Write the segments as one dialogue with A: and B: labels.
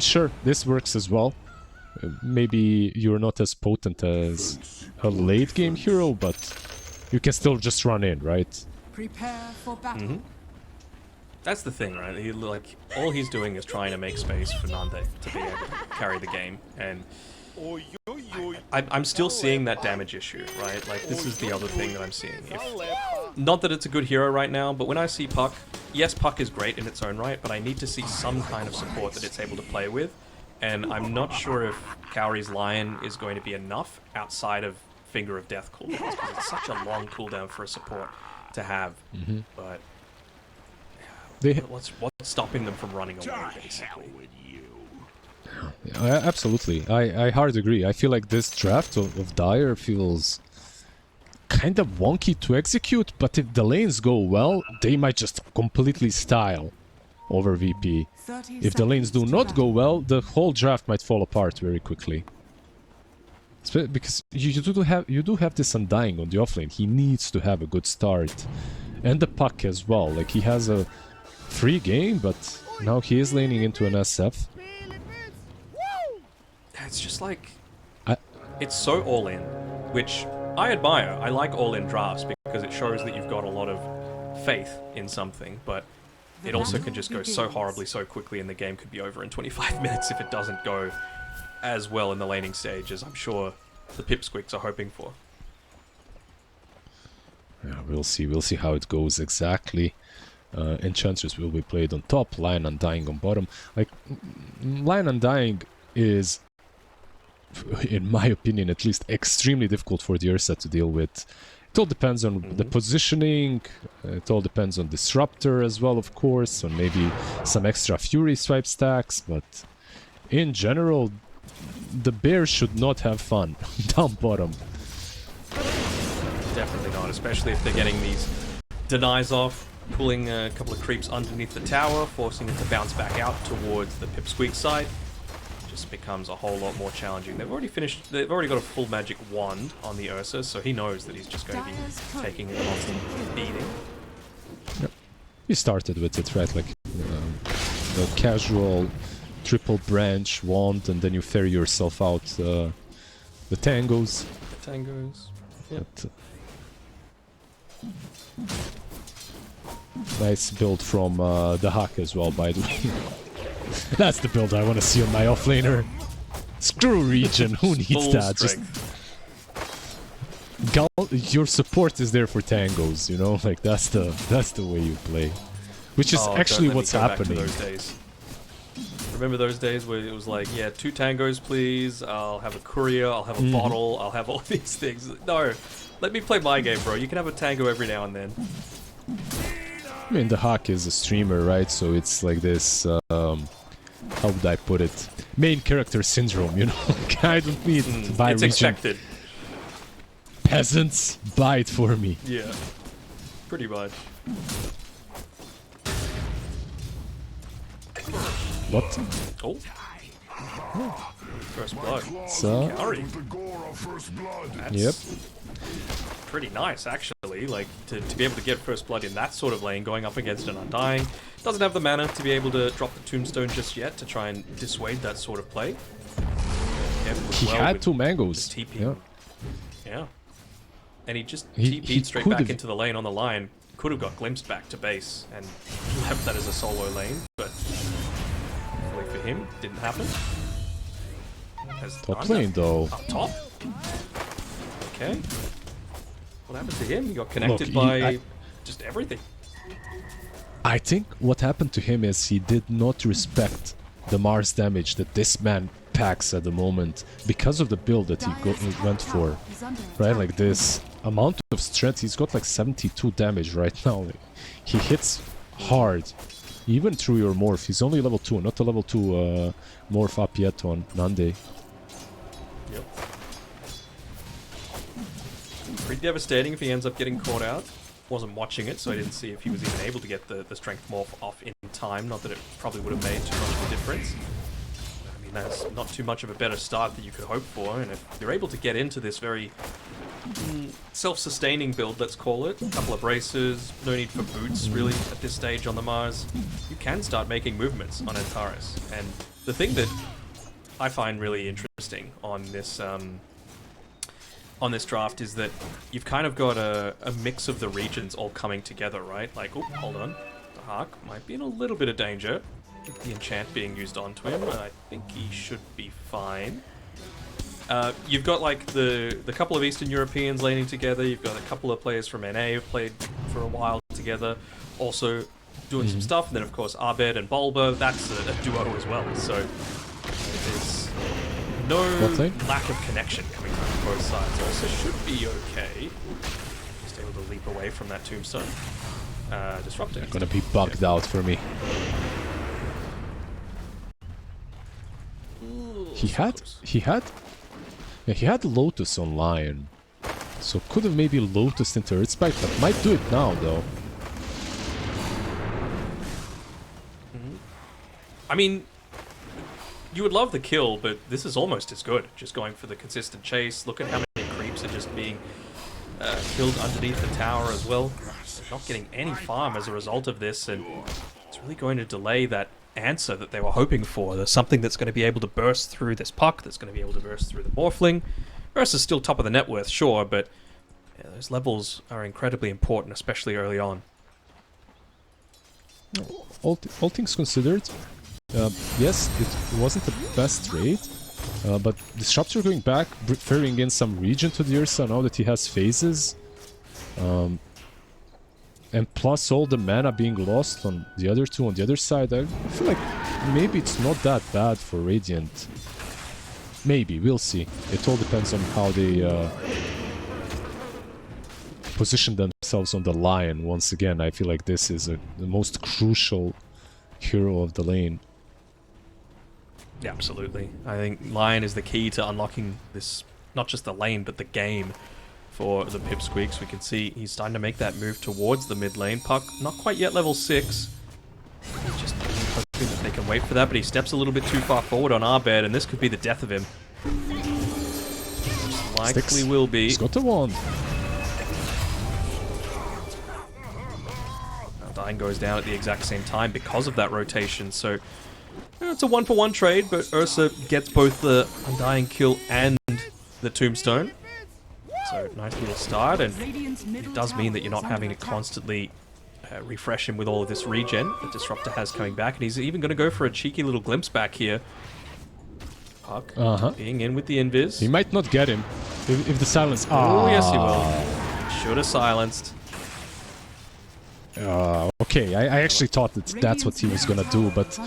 A: sure, this works as well. Maybe you're not as potent as a late game hero, but you can still just run in, right?
B: Prepare for battle.
C: That's the thing, right? All he's doing is trying to make space for Nande to be able to carry the game, and I'm still seeing that damage issue, right? Like, this is the other thing that I'm seeing. Not that it's a good hero right now, but when I see Puck, yes, Puck is great in its own right, but I need to see some kind of support that it's able to play with, and I'm not sure if Cowrie's Lion is going to be enough outside of Finger of Death cooldowns, because it's such a long cooldown for a support to have, but what's stopping them from running away, basically?
A: Yeah, absolutely. I hard agree. I feel like this draft of Dire feels kind of wonky to execute, but if the lanes go well, they might just completely style over VP. If the lanes do not go well, the whole draft might fall apart very quickly. Because you do have this Undying on the offlane. He needs to have a good start. And the Puck as well. Like, he has a free game, but now he is laning into an SF.
C: It's just like... it's so all-in, which I admire. I like all-in drafts because it shows that you've got a lot of faith in something, but it also can just go so horribly so quickly, and the game could be over in 25 minutes if it doesn't go as well in the laning stage as I'm sure the Pipsqueaks are hoping for.
A: Yeah, we'll see how it goes exactly. Enchantress will be played on top, Lion Undying on bottom. Like, Lion Undying is, in my opinion at least, extremely difficult for the Ursa to deal with. It all depends on the positioning, it all depends on Disruptor as well, of course, on maybe some extra Fury swipe stacks, but in general, the bears should not have fun down bottom.
C: Definitely not, especially if they're getting these denies off, pulling a couple of creeps underneath the tower, forcing it to bounce back out towards the Pipsqueak side. Just becomes a whole lot more challenging. They've already got a full magic wand on the Ursa, so he knows that he's just going to be taking a constant beating.
A: Yep. You started with it, right? Like the casual triple branch wand, and then you ferry yourself out the tangos.
C: The tangos. Yep.
A: Nice build from the Hack as well, by the way. That's the build I want to see on my offlaner. Screw regen, who needs
C: full
A: that?
C: Strength.
A: Just your support is there for tangos, you know, like that's the way you play, which is actually what's happening.
C: Those days. Remember those days where it was like, yeah, 2 tangos, please. I'll have a courier. I'll have a bottle. I'll have all these things. No, let me play my game, bro. You can have a tango every now and then.
A: I mean, the Hawk is a streamer, right? So it's like this, how would I put it? Main character syndrome, you know? Like, I don't need to buy
C: it's
A: region.
C: expected.
A: Peasants, buy it for me.
C: Yeah, pretty much.
A: What?
C: Oh. First blood.
A: So, yep.
C: Pretty nice, actually. Like, to be able to get first blood in that sort of lane, going up against an Undying. Doesn't have the mana to be able to drop the tombstone just yet to try and dissuade that sort of play.
A: He had 2 mangoes.
C: Yeah. Yeah. And he just TP'd straight back into the lane on the line. Could have got glimpsed back to base and left that as a solo lane, but hopefully for him, didn't happen.
A: Top lane, though.
C: Up top? Okay. What happened to him? He got connected by just everything.
A: I think what happened to him is he did not respect the Mars damage that this man packs at the moment because of the build that he went for. Right, like this amount of strength, he's got like 72 damage right now. He hits hard, even through your morph. He's only level 2, not a level 2 morph up yet on Nande.
C: Yep. Pretty devastating if he ends up getting caught out. Wasn't watching it, so I didn't see if he was even able to get the strength morph off in time. Not that it probably would have made too much of a difference. I mean, that's not too much of a better start that you could hope for, and if you're able to get into this very self-sustaining build, let's call it. A couple of bracers, no need for boots really at this stage on the Mars. You can start making movements on Antares. And the thing that I find really interesting on this draft is that you've kind of got a mix of the regions all coming together, right? Like, oh, hold on. The Hark might be in a little bit of danger with the enchant being used onto him. I think he should be fine. You've got like the couple of Eastern Europeans laning together. You've got a couple of players from NA who've played for a while together, also doing some stuff. And then of course Abed and Bulba, that's a duo as well. So there's no lack of connection coming from both sides. Also should be okay. Just able to leap away from that tombstone. Disrupting.
A: They're gonna be bugged out for me. He had Lotus on Lion, so could have maybe Lotus into Earthspike, but might do it now though.
C: I mean, you would love the kill, but this is almost as good. Just going for the consistent chase. Look at how many creeps are just being killed underneath the tower as well. Not getting any farm as a result of this, and it's really going to delay that answer that they were hoping for. There's something that's going to be able to burst through this puck, that's going to be able to burst through the Morphling. Burst is still top of the net worth, sure, but yeah, those levels are incredibly important, especially early on.
A: All things considered, yes, it wasn't the best trade, but Disruptor going back, ferrying in some region to the Ursa now that he has phases. And plus all the mana being lost on the other two on the other side, I feel like maybe it's not that bad for Radiant. Maybe, we'll see. It all depends on how they position themselves on the Lion. Once again, I feel like this is the most crucial hero of the lane.
C: Yeah, absolutely. I think Lion is the key to unlocking this, not just the lane, but the game. For the Pipsqueaks, we can see he's starting to make that move towards the mid lane. Puck, not quite yet level 6. Just hoping that they can wait for that, but he steps a little bit too far forward on our bed, and this could be the death of him. Most likely will be.
A: He's got the wand.
C: Undying goes down at the exact same time because of that rotation, so it's a 1-for-1 trade, but Ursa gets both the Undying kill and the tombstone. So, nice little start, and it does mean that you're not having to constantly refresh him with all of this regen that Disruptor has coming back, and he's even going to go for a cheeky little glimpse back here. Puck being in with the invis.
A: He might not get him if the silence...
C: Oh, yes he will. Should have silenced.
A: Okay, I actually thought that that's what he was gonna do, but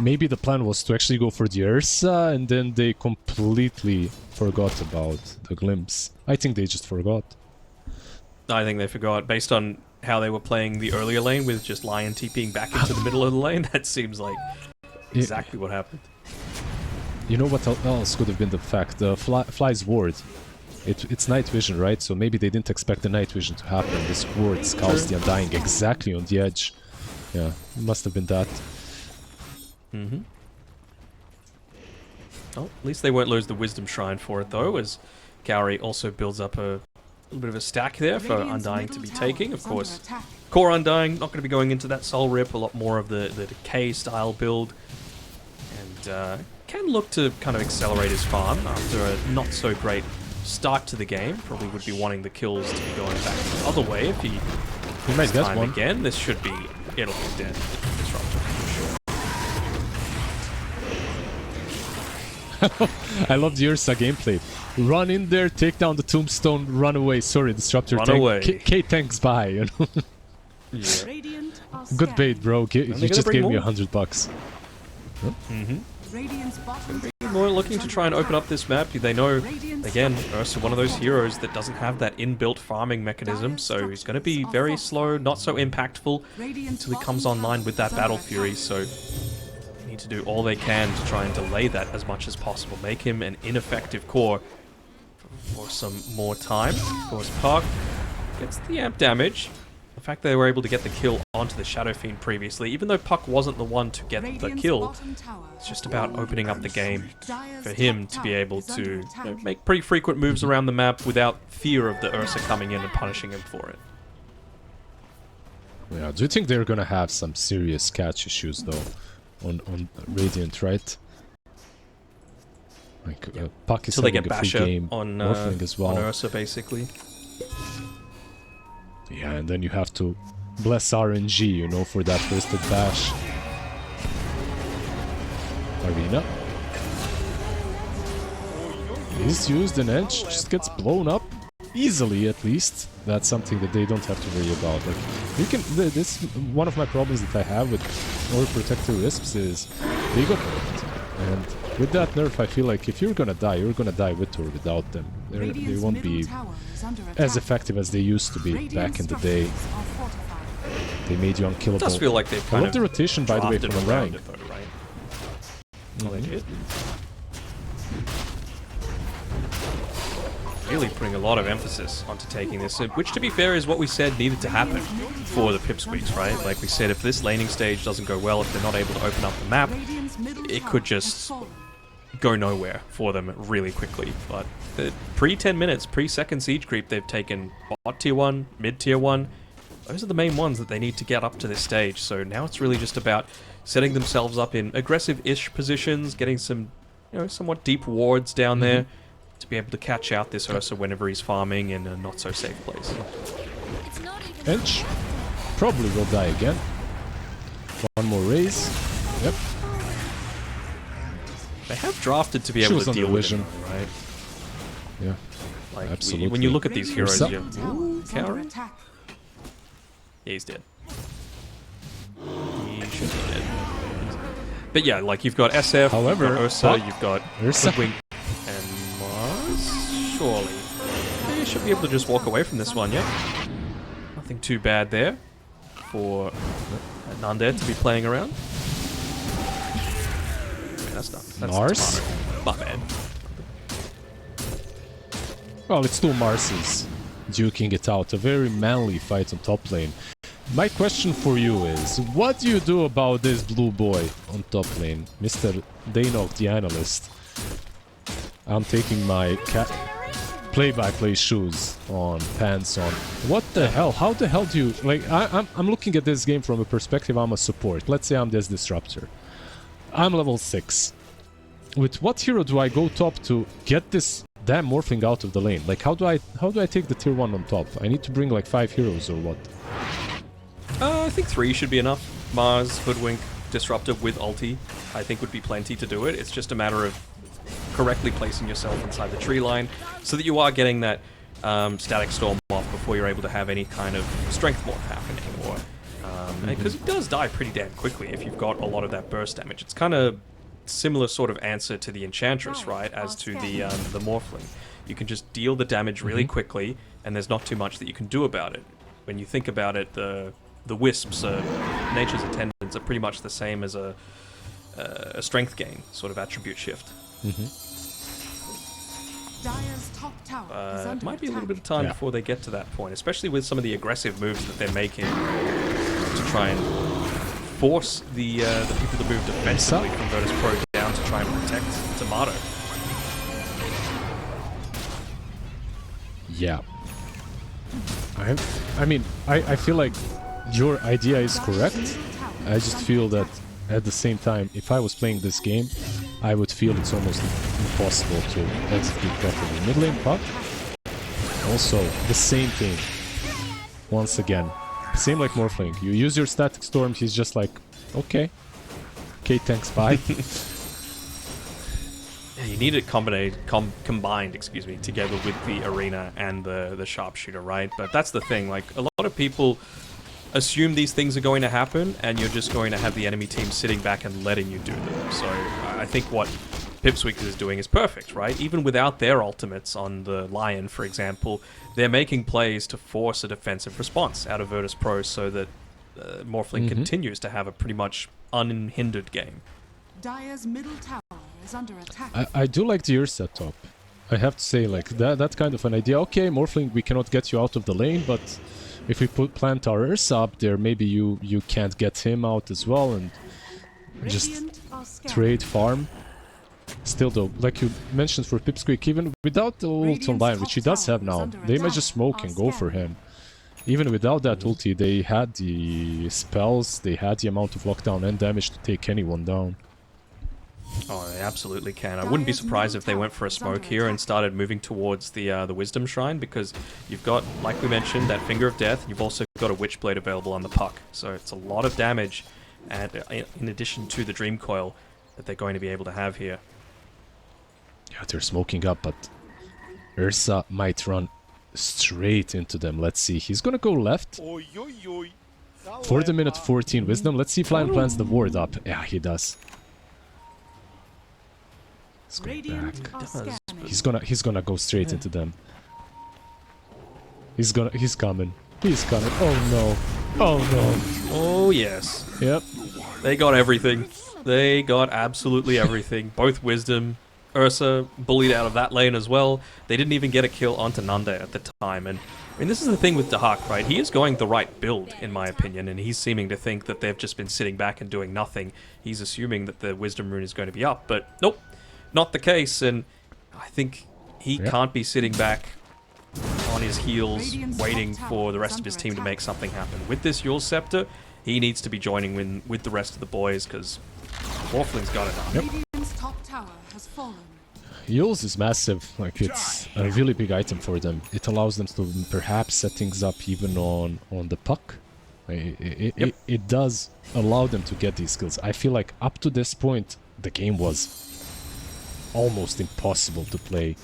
A: maybe the plan was to actually go for the Ursa, and then they completely forgot about the glimpse. I think they just forgot.
C: I think they forgot, based on how they were playing the earlier lane with just Lion TPing back into the middle of the lane. That seems like exactly what happened.
A: You know what else could have been the fact? Fly's ward. It's night vision, right? So maybe they didn't expect the night vision to happen. This ward scouts the Undying exactly on the edge. Yeah, it must have been that.
C: Well, at least they won't lose the Wisdom Shrine for it, though, as Gowrie also builds up a little bit of a stack there for Undying to be taking. Of course, core Undying, not going to be going into that Soul Rip, a lot more of the Decay style build. And can look to kind of accelerate his farm after a not so great start to the game. Probably would be wanting the kills to be going back the other way if he
A: might get one
C: again. This should be, it'll be dead. Disruptor for sure.
A: I love the Ursa gameplay. Run in there, take down the tombstone, run away. Sorry, Disruptor.
C: Run away.
A: K-Tanks by, you know.
C: Yeah.
A: Good bait, bro. You just gave me $100.
C: More looking to try and open up this map. They know, again, Ursa, one of those heroes that doesn't have that inbuilt farming mechanism, so he's going to be very slow, not so impactful until he comes online with that Battle Fury, so they need to do all they can to try and delay that as much as possible. Make him an ineffective core for some more time. Of course, Puck gets the amp damage. The fact they were able to get the kill onto the Shadow Fiend previously, even though Puck wasn't the one to get the kill, it's just about opening up the game for him to be able to make pretty frequent moves around the map without fear of the Ursa coming in and punishing him for it.
A: Yeah, do you think they're gonna have some serious catch issues though on Radiant, right? Like Puck is
C: Until they
A: having
C: get
A: a free
C: Basher
A: game,
C: on
A: as well.
C: on Ursa basically.
A: Yeah, and then you have to bless RNG, you know, for that first bash. Arena. Is used, an edge just gets blown up easily, at least. That's something that they don't have to worry about. Like, you can. This one of my problems that I have with Aura Protector Wisps is they got nerfed, and with that nerf, I feel like if you're gonna die with or without them. They won't be as effective as they used to be back in the day. They made you unkillable.
C: It does feel like they've
A: I
C: kind
A: love
C: of
A: the rotation, by the way, from
C: around
A: Orion.
C: it, though, right? Well, they did. Really putting a lot of emphasis onto taking this, which, to be fair, is what we said needed to happen for the Pipsqueaks, right? Like we said, if this laning stage doesn't go well, if they're not able to open up the map, it could just go nowhere for them really quickly. But pre-10 minutes, pre-second siege creep, they've taken bot tier 1, mid tier 1. Those are the main ones that they need to get up to this stage. So now it's really just about setting themselves up in aggressive-ish positions, getting some, you know, somewhat deep wards down there to be able to catch out this Ursa whenever he's farming in a not-so-safe place.
A: Edge probably will die again. One more raise. Yep.
C: They have drafted to be able to deal with him, right?
A: Yeah,
C: like,
A: absolutely.
C: when you look at these heroes,
A: Ursa.
C: you counter. Yeah, he's dead. He should be dead. But yeah, like you've got SF,
A: However,
C: you've got Ursa, you've got
A: Ursa.
C: Hoodwink, and Mars. Surely, you should be able to just walk away from this one. Yeah, nothing too bad there for Nanded to be playing around. Man, that's not. That's
A: Mars?
C: My bad.
A: Well, it's two Marses duking it out. A very manly fight on top lane. My question for you is, what do you do about this blue boy on top lane? Mr. Daynok, the analyst. I'm taking my play-by-play shoes on, pants on. What the hell? How the hell do you... Like, I'm looking at this game from a perspective, I'm a support. Let's say I'm this disruptor. I'm level 6. With what hero do I go top to get this damn morphling out of the lane? Like, how do I take the tier 1 on top? I need to bring like 5 heroes or what?
C: I think 3 should be enough. Mars, Hoodwink, Disruptor with ulti, I think would be plenty to do it. It's just a matter of correctly placing yourself inside the tree line so that you are getting that static storm off before you're able to have any kind of strength morph happening. Or because it does die pretty damn quickly if you've got a lot of that burst damage. It's kind of similar sort of answer to the Enchantress, right, as to the Morphling. You can just deal the damage really quickly, and there's not too much that you can do about it. When you think about it, the Wisps, Nature's Attendants, are pretty much the same as a strength gain sort of attribute shift. It might be a little bit of time before they get to that point, especially with some of the aggressive moves that they're making to try and force the people to move defensively from Virtus.pro down to try and protect Tomato.
A: Yeah. I mean, I feel like your idea is correct. I just feel that at the same time, if I was playing this game, I would feel it's almost impossible to execute properly. Mid lane Puck, also the same thing. Once again, same like Morphling. You use your static storm, he's just like, okay, thanks, bye.
C: Yeah, you need it combined, excuse me, together with the arena and the sharpshooter, right? But that's the thing. Like, a lot of people assume these things are going to happen, and you're just going to have the enemy team sitting back and letting you do them. So I think what Pipsqueak is doing is perfect, right? Even without their ultimates on the Lion, for example, they're making plays to force a defensive response out of Virtus.pro so that Morphling continues to have a pretty much unhindered game.
B: Dire's middle tower is under attack.
A: I do like the Ursa top. I have to say, like, that kind of an idea. Okay, Morphling, we cannot get you out of the lane, but If we plant our Ursa up there, maybe you can't get him out as well and just
B: Radiant are scanning.
A: trade farm. Still though, like you mentioned for Pipsqueak, even without the ult online, which he does have now, they might just smoke and go for him. Even without that ulti, they had the spells, they had the amount of lockdown and damage to take anyone down.
C: Oh, they absolutely can. I wouldn't be surprised if they went for a smoke here and started moving towards the Wisdom Shrine, because you've got, like we mentioned, that Finger of Death. You've also got a Witchblade available on the puck, so it's a lot of damage, and in addition to the Dream Coil that they're going to be able to have here.
A: Yeah, they're smoking up, but Ursa might run straight into them. Let's see. He's gonna go left for the minute 14 Wisdom. Let's see if Lion plants the ward up. Yeah, he does. Let's go
B: Radiant
A: back.
B: are scanning.
A: He's gonna go straight into them. He's coming. He's coming. Oh no. Oh no.
C: Oh yes.
A: Yep.
C: They got everything. They got absolutely everything. Both Wisdom, Ursa bullied out of that lane as well. They didn't even get a kill onto Nande at the time. And I mean, this is the thing with Dahak, right? He is going the right build, in my opinion, and he's seeming to think that they've just been sitting back and doing nothing. He's assuming that the Wisdom rune is going to be up, but nope, not the case. And I think he can't be sitting back on his heels waiting for the rest of his team to make something happen. With this Yule Scepter, he needs to be joining in with the rest of the boys, because Morphling's got it up.
B: Radiant's top tower has fallen.
A: Yules is massive, like it's a really big item for them. It allows them to perhaps set things up even on the puck. It does allow them to get these kills. I feel like up to this point the game was almost impossible to play.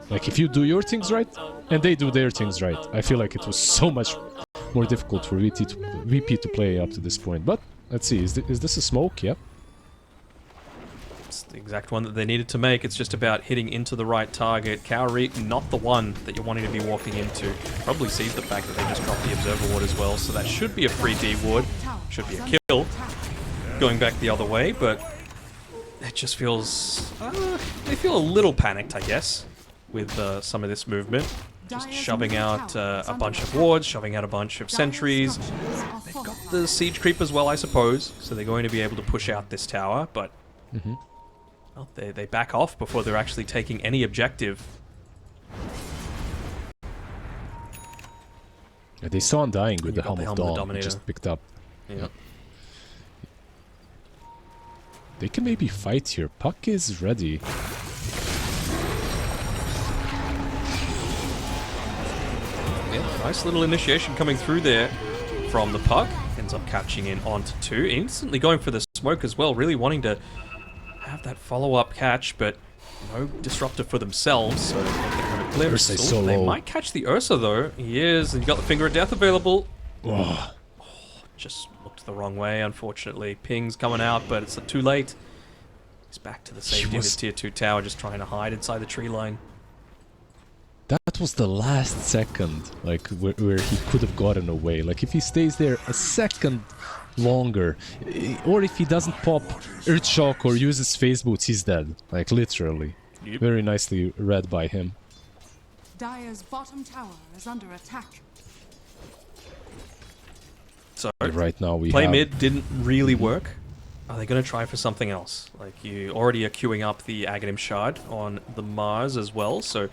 A: Like if you do your things right and they do their things right, I feel like it was so much more difficult for VP to play up to this point. But let's see, is this a smoke? Yep.
C: It's the exact one that they needed to make. It's just about hitting into the right target. Kaori, not the one that you're wanting to be walking into. Probably sees the fact that they just dropped the Observer Ward as well, so that should be a free D ward. Should be a kill. Going back the other way, but it just feels... they feel a little panicked, I guess, with some of this movement. Just shoving out a bunch of wards, shoving out a bunch of sentries. They've got the siege creep as well, I suppose, so they're going to be able to push out this tower, but... well, they back off before they're actually taking any objective.
A: Yeah, they saw Undying with the
C: got
A: Helm
C: the
A: of
C: Helm of the
A: Dawn,
C: Dominator.
A: just picked up.
C: Yeah.
A: They can maybe fight here. Puck is ready.
C: Yeah, nice little initiation coming through there from the puck. Ends up catching in onto 2. Instantly going for the smoke as well, really wanting to have that follow-up catch, but no disruptor for themselves, so they can have a glimpse.
A: Ursa's so
C: They
A: low.
C: might catch the Ursa though. He is, and you got the Finger of Death available.
A: Oh.
C: Just looked the wrong way, unfortunately. Ping's coming out, but it's too late. He's back to the safety of his tier 2 tower, just trying to hide inside the tree line.
A: That was the last second, like, where he could have gotten away. Like, if he stays there a second longer, or if he doesn't pop Earth Shock or uses Phase Boots, he's dead. Like, literally.
C: Yep.
A: Very nicely read by him.
B: Dire's bottom tower is under attack.
C: So,
A: Right now we
C: play
A: have...
C: mid didn't really work. Are they going to try for something else? Like, you already are queuing up the Aghanim Shard on the Mars as well, so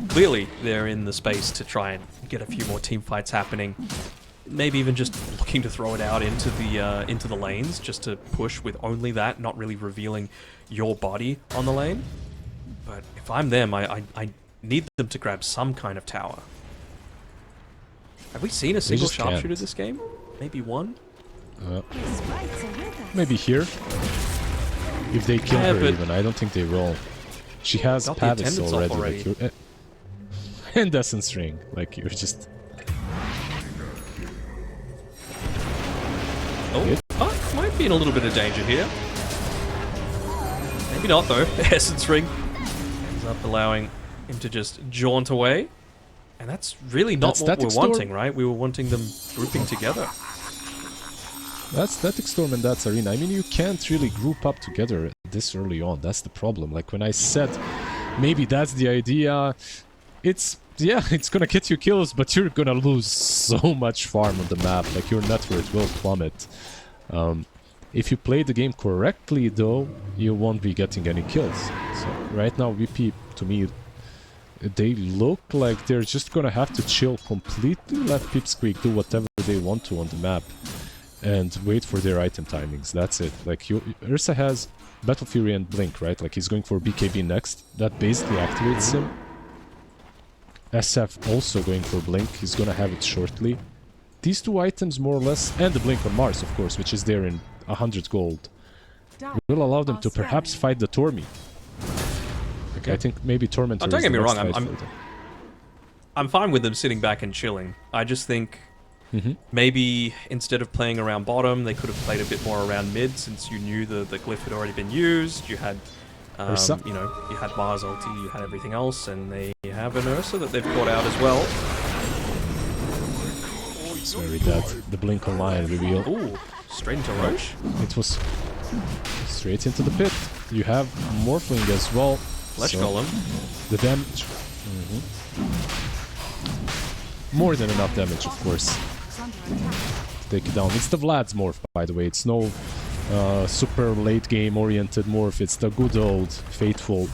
C: clearly they're in the space to try and get a few more team fights happening. Maybe even just looking to throw it out into the lanes, just to push with only that, not really revealing your body on the lane. But if I'm them, I need them to grab some kind of tower. Have we seen a single
A: just can't.
C: sharpshooter this game? Maybe one?
A: Maybe here. If they kill
C: Yeah,
A: her
C: but-
A: even, I don't think they roll. She has
C: Got the
A: Pavis
C: attendance
A: already.
C: off already.
A: Like, and Essence Ring. Like, you're just...
C: Oh, might be in a little bit of danger here. Maybe not though. Essence Ring ends up allowing him to just jaunt away. And that's really not
A: That's
C: what we're
A: Static Storm.
C: wanting, right? We were wanting them grouping together.
A: That's Static Storm and that's Arena. I mean, you can't really group up together this early on. That's the problem. Like, when I said maybe that's the idea, it's yeah, it's gonna get you kills, but you're gonna lose so much farm on the map. Like, your net worth will plummet. If you play the game correctly, though, you won't be getting any kills. So right now, VP, to me, they look like they're just gonna have to chill completely, let Pipsqueak do whatever they want to on the map, and wait for their item timings. That's it. Like, Ursa has Battle Fury and Blink, right? Like, he's going for BKB next. That basically activates him. SF also going for Blink. He's gonna have it shortly. These two items, more or less, and the Blink on Mars, of course, which is there in 100 gold, will allow them to perhaps fight the Tormi. Like, I think maybe Tormentor.
C: Don't
A: is
C: get
A: the
C: me
A: next
C: wrong.
A: fight for them.
C: I'm fine with them sitting back and chilling. I just think maybe instead of playing around bottom, they could have played a bit more around mid, since you knew the glyph had already been used. You had, you know, you had Mars ulti, you had everything else, and they have an Ursa that they've caught out as well.
A: Sorry, that the Blink online reveal.
C: Ooh, straight into Roche.
A: It was straight into the pit. You have Morphling as well.
C: Flesh Golem.
A: The damage. More than enough damage, of course, to take it down. It's the Vlad's morph, by the way. It's no super late game oriented morph. It's the good old faithful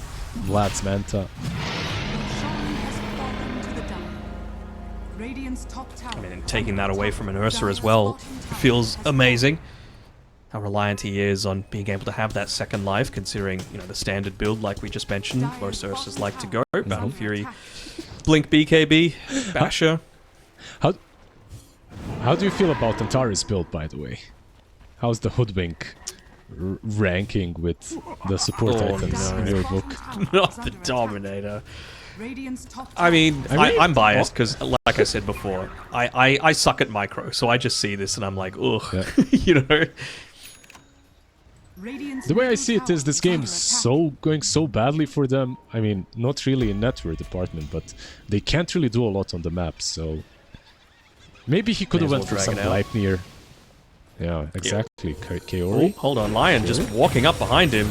A: Vlad's Manta.
C: I mean, taking that away from an Ursa as well feels amazing. How reliant he is on being able to have that second life, considering, you know, the standard build, like we just mentioned, most Ursas like to go. Battle Fury, Blink BKB, Basher.
A: How do you feel about Antares build, by the way? How's the Hoodwink ranking with the support items in your book?
C: Not the Dominator. I mean, I'm biased because, like I said before, I suck at micro, so I just see this and I'm like, ugh,
A: Yeah.
C: you know.
A: The way I see it is this game is going so badly for them. I mean, not really in network department, but they can't really do a lot on the map, so maybe he could have went for some Gleipnir. Yeah, exactly. Kaori.
C: Oh, hold on, Lion just walking up behind him.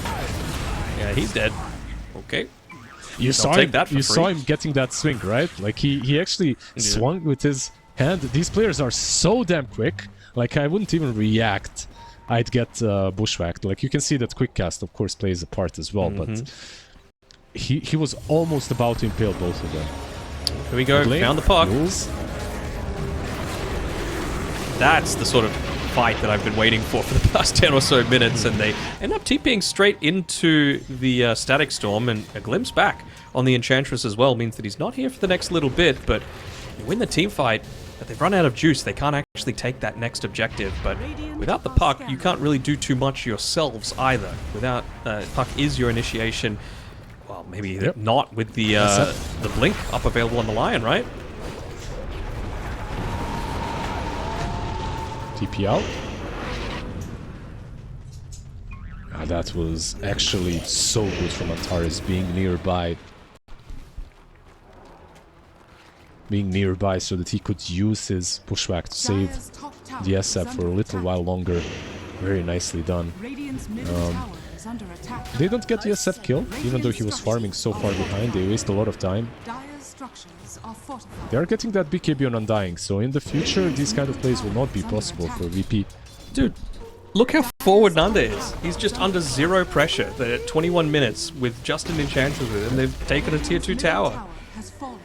C: Yeah, he's dead. Okay.
A: You saw him getting that swing, right? Like, he actually swung with his hand. These players are so damn quick. Like, I wouldn't even react. I'd get bushwhacked. Like, you can see that quick cast, of course, plays a part as well, but he was almost about to impale both of them.
C: Here we go, found the puck.
A: Rules.
C: That's the sort of fight that I've been waiting for the past 10 or so minutes, and they end up TPing straight into the Static Storm, and a glimpse back on the Enchantress as well means that he's not here for the next little bit, but they win the team fight, but they've run out of juice. They can't actually take that next objective, but without the puck, you can't really do too much yourselves either. Without puck is your initiation. Well, maybe not with the Blink up available on the Lion, right?
A: TP out. That was actually so good from Antares being nearby. Being nearby so that he could use his bushwhack to save the SF for a little while longer. Very nicely done. They don't get the SF kill, even though he was farming so far behind. They waste a lot of time. They are getting that BKB on Undying, so in the future these kind of plays will not be possible for VP.
C: Dude, look how forward Nanda is. He's just under zero pressure. They're at 21 minutes with just an Enchantress with him. They've taken a tier 2 tower.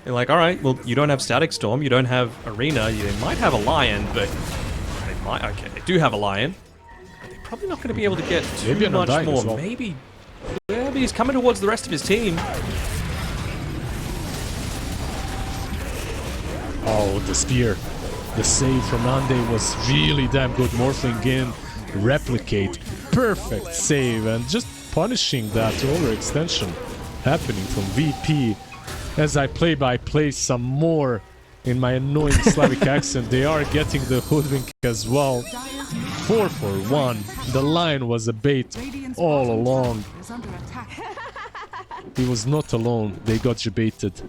C: They're like, alright, well, you don't have Static Storm, you don't have Arena, you might have a Lion, but they might, okay, they do have a Lion. But they're probably not going to be able to get too much more. Well. Maybe he's coming towards the rest of his team.
A: Oh, the spear. The save from Nande was really damn good. Morphling in, replicate, perfect save, and just punishing that overextension happening from VP. As I play some more in my annoying Slavic accent, they are getting the Hoodwink as well. 4 for 1. The Lion was a bait all along. He was not alone. They got jebaited.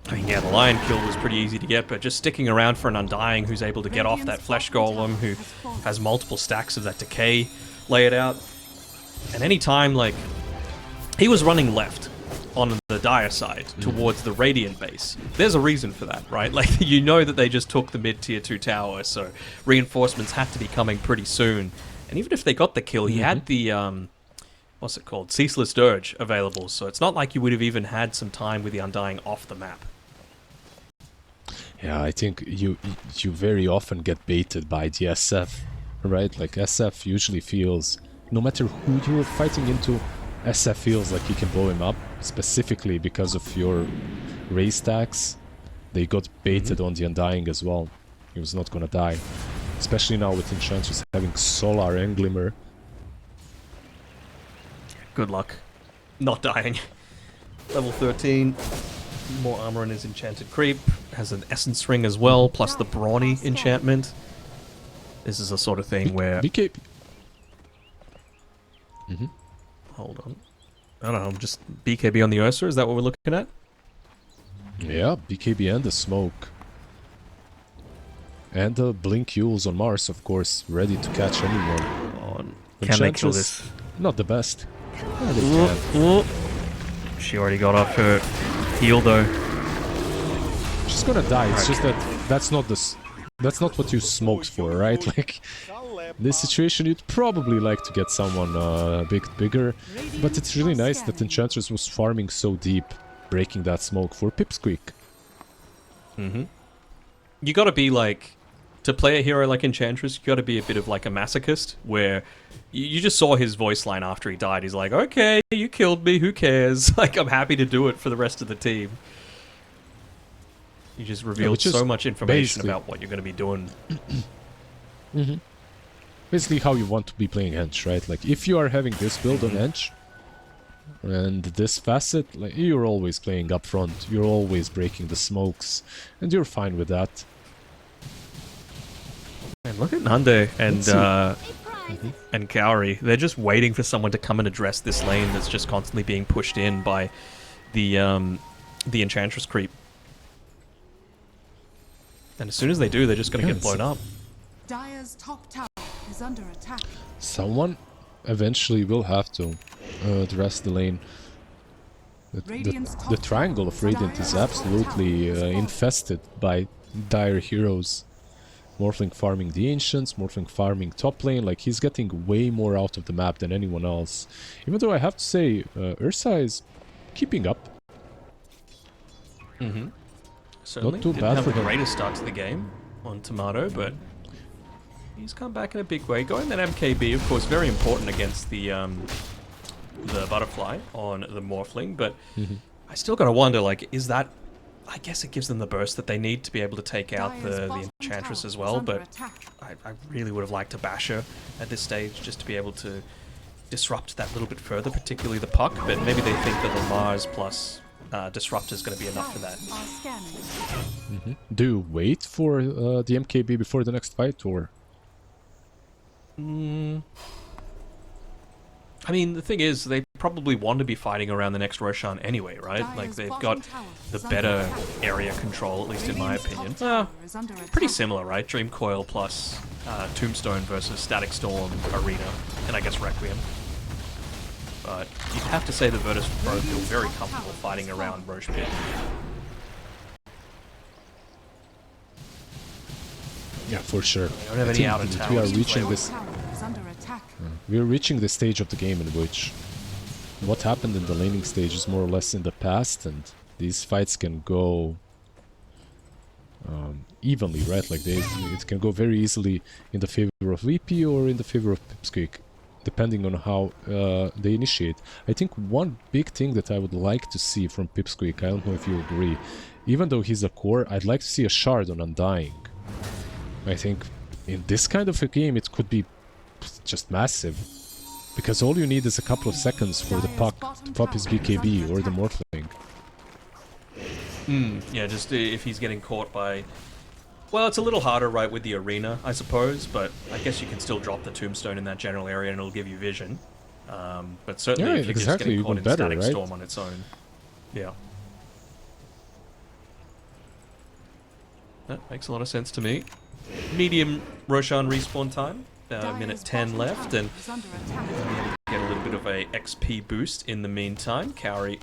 C: I mean, yeah, the Lion kill was pretty easy to get, but just sticking around for an Undying who's able to get off that Flesh Golem, who has multiple stacks of that Decay, lay it out. And any time, like, he was running left on the Dire side, towards the Radiant base. There's a reason for that, right? Like, you know that they just took the mid-tier 2 tower, so reinforcements had to be coming pretty soon. And even if they got the kill, he had the, what's it called? Ceaseless Dirge available, so it's not like you would have even had some time with the Undying off the map.
A: Yeah, I think you very often get baited by the SF, right? Like, SF usually feels, no matter who you're fighting into, SF feels like you can blow him up, specifically because of your raise stacks. They got baited on the Undying as well. He was not gonna die. Especially now with Enchantress having Solar and Glimmer.
C: Good luck. Not dying. Level 13. More armor in his enchanted creep. Has an essence ring as well, plus the brawny enchantment. This is the sort of thing where...
A: BKB.
C: Hold on. I don't know, just BKB on the Ursa, is that what we're looking at?
A: Yeah, BKB and the smoke. And the Blink Yules on Mars, of course, ready to catch anyone.
C: On. Can they kill this?
A: Not the best. Yeah, they can.
C: She already got off her heal though.
A: She's gonna die. It's just that that's not what you smoked for, right? Like, in this situation, you'd probably like to get someone a bit bigger, but it's really nice that Enchantress was farming so deep, breaking that smoke for Pipsqueak.
C: You gotta be like, to play a hero like Enchantress, you gotta be a bit of like a masochist, where you just saw his voice line after he died. He's like, okay, you killed me, who cares? Like, I'm happy to do it for the rest of the team. You just revealed so much information about what you're gonna be doing.
A: Basically how you want to be playing Hench, right? Like, if you are having this build on Hench, and this facet, like, you're always playing up front, you're always breaking the smokes, and you're fine with that.
C: Man, look at Nande and Kaori. They're just waiting for someone to come and address this lane that's just constantly being pushed in by the Enchantress creep. And as soon as they do, they're just going to get blown up.
B: Dire's top tower is under attack.
A: Someone eventually will have to address the lane. The triangle of Radiant is absolutely infested by Dire heroes. Morphling farming the Ancients, Morphling farming top lane, like, he's getting way more out of the map than anyone else. Even though I have to say, Ursa is keeping up.
C: Certainly.
A: Not too
C: Didn't
A: bad
C: have
A: for
C: the
A: him.
C: greatest start to the game on Tomato, but he's come back in a big way. Going that MKB, of course, very important against the Butterfly on the Morphling, but I still gotta wonder, like, is that... I guess it gives them the burst that they need to be able to take out the Enchantress as well, but I really would have liked to bash her at this stage just to be able to disrupt that little bit further, particularly the Puck, but maybe they think that the Mars plus Disrupt is going to be enough for that.
A: Do you wait for the MKB before the next fight, or...?
C: I mean, the thing is, they probably want to be fighting around the next Roshan anyway, right? Like, they've got the better area control, at least in my opinion. Pretty similar, right? Dream Coil plus Tombstone versus Static Storm, Arena, and I guess Requiem. But you'd have to say the Virtus.pro feel very comfortable fighting around Roche Pit.
A: Yeah, for sure.
C: We don't have any outer towers.
A: We are reaching this. We are reaching the stage of the game in which what happened in the laning stage is more or less in the past, and these fights can go evenly, right? Like, it can go very easily in the favor of VP or in the favor of Pipsqueak, depending on how they initiate. I think one big thing that I would like to see from Pipsqueak, I don't know if you agree, even though he's a core, I'd like to see a shard on Undying. I think in this kind of a game it could be just massive, because all you need is a couple of seconds for the Puck to pop his BKB or the Morphling.
C: Yeah, just if he's getting caught by... Well, it's a little harder, right, with the Arena, I suppose, but I guess you can still drop the Tombstone in that general area and it'll give you vision. But certainly if you're just getting caught in Static Storm on its own. Yeah. That makes a lot of sense to me. Medium Roshan respawn time. Minute 10 left, and get a little bit bit of a XP boost in the meantime. Kaori,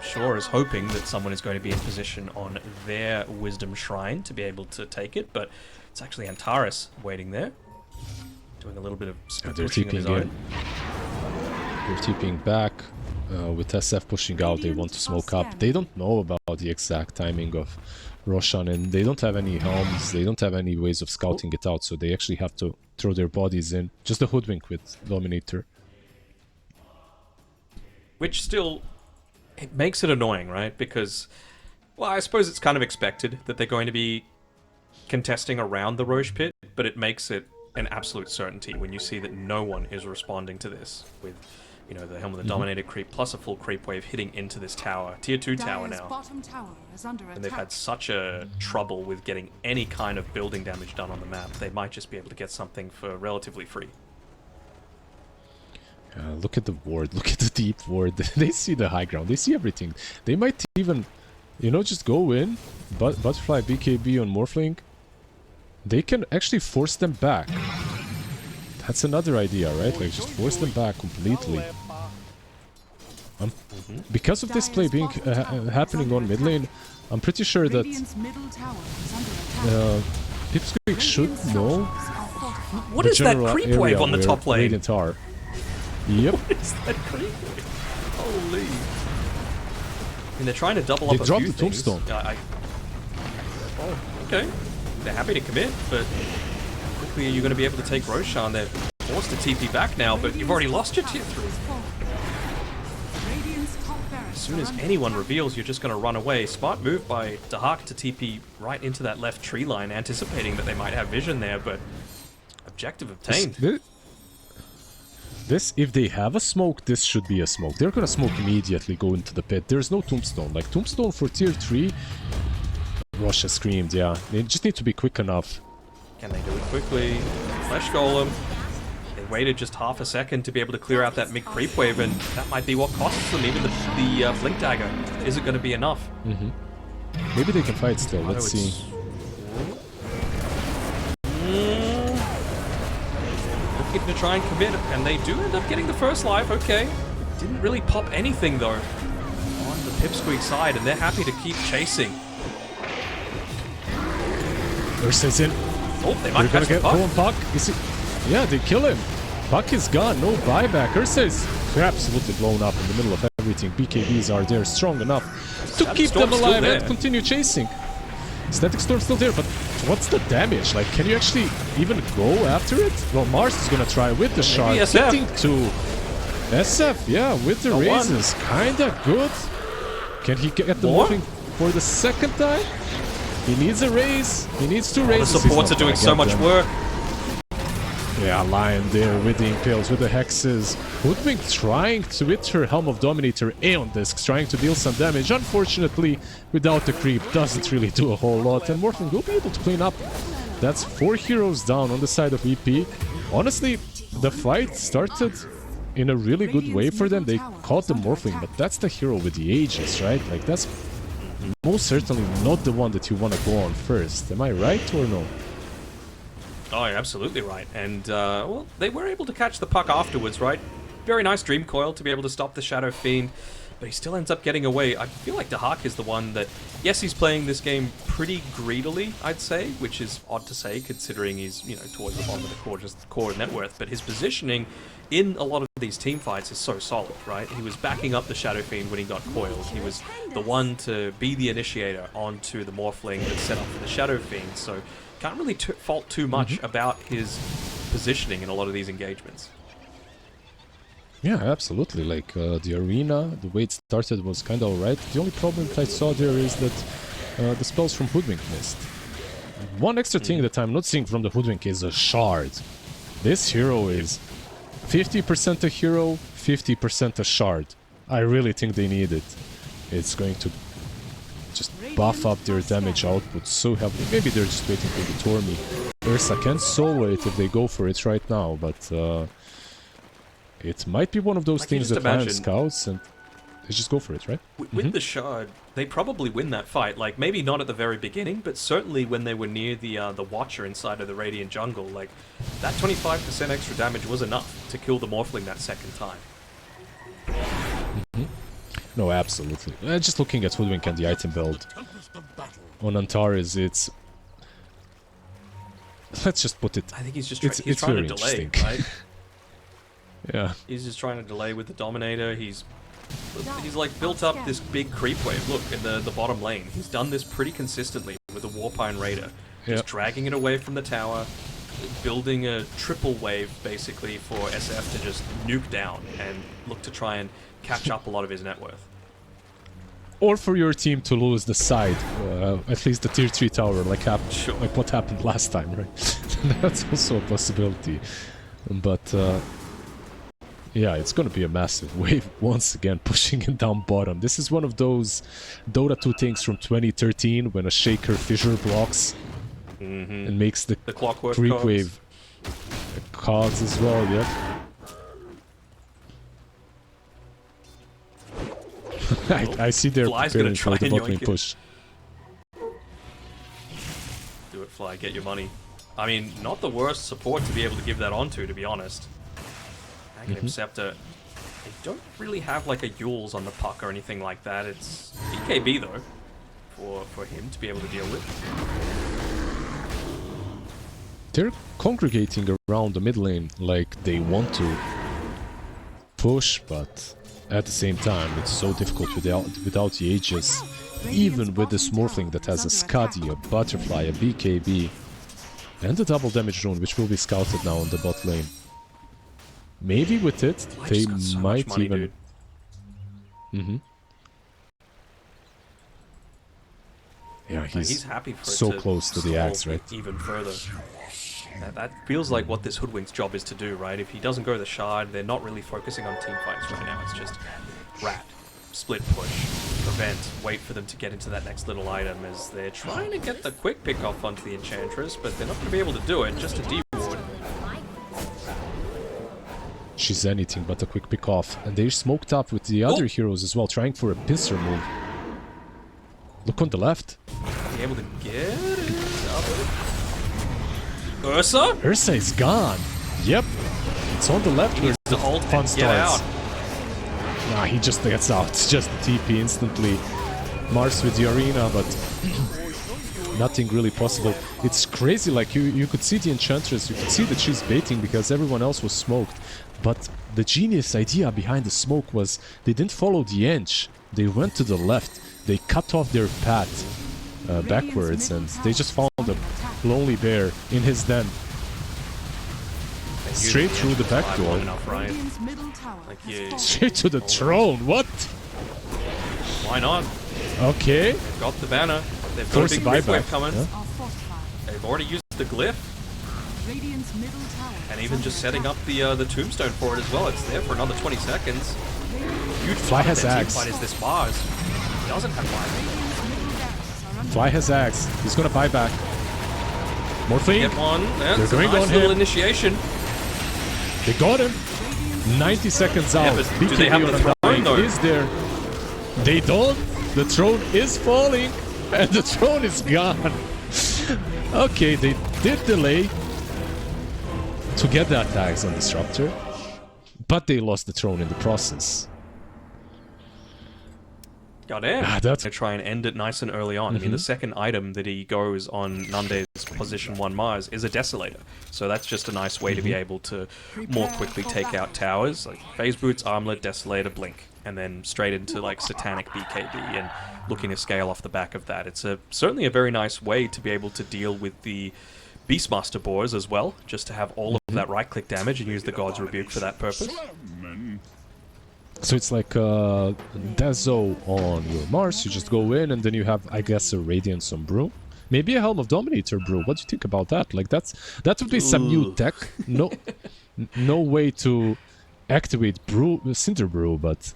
C: sure, is hoping that someone is going to be in position on their Wisdom Shrine to be able to take it, but it's actually Antares waiting there, doing a little bit of pushing of his own.
A: They're TPing back. With SF pushing out, they want to smoke up. They don't know about the exact timing of Roshan, and they don't have any helms, they don't have any ways of scouting it out, so they actually have to throw their bodies in. Just a hoodwink with Dominator.
C: Which still, it makes it annoying, right? Because, well, I suppose it's kind of expected that they're going to be contesting around the Roche pit, but it makes it an absolute certainty when you see that no one is responding to this with, you know, the Helm of the Dominator creep plus a full creep wave hitting into this tower. Tier 2 tower now.
B: Bottom tower is under
C: And they've had such a trouble with getting any kind of building damage done on the map, they might just be able to get something for relatively free.
A: Look at the ward, look at the deep ward. They see the high ground, they see everything. They might even, you know, just go in, Butterfly BKB on Morphling. They can actually force them back. That's another idea, right? Like, just force them back completely. Because of this play being happening on mid lane, I'm pretty sure that Pipsqueak should know.
C: What is that creep wave on the top lane?
A: Radiant are. Yep.
C: What is that creep wave? Holy. I mean, they're trying to double up a few
A: dropped the
C: things.
A: tombstone.
C: Oh, okay. They're happy to commit, but quickly are you going to be able to take Roshan? They're forced to TP back now, but you've already lost your tier 3. As soon as anyone reveals, you're just going to run away. Smart move by Dahak to TP right into that left tree line, anticipating that they might have vision there, but objective obtained.
A: This, if they have a smoke, this should be a smoke. They're gonna smoke immediately, go into the pit. There's no tombstone. Like, tombstone for tier 3, Russia screamed, yeah. They just need to be quick enough.
C: Can they do it quickly? Flesh Golem. They waited just half a second to be able to clear out that mid creep wave, and that might be what costs them. Even the Blink Dagger isn't going to be enough.
A: Maybe they can fight still. Let's see.
C: Looking to try and commit, and they do end up getting the first life. Okay. Didn't really pop anything, though, on the Pipsqueak side, and they're happy to keep chasing.
A: Ursa's in.
C: Oh, they might catch the Puck.
A: Oh, Puck. Yeah, they kill him. Puck is gone. No buyback. Ursa is absolutely blown up in the middle of everything. BKBs are there strong enough to keep them alive and continue chasing. Static Storm's still there, but what's the damage? Like, can you actually even go after it? Well, Mars is gonna try with the shard. Hitting to SF, yeah, with the raises. Kinda good. Can he get the morphing for the second time? He needs a raise. He needs 2 raises.
C: The supports are doing so much work.
A: Yeah, Lion there with the impales, with the hexes. Hoodwink trying to, with her Helm of Dominator, Aeon Discs, trying to deal some damage. Unfortunately, without the creep, doesn't really do a whole lot. And Morphling will be able to clean up. That's 4 heroes down on the side of EP. Honestly, the fight started in a really good way for them. They caught the Morphling, but that's the hero with the Aegis, right? Like, that's most certainly not the one that you want to go on first. Am I right or no?
C: Oh, you're absolutely right. And, well, they were able to catch the Puck afterwards, right? Very nice Dream Coil to be able to stop the Shadow Fiend, but he still ends up getting away. I feel like Dahak is the one that, yes, he's playing this game pretty greedily, I'd say, which is odd to say considering he's, you know, towards the bottom of the core net worth, but his positioning in a lot of these team fights is so solid, right? He was backing up the Shadow Fiend when he got coiled. He was the one to be the initiator onto the Morphling that set up for the Shadow Fiend, so can't really fault too much about his positioning in a lot of these engagements.
A: Yeah, absolutely. Like, the arena, the way it started was kind of alright. The only problem that I saw there is that the spells from Hoodwink missed. One extra thing that I'm not seeing from the Hoodwink is a shard. This hero is 50% a hero, 50% a shard. I really think they need it. It's going to just buff up their damage output so heavily. Maybe they're just waiting for the Tormi. Ursa can solo it if they go for it right now, but it might be one of those things that land scouts and they just go for it, right?
C: With the shard, they probably win that fight. Like, maybe not at the very beginning, but certainly when they were near the Watcher inside of the Radiant Jungle, like, that 25% extra damage was enough to kill the Morphling that second time.
A: No, absolutely. Just looking at Hoodwink and the item build on Antares, it's... Let's just put it...
C: I think he's just
A: it's
C: trying to
A: very
C: delay, right?
A: Yeah.
C: He's just trying to delay with the Dominator. He's like built up this big creep wave. Look, in the bottom lane. He's done this pretty consistently with the Warpine Raider. Just dragging it away from the tower, building a triple wave, basically, for SF to just nuke down and look to try and catch up a lot of his net worth.
A: Or for your team to lose the side, at least the tier 3 tower, like what happened last time, right? That's also a possibility. But, yeah, it's gonna be a massive wave once again, pushing it down bottom. This is one of those Dota2 things from 2013, when a Shaker fissure blocks and makes the
C: clockwork
A: creep
C: cogs.
A: wave cogs as well, yeah. I see they're preparing for the bot lane push.
C: Do it, Fly, get your money. I mean, not the worst support to be able to give that onto, to be honest. Aghanim Scepter. They don't really have like a Yules on the puck or anything like that. It's BKB though, for him to be able to deal with.
A: They're congregating around the mid lane like they want to push, but at the same time it's so difficult without the Aegis. Even with this Morphling that has a Skadi, a Butterfly, a BKB, and a double damage rune, which will be scouted now on the bot lane. Maybe with it, they might
C: money,
A: even... Yeah, he's
C: happy for
A: so
C: it to
A: close to the axe, right?
C: Even further. That feels like what this Hoodwink's job is to do, right? If he doesn't go the Shard, they're not really focusing on team fights right now. It's just rat, split push, prevent, wait for them to get into that next little item as they're trying to get the quick pick off onto the Enchantress, but they're not going to be able to do it, just a D-ward.
A: She's anything but a quick pick off. And they're smoked up with the other heroes as well, trying for a pincer move. Look on the left.
C: Be able to get it up. Ursa?
A: Ursa is gone. Yep. It's on the left where the fun starts. Nah, he just gets out. It's just TP instantly. Mars with the arena, but nothing really possible. It's crazy, like you could see the Enchantress, you could see that she's baiting because everyone else was smoked. But the genius idea behind the smoke was they didn't follow the Ench. They went to the left. They cut off their path backwards, and they just found a lonely bear in his den. Straight through the back door. Straight to the throne, what?
C: Why not?
A: Okay.
C: They've got the banner. They've got a big glyph wave coming.
A: Yeah.
C: They've already used the glyph. And even just setting up the tombstone for it as well. It's there for another 20 seconds. Huge
A: Fly has axe.
C: Fight is this Mars. He doesn't have fire.
A: Fly has axe. He's gonna buy back. Morphling.
C: Get one. Yeah,
A: They're going
C: nice
A: on
C: little
A: him.
C: Initiation.
A: They got him. 90 seconds out.
C: Yeah, do they have the throne though?
A: Is there? They don't. The throne is falling, and the throne is gone. Okay, they did delay to get the attacks on Disruptor, but they lost the throne in the process.
C: Got in.
A: That's...
C: They try and end it nice and early on. I mean, the second item that he goes on Nande's position 1 Mars is a Desolator. So that's just a nice way to be able to more quickly take out towers. Like Phase Boots, Armlet, Desolator, Blink. And then straight into like Satanic BKB and looking to scale off the back of that. It's certainly a very nice way to be able to deal with the Beastmaster boars as well. Just to have all of that right-click damage and use the God's Rebuke for that purpose.
A: So it's like Dezo on your Mars, you just go in and then you have, I guess, a Radiance on Brew. Maybe a Helm of Dominator Brew. What do you think about that? Like that would be some new tech. No way to activate Cinder Brew, but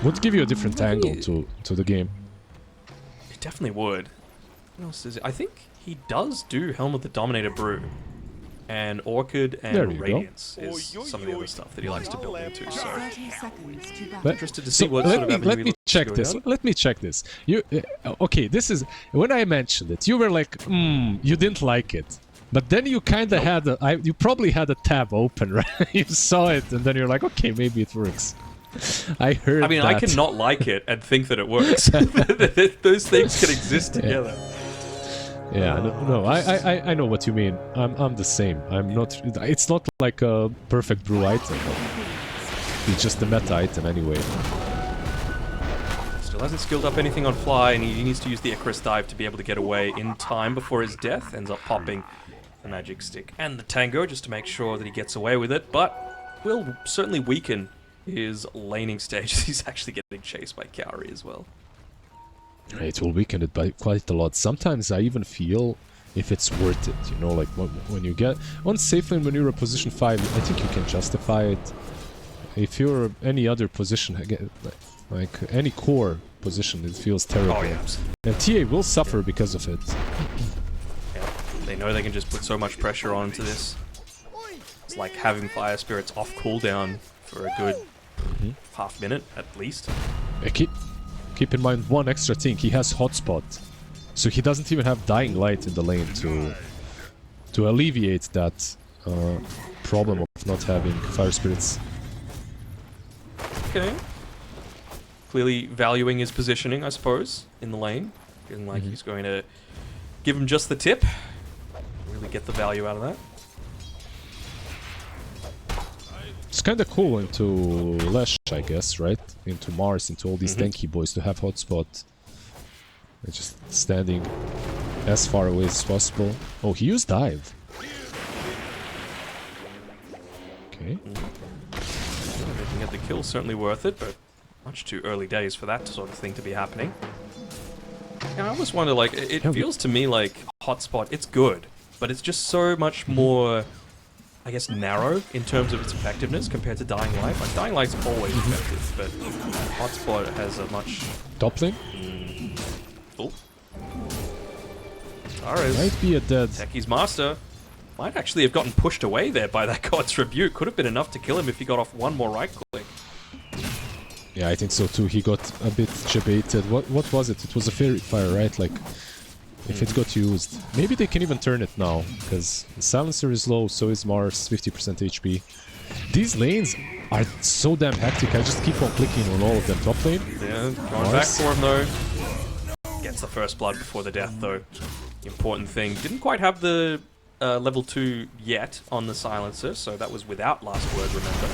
A: would give you a different angle to the game.
C: It definitely would. What else is it? I think he does do Helm of the Dominator Brew. And Orchid and Radiance is some of the other stuff that he likes to build into. So, interested to see what sort of avenue
A: let me check this. Let me check this. You okay? This is when I mentioned it. You were like, you didn't like it, but then you kind of had you probably had a tab open, right? You saw it, and then you're like, okay, maybe it works. I heard
C: I mean,
A: that.
C: I can not like it and think that it works. Those things can exist together.
A: Yeah, no, I know what you mean. I'm the same. I'm not. It's not like a perfect brew item. It's just a meta item anyway.
C: Still hasn't skilled up anything on Fly, and he needs to use the Icarus dive to be able to get away in time before his death. Ends up popping the magic stick and the tango just to make sure that he gets away with it, but will certainly weaken his laning stage. He's actually getting chased by Kaori as well.
A: It will weaken it by quite a lot. Sometimes I even feel if it's worth it, you know, like when you get on safe lane when you're a position 5, I think you can justify it. If you're any other position, again, like any core position, it feels terrible.
C: Oh, yeah.
A: And TA will suffer because of it.
C: Yeah, they know they can just put so much pressure onto this. It's like having Fire Spirits off cooldown for a good half minute at least.
A: Keep in mind one extra thing, he has hotspot. So he doesn't even have Dying Light in the lane to alleviate that problem of not having Fire Spirits.
C: Okay. Clearly valuing his positioning, I suppose, in the lane. Feeling like he's going to give him just the tip. Really get the value out of that.
A: It's kind of cool into Lesh, I guess, right? Into Mars, into all these tanky boys to have hotspot. They're just standing as far away as possible. Oh, he used dive. Okay.
C: Making it the kill, certainly worth it, but much too early days for that sort of thing to be happening. Yeah, I always wonder, like, it feels to me like hotspot, it's good, but it's just so much more, I guess, narrow in terms of its effectiveness compared to Dying Light. Like, Dying Light's always effective, but hotspot has a much...
A: Top lane?
C: Oh. Tara's
A: Might be a dead.
C: Techie's master might actually have gotten pushed away there by that God's Rebuke. Could have been enough to kill him if he got off one more right click.
A: Yeah, I think so too. He got a bit jebaited. What was it? It was a Fairy Fire, right? Like, if it got used. Maybe they can even turn it now, because the silencer is low, so is Mars, 50% HP. These lanes are so damn hectic, I just keep on clicking on all of them. Top lane?
C: Yeah, going back for him though. Gets the first blood before the death though. Important thing. Didn't quite have the level 2 yet on the silencer, so that was without last word, remember.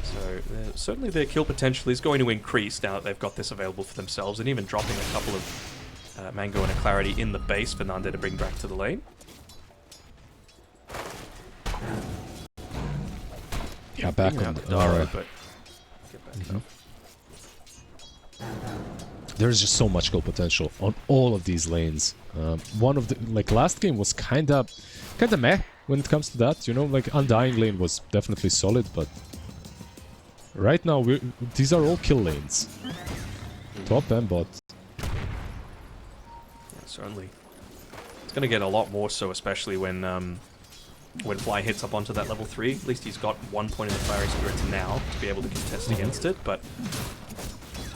C: So certainly their kill potential is going to increase now that they've got this available for themselves, and even dropping a couple of Mango and a Clarity in the base for Nande to bring back to the lane.
A: Yeah, back on the
C: Dara, but get back up.
A: There's just so much kill potential on all of these lanes. One of the last game was kinda meh when it comes to that. You know, like Undying lane was definitely solid, but right now these are all kill lanes, top and bot.
C: Yeah, certainly, it's going to get a lot more so, especially when Fly hits up onto that level 3. At least he's got 1 point in the Fiery Spirits now to be able to contest against it, but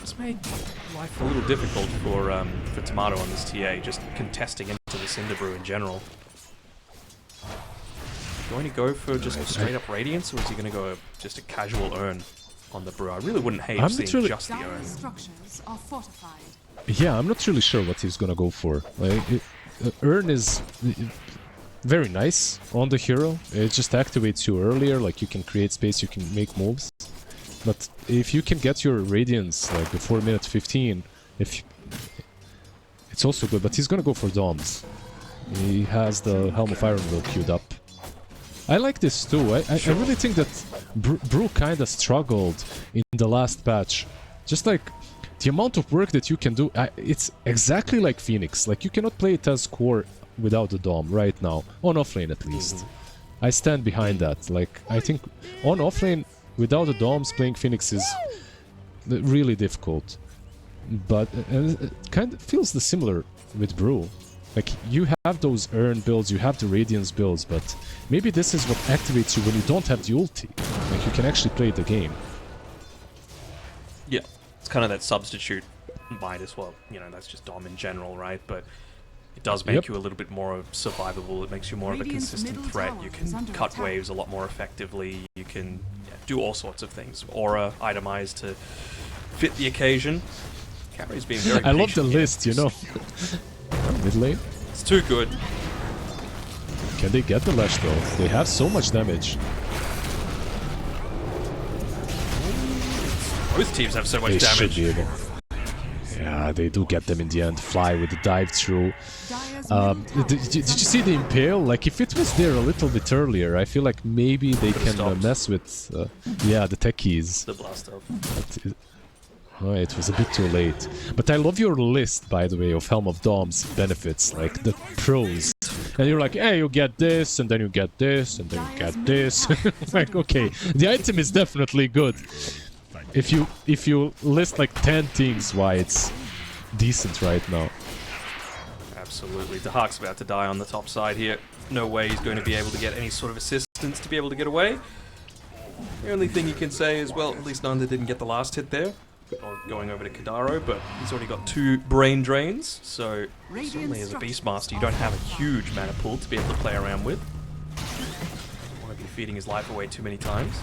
C: it's made life a little difficult for Tomato on this TA, just contesting into the Cinder Brew in general. Going to go for just straight up Radiance, or is he going to go just a casual Urn on the Brew? I really wouldn't hate seeing just the Urn.
B: Structures are fortified.
A: Yeah, I'm not really sure what he's gonna go for. Like, Urn is very nice on the hero. It just activates you earlier, like you can create space, you can make moves. But if you can get your Radiance like before minute 15, it's also good. But he's gonna go for Doms. He has the Helm of Iron Will queued up. I like this too. I really think that Brew kinda struggled in the last patch. Just like the amount of work that you can do, it's exactly like Phoenix. Like, you cannot play it as core without the Dom right now, on offlane at least. I stand behind that. Like, I think on offlane without the Doms playing Phoenix is really difficult. But it kind of feels the similar with Brew. Like, you have those Urn builds, you have the Radiance builds, but maybe this is what activates you when you don't have the ulti. Like, you can actually play the game.
C: Yeah, it's kind of that substitute might as well. You know, that's just Dom in general, right? But It does make you a little bit more survivable. It makes you more of a
B: Radiant's
C: consistent
B: middle
C: threat.
B: tower
C: You
B: is
C: can
B: under
C: cut
B: attack.
C: waves a lot more effectively. You can do all sorts of things. Aura, itemize to fit the occasion. Carry's been very
A: I love the
C: patient here.
A: list, you know. Mid lane.
C: It's too good.
A: Can they get the Lash though? They have so much damage.
C: Both teams have so much
A: They should
C: damage.
A: be able. Yeah, they do get them in the end. Fly with the dive through.
B: Dire's
A: Did you see the Impale? Like, if it was there a little bit earlier, I feel like maybe they can
C: stopped.
A: mess with, yeah, the techies.
C: The blast off.
A: Oh, it was a bit too late. But I love your list, by the way, of Helm of Dom's benefits, like the pros. And you're like, hey, you get this, and then you get this, and then you get this. Like, okay, the item is definitely good. If you list like 10 things why it's decent right now.
C: Absolutely. Dahak's about to die on the top side here. No way he's going to be able to get any sort of assistance to be able to get away. The only thing you can say is, well, at least Nanda didn't get the last hit there. Or going over to Kadaro, but he's already got 2 brain drains, so certainly as a Beastmaster you don't have a huge mana pool to be able to play around with. Don't want to be feeding his life away too many times.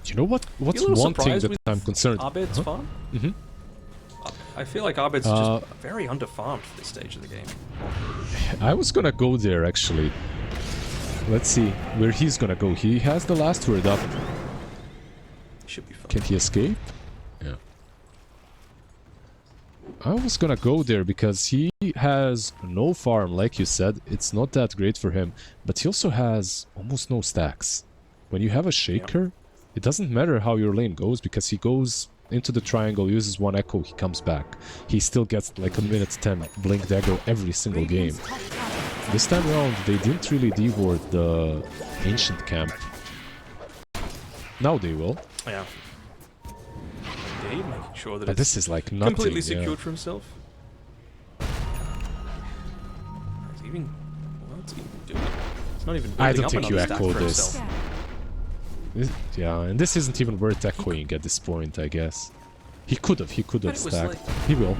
A: Do you know what's
C: You a little
A: one thing
C: surprised
A: that
C: with
A: I'm concerned?
C: Abed's farm?
A: Mm-hmm.
C: I feel like Abed's just very underfarmed for this stage of the game.
A: I was gonna go there actually. Let's see where he's gonna go. He has the last word up.
C: Should be fun.
A: Can he escape? Yeah. I was gonna go there because he has no farm, like you said. It's not that great for him, but he also has almost no stacks. When you have a shaker, it doesn't matter how your lane goes because he goes into the triangle, uses 1 echo, he comes back. He still gets like a minute 10 blink dagger every single game. This time around, they didn't really devoured the ancient camp. Now they will.
C: Yeah. Indeed, making sure that
A: But
C: it's
A: this is like nothing.
C: completely
A: yeah.
C: secured for himself. He's even... What's he doing? It's not even
A: I
C: building
A: don't
C: up
A: think you
C: another stack
A: echo
C: for
A: this.
C: himself.
A: Yeah, and this isn't even worth echoing at this point, I guess. He could have
C: But it was
A: stacked.
C: like-
A: He will.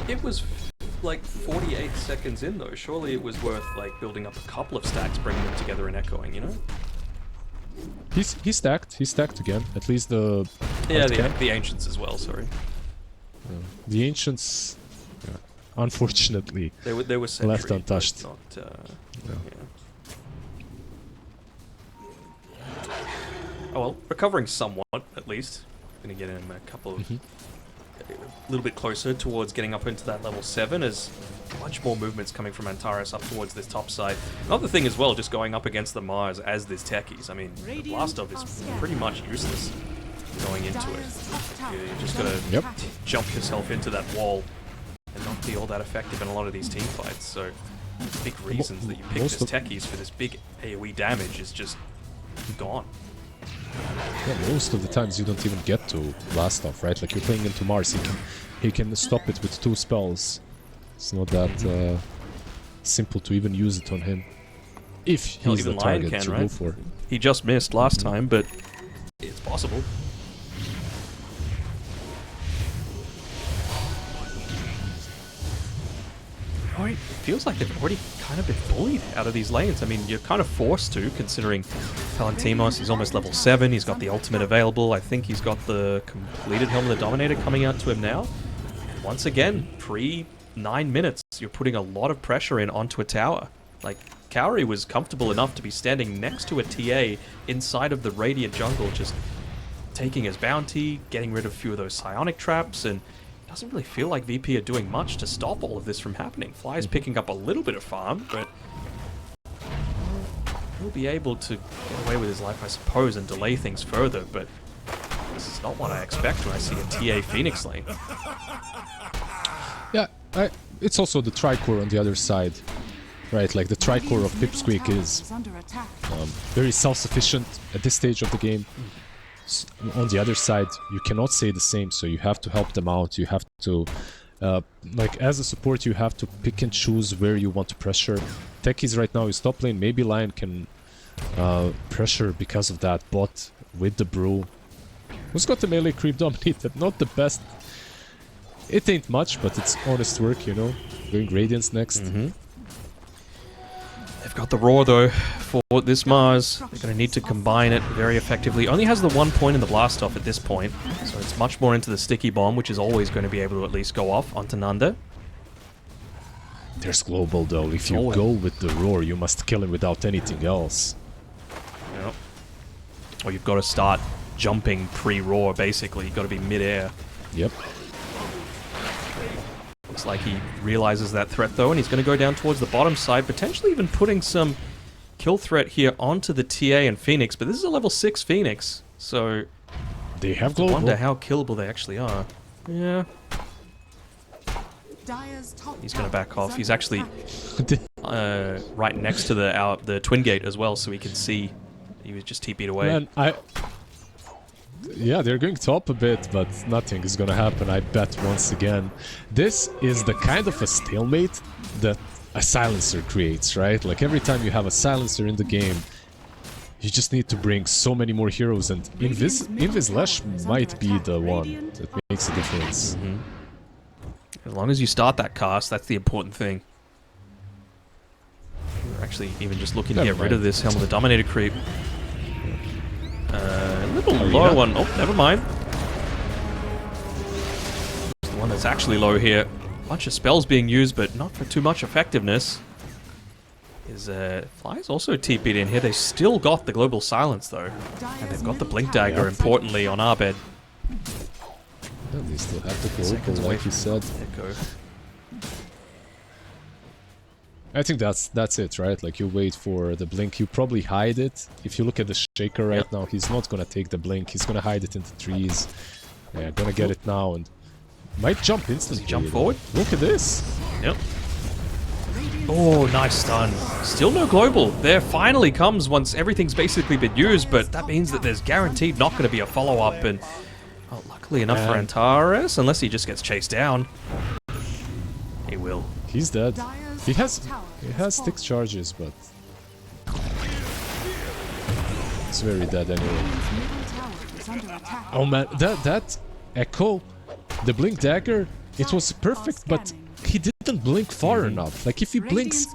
C: It was like 48 seconds in though. Surely it was worth like building up a couple of stacks, bringing them together and echoing, you know?
A: He stacked. He stacked again. At least the
C: Yeah,
A: hard camp.
C: the ancients as well. Sorry,
A: The ancients, yeah, unfortunately,
C: they were sentry,
A: left untouched.
C: but Not,
A: No.
C: yeah. Oh well, recovering somewhat at least. Gonna get him a couple of, a little bit closer towards getting up into that level 7 as a bunch more movements coming from Antares up towards this top side. Another thing as well, just going up against the Mars as this techies. I mean, the blast off is pretty much useless going into it. You just gotta
A: Yep.
C: jump yourself into that wall and not be all that effective in a lot of these team fights. So, big reasons that you pick
A: most
C: this
A: of-
C: techies for this big AoE damage is just gone.
A: Yeah, most of the times you don't even get to blast off, right? Like you're playing into Mars, he can stop it with 2 spells. It's not that simple to even use it on him. If
C: Hell,
A: he's the
C: even Lion
A: target
C: can,
A: to
C: right?
A: go for.
C: He just missed last time, but it's possible. Oh, it feels like they've already kind of been bullied out of these lanes. I mean, you're kind of forced to, considering Palantimos, he's almost level 7, he's got the ultimate available, I think he's got the completed Helm of the Dominator coming out to him now. And once again, pre-9 minutes, you're putting a lot of pressure in onto a tower. Like, Kaori was comfortable enough to be standing next to a TA inside of the Radiant jungle, just taking his bounty, getting rid of a few of those psionic traps, and it doesn't really feel like VP are doing much to stop all of this from happening. Fly is picking up a little bit of farm, but he'll be able to get away with his life, I suppose, and delay things further, but this is not what I expect when I see a TA Phoenix lane.
A: Yeah, it's also the Tricore on the other side. Right, like the Tricore of Pipsqueak is very self-sufficient at this stage of the game. On the other side, you cannot say the same, so you have to help them out. You have to, like as a support, you have to pick and choose where you want to pressure. Techies right now is top lane. Maybe Lion can pressure because of that bot with the brew. Who's got the melee creep dominated? Not the best It ain't much, but it's honest work, you know. Going Radiance next.
C: They've got the Roar, though, for this Mars. They're going to need to combine it very effectively. Only has the 1 point in the blast off at this point, so it's much more into the sticky bomb, which is always going to be able to at least go off onto Nanda.
A: There's global, though. If you go with the Roar, you must kill him without anything else.
C: Yep. Or you've got to start jumping pre-Roar, basically. You've got to be mid-air.
A: Yep.
C: Looks like he realizes that threat, though, and he's going to go down towards the bottom side, potentially even putting some kill threat here onto the TA and Phoenix, but this is a level 6 Phoenix, so
A: they have
C: I
A: global.
C: wonder how killable they actually are. Yeah. He's going to back off. He's actually right next to the twin gate as well, so he can see. He was just TP'd away.
A: Man, yeah, they're going top a bit, but nothing is gonna happen, I bet, once again. This is the kind of a stalemate that a silencer creates, right? Like, every time you have a silencer in the game, you just need to bring so many more heroes, and Invis-Lash might be the one that makes a difference.
C: As long as you start that cast, that's the important thing. We're actually even just looking to get rid of this Helm of the Dominator creep. A little low one. Oh, never mind. It's the one that's actually low here. Bunch of spells being used, but not for too much effectiveness. Fly's also TP'd in here. They still got the global silence, though. And they've got the Blink Dagger, importantly, on Abed.
A: Yeah, they still have the global, like you said.
C: Echo.
A: I think that's it, right? Like, you wait for the blink, you probably hide it. If you look at the Shaker right now, he's not gonna take the blink, he's gonna hide it in the trees. Yeah, gonna get it now and might jump instantly.
C: Jump forward.
A: Look at this.
C: Yep. Oh, nice stun. Still no global. There finally comes once everything's basically been used, but that means that there's guaranteed not going to be a follow-up, and well, luckily enough for Antares, unless he just gets chased down. He will.
A: He's dead. He has 6 charges, but it's very dead anyway. Oh man, that Echo, the Blink Dagger, it was perfect, but he didn't blink far enough. Like, if he blinks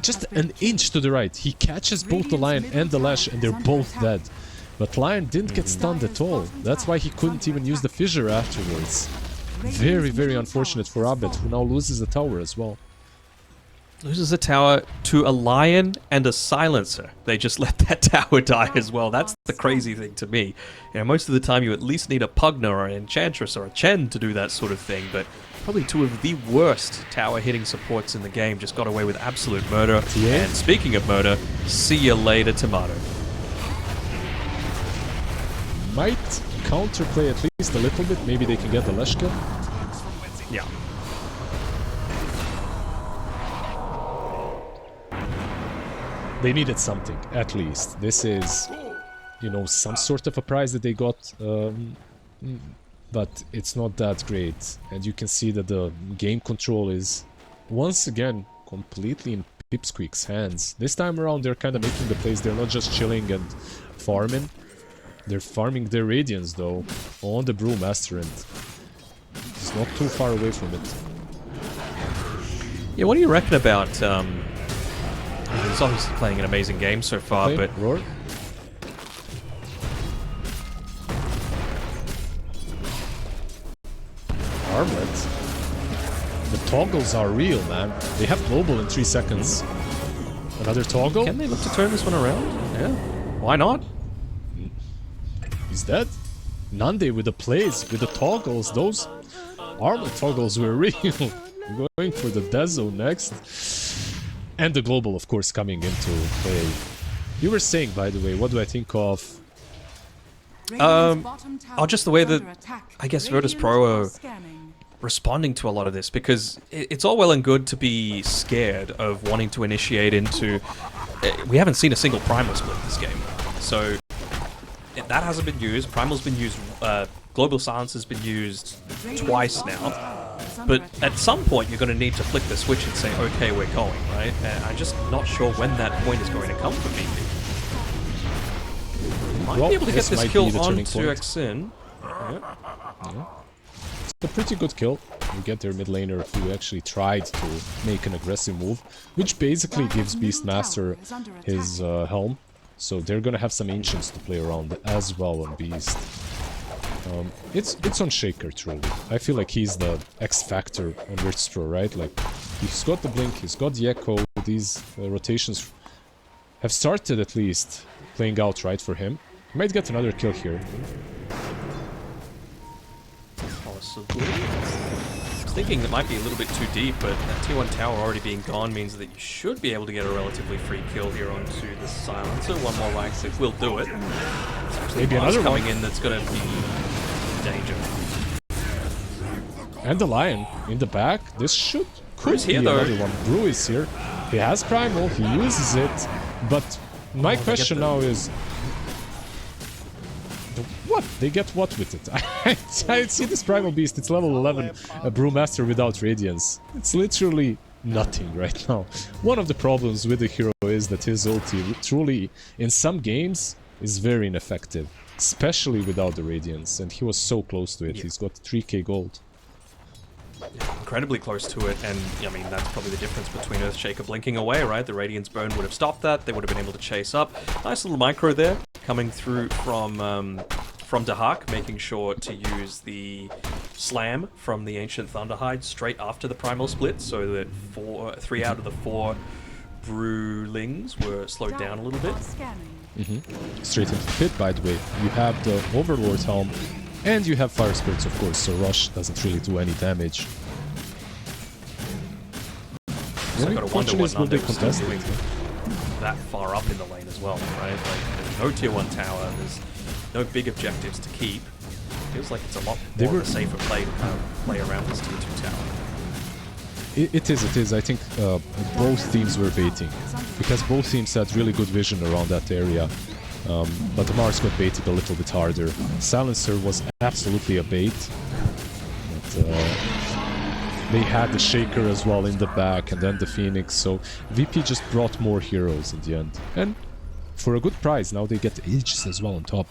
A: just an inch to the right, he catches both the Lion and the Lash, and they're both dead. But Lion didn't get stunned at all. That's why he couldn't even use the Fissure afterwards. Very, very unfortunate for Abed, who now loses the tower as well.
C: Loses a tower to a Lion and a Silencer. They just let that tower die as well. That's the crazy thing to me. You know, most of the time you at least need a Pugna or an Enchantress or a Chen to do that sort of thing, but probably 2 of the worst tower hitting supports in the game just got away with absolute murder.
A: Yeah.
C: And speaking of murder, see you later, Tomato.
A: Might counterplay at least a little bit. Maybe they can get the Lash kill.
C: Yeah.
A: They needed something, at least. This is, you know, some sort of a prize that they got, but it's not that great. And you can see that the game control is, once again, completely in Pipsqueak's hands. This time around, they're kind of making the plays. They're not just chilling and farming. They're farming their Radiance, though, on the Brewmaster, and he's not too far away from it.
C: Yeah, what do you reckon about... he's obviously playing an amazing game so far, but...
A: Roar. Armlet. The toggles are real, man. They have global in 3 seconds. Another toggle?
C: Can they look to turn this one around? Yeah. Why not?
A: He's dead. Nande with the plays, with the toggles. Those armlet toggles were real. Going for the Dezo next. And the global, of course, coming into play. You were saying, by the way, what do I think of?
C: Just the way that, I guess, Virtus.pro are responding to a lot of this, because it's all well and good to be scared of wanting to initiate into... We haven't seen a single Primal split this game, so that hasn't been used. Primal's been used, Global Silence has been used twice now. But at some point, you're going to need to flick the switch and say, okay, we're going, right? And I'm just not sure when that point is going to come for BP. Might be able to get this kill onto Xin. Yeah.
A: a pretty good kill. You get their mid laner who actually tried to make an aggressive move, which basically gives Beastmaster his helm. So they're gonna have some Ancients to play around as well on Beast. It's on Shaker, truly. I feel like he's the X-Factor on Virtus.pro, right? Like, he's got the Blink, he's got the Echo. These rotations have started at least playing out right for him. He might get another kill here.
C: Possibly. I was thinking it might be a little bit too deep, but that tier 1 tower already being gone means that you should be able to get a relatively free kill here onto the Silencer. One more right click will do it.
A: Maybe another
C: coming in that's going to be in danger.
A: And the Lion in the back. This could be
C: here, though.
A: Another one. Brew is here. He has Primal, he uses it, but my question now is... What? They get what with it? I see this Primal Beast, it's level 11 Brewmaster without Radiance. It's literally nothing right now. One of the problems with the hero is that his ulti truly, in some games, is very ineffective. Especially without the Radiance, and he was so close to it. He's got 3k gold.
C: Incredibly close to it, and I mean that's probably the difference between Earthshaker blinking away, right? The Radiance Burn would have stopped that, they would have been able to chase up. Nice little micro there, coming through from Dahak, making sure to use the Slam from the Ancient Thunderhide straight after the Primal Split, so that 3 out of the 4 Brewlings were slowed down a little bit.
A: Straight into the pit, by the way. You have the Overlord Helm, and you have Fire Spirits, of course, so Rush doesn't really do any damage.
C: So I gotta wonder what
A: will they
C: Nando was
A: contest
C: doing that far up in the lane as well, right? Like, there's no tier 1 tower, there's no big objectives to keep. Feels like it's a lot more of a safer play to kind of play around this tier 2 tower.
A: It is. I think both teams were baiting, because both teams had really good vision around that area. But the Mars got baited a little bit harder. Silencer was absolutely a bait. But, they had the Shaker as well in the back, and then the Phoenix, so VP just brought more heroes in the end. And for a good price, now they get Aegis as well on top.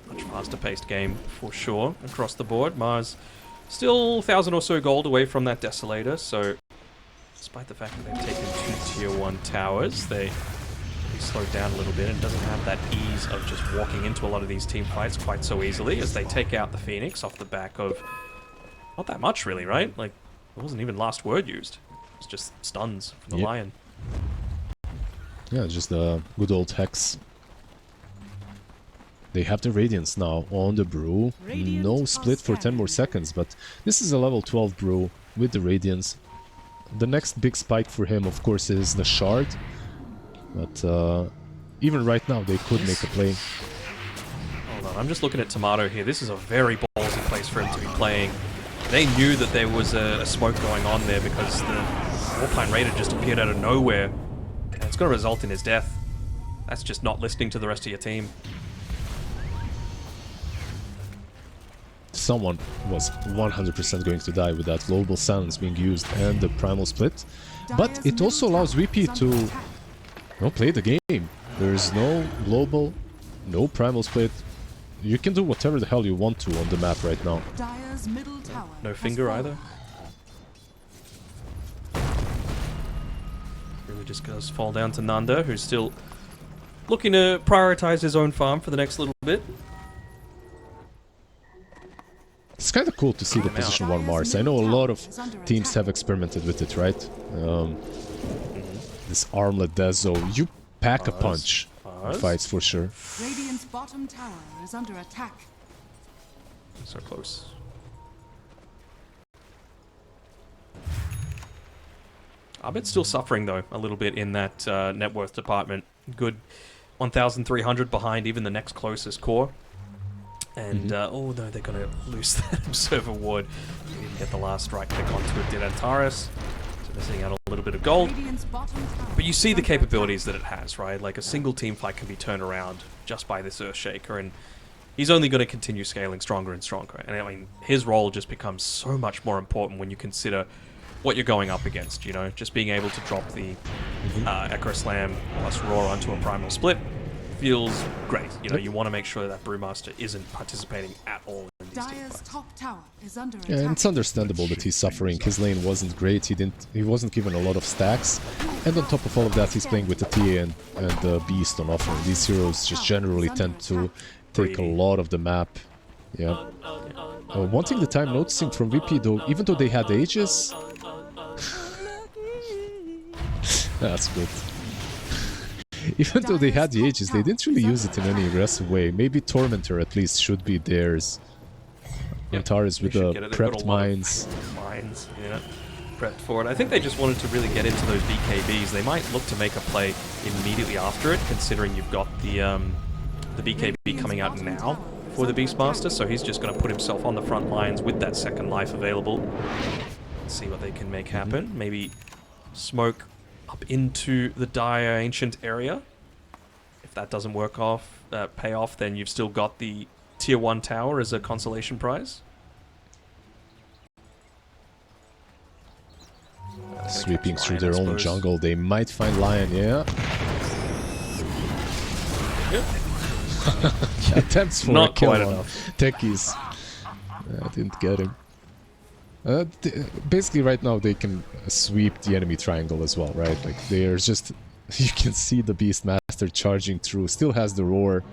C: Much faster paced game for sure across the board. Mars still 1,000 or so gold away from that Desolator, so despite the fact that they've taken 2 tier 1 towers, they slowed down a little bit and doesn't have that ease of just walking into a lot of these team fights quite so easily as they take out the Phoenix off the back of not that much really, right? Like, there wasn't even last word used. It's just stuns from the Lion.
A: Yeah, just a good old Hex. They have the Radiance now on the Brew. No split for 10 more seconds, but this is a level 12 Brew with the Radiance. The next big spike for him, of course, is the Shard. But even right now, they could make a play.
C: Hold on, I'm just looking at Tomato here. This is a very ballsy place for him to be playing. They knew that there was a smoke going on there because the Warpine Raider just appeared out of nowhere. And it's going to result in his death. That's just not listening to the rest of your team.
A: Someone was 100% going to die with that Global Silence being used and the Primal Split. But it also allows VP to play the game. There's no Global, no Primal Split. You can do whatever the hell you want to on the map right now.
C: No finger either. Really just does fall down to Nanda, who's still looking to prioritize his own farm for the next little bit.
A: It's kind of cool to see the position 1 Mars. I know a lot of teams have experimented with it, right? This Armlet Dezo, you pack a punch in fights for sure.
B: Radiant's bottom tower is under attack.
C: So close. Abed's still suffering though a little bit in that net worth department. Good 1,300 behind even the next closest core. And oh no, they're gonna lose that Observer Ward. They didn't get the last right click onto it, did Antares. So missing out a little bit of gold. But you see the capabilities that it has, right? Like a single team fight can be turned around just by this Earthshaker, and he's only going to continue scaling stronger and stronger. And I mean, his role just becomes so much more important when you consider what you're going up against, you know? Just being able to drop the Echo Slam plus Roar onto a Primal Split feels great. You know, you want to make sure that Brewmaster isn't participating at all in team
B: Dire's
C: fights.
B: top tower is under
A: Yeah, and
B: attack.
A: it's understandable that he's suffering. His lane wasn't great. He wasn't given a lot of stacks, and on top of all of that, he's playing with the TA and the Beast on offer. These heroes just generally tend to take a lot of the map. Yeah. One thing that I'm noticing from VP though, even though they had Aegis, that's good. Even though they had the Aegis, they didn't really use it in any aggressive way. Maybe Tormentor at least should be theirs. Antares with the prepped mines.
C: Mines, yeah. Prepped for it. I think they just wanted to really get into those BKBs. They might look to make a play immediately after it, considering you've got the BKB coming out now for the Beastmaster, so he's just going to put himself on the front lines with that second life available. Let's see what they can make happen. Maybe smoke up into the Dire Ancient area. If that doesn't pay off, then you've still got the Tier 1 tower as a consolation prize.
A: Sweeping through their own jungle, they might find Lion, yeah?
C: Yep.
A: Attempts for
C: Not
A: a kill
C: quite
A: on
C: enough.
A: Techies. I didn't get him. Basically right now they can sweep the enemy triangle as well, right? Like they're just... You can see the Beastmaster charging through, still has the roar.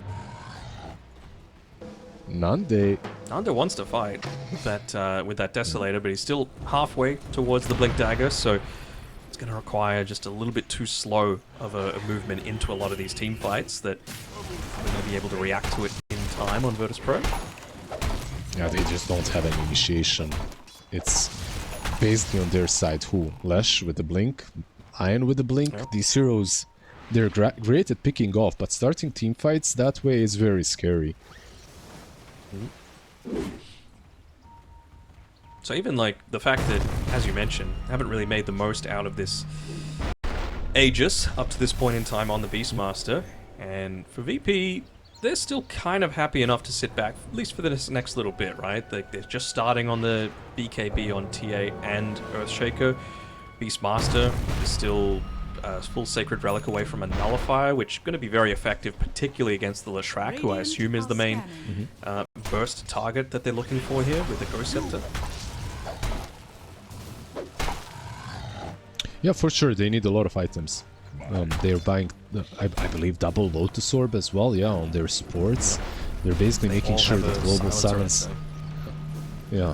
A: Nande
C: wants to fight with that Desolator, but he's still halfway towards the Blink Dagger, so it's going to require just a little bit too slow of a movement into a lot of these team fights that we're going to be able to react to it in time on Virtus.pro.
A: Yeah, they just don't have any initiation. It's basically on their side. Who? Lesh with the blink, Iron with the blink.
C: Yep.
A: These heroes, they're great at picking off, but starting team fights that way is very scary.
C: So even like the fact that, as you mentioned, haven't really made the most out of this Aegis up to this point in time on the Beastmaster, and for VP, they're still kind of happy enough to sit back, at least for this next little bit, right? They're just starting on the BKB on TA and Earthshaker. Beastmaster is still a full Sacred Relic away from a Nullifier, which is going to be very effective, particularly against the Leshrac, who I assume is the main burst target that they're looking for here with the Ghost Scepter.
A: Yeah, for sure, they need a lot of items. They're buying, I believe, double Lotus Orb as well, yeah, on their supports. They're basically making sure that Global Silence... Yeah.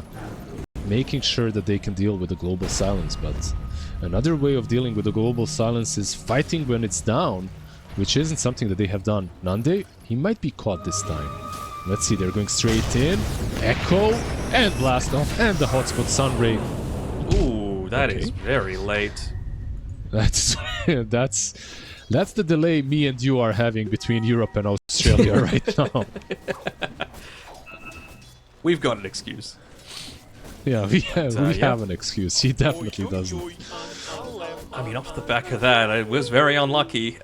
A: Making sure that they can deal with the Global Silence, but... Another way of dealing with the Global Silence is fighting when it's down, which isn't something that they have done. Nande, he might be caught this time. Let's see, they're going straight in. Echo, and Blast Off, and the Hotspot Sunray.
C: Ooh, that is very late.
A: That's the delay me and you are having between Europe and Australia right now.
C: We've got an excuse.
A: Yeah, we have an excuse. He definitely doesn't.
C: I mean, off the back of that, it was very unlucky.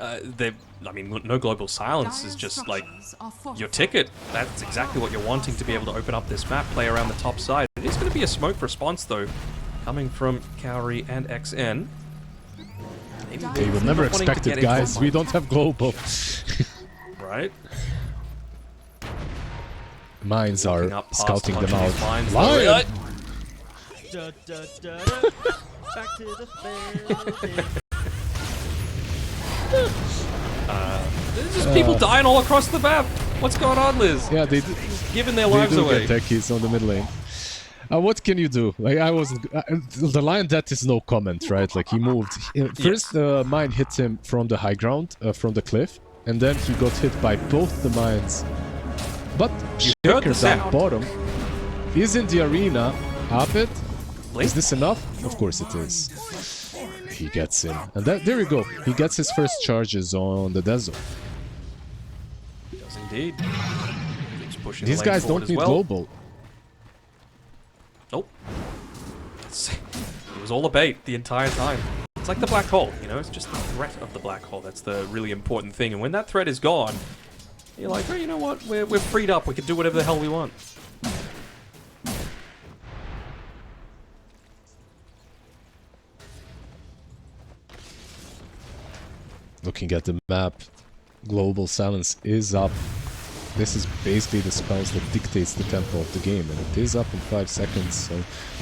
C: No Global Silence is just like your ticket. That's exactly what you're wanting to be able to open up this map, play around the top side. It is going to be a smoke response, though, coming from Kaori and XN.
A: They will never expect it, guys. We don't have global.
C: Right?
A: Mines are scouting them out.
C: Mines,
A: Lion!
D: Back to the fair.
C: There's just people dying all across the map. What's going on, Liz?
A: Yeah, they
C: Giving their lives away.
A: Get techies on the mid lane. What can you do? Like I wasn't. The Lion Death is no comment, right? Like he moved. First, the mine hit him from the high ground, from the cliff, and then he got hit by both the mines. But Shaker down bottom is in the arena. Up it. Is this enough? Of course it is. He gets in. And there we go. He gets his first charges on the desert.
C: He does indeed.
A: These guys don't need global.
C: Nope. It was all a bait the entire time. It's like the black hole, you know? It's just the threat of the black hole. That's the really important thing. And when that threat is gone, you're like, hey, you know what? We're freed up. We can do whatever the hell we want.
A: Looking at the map, Global Silence is up. This is basically the spells that dictates the tempo of the game, and it is up in 5 seconds. So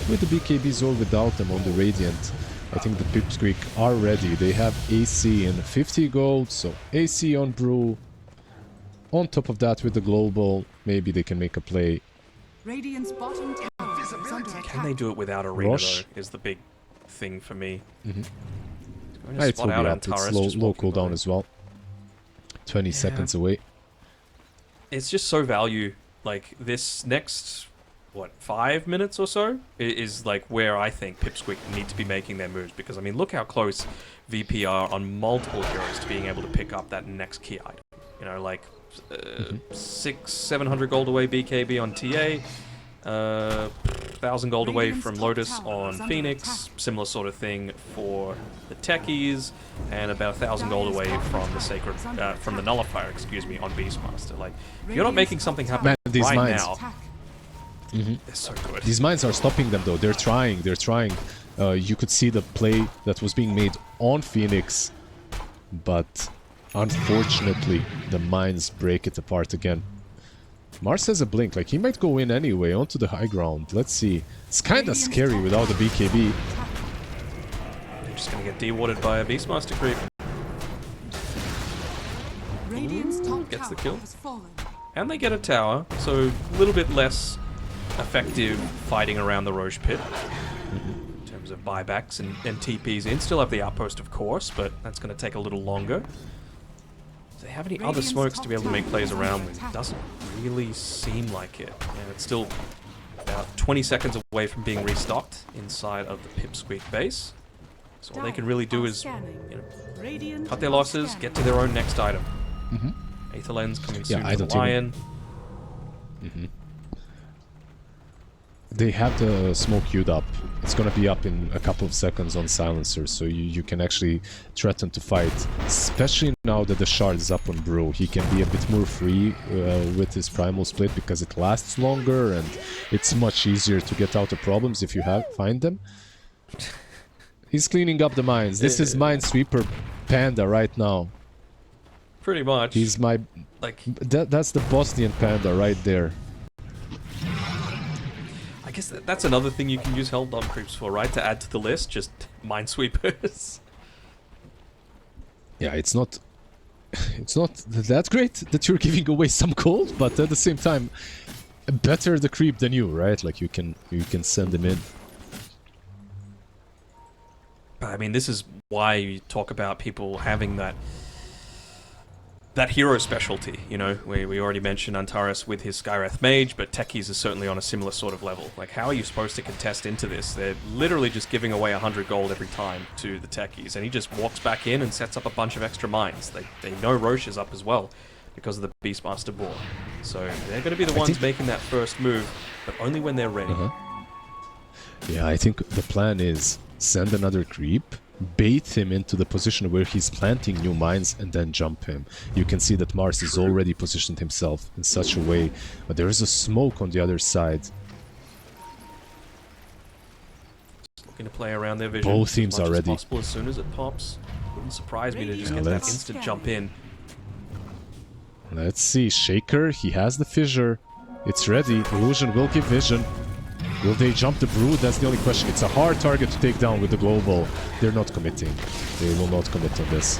A: with the BKBs or without them on the Radiant, I think the Pipsqueak are ready. They have AC and 50 gold, so AC on Brew. On top of that, with the global, maybe they can make a play.
B: Radiant's bottom tower is under attack.
C: Can they do it without Arena,
A: Rosh.
C: though, is the big thing for me.
A: It
C: It's
A: will be up. It's low cooldown as well. 20 seconds away.
C: It's just so value. Like, this next, what, 5 minutes or so is like where I think Pipsqueak need to be making their moves. Because, I mean, look how close VP are on multiple heroes to being able to pick up that next key item. You know, like 600-700 gold away BKB on TA, 1,000 gold away from Lotus on Phoenix, similar sort of thing for the Techies, and about 1,000 gold away from the Sacred, from the Nullifier, excuse me, on Beastmaster. Like, if you're not making something happen
A: these
C: right
A: mines.
C: now, they're so good.
A: These mines are stopping them though. They're trying. You could see the play that was being made on Phoenix, but unfortunately the mines break it apart again. Mars has a blink, like he might go in anyway onto the high ground. Let's see. It's kind of scary without the BKB.
C: They're just gonna get de-watered by a Beastmaster creep.
B: Radiant's top
C: Gets the
B: tower
C: kill.
B: has fallen.
C: And they get a tower, so a little bit less effective fighting around the Roche pit. In terms of buybacks and TPs in. Still have the outpost, of course, but that's going to take a little longer. Do they have any other smokes to be able to make plays around with? Doesn't really seem like it. And it's still about 20 seconds away from being restocked inside of the Pipsqueak base. So all they can really do is, you know, cut their losses, get to their own next item. Aether Lens coming soon to the Lion.
A: They have the smoke queued up. It's gonna be up in a couple of seconds on Silencer, so you can actually threaten to fight. Especially now that the shard is up on Brew. He can be a bit more free with his primal split because it lasts longer and it's much easier to get out of problems if you find them. He's cleaning up the mines. This is Minesweeper Panda right now.
C: Pretty much.
A: He's my...
C: like,
A: that's the Bosnian Panda right there.
C: I guess that's another thing you can use Helldom creeps for, right? To add to the list, just Minesweepers.
A: Yeah, it's not that great that you're giving away some gold, but at the same time, better the creep than you, right? Like you can send them in.
C: I mean, this is why you talk about people having that hero specialty, you know. We already mentioned Antares with his Skywrath Mage, but Techies is certainly on a similar sort of level. Like, how are you supposed to contest into this? They're literally just giving away 100 gold every time to the Techies, and he just walks back in and sets up a bunch of extra mines. They know Roche is up as well because of the Beastmaster board. So they're going to be the ones making that first move, but only when they're ready.
A: Yeah, I think the plan is send another creep, bait him into the position where he's planting new mines, and then jump him. You can see that Mars has already positioned himself in such a way, but there is a smoke on the other side.
C: Just looking to play around their vision.
A: Both teams are ready.
C: Possible as soon as it pops. Wouldn't surprise me to just get that instant jump in.
A: Let's see, Shaker, he has the fissure. It's ready. Illusion will give vision. Will they jump the Brood? That's the only question. It's a hard target to take down with the global. They're not committing. They will not commit on this.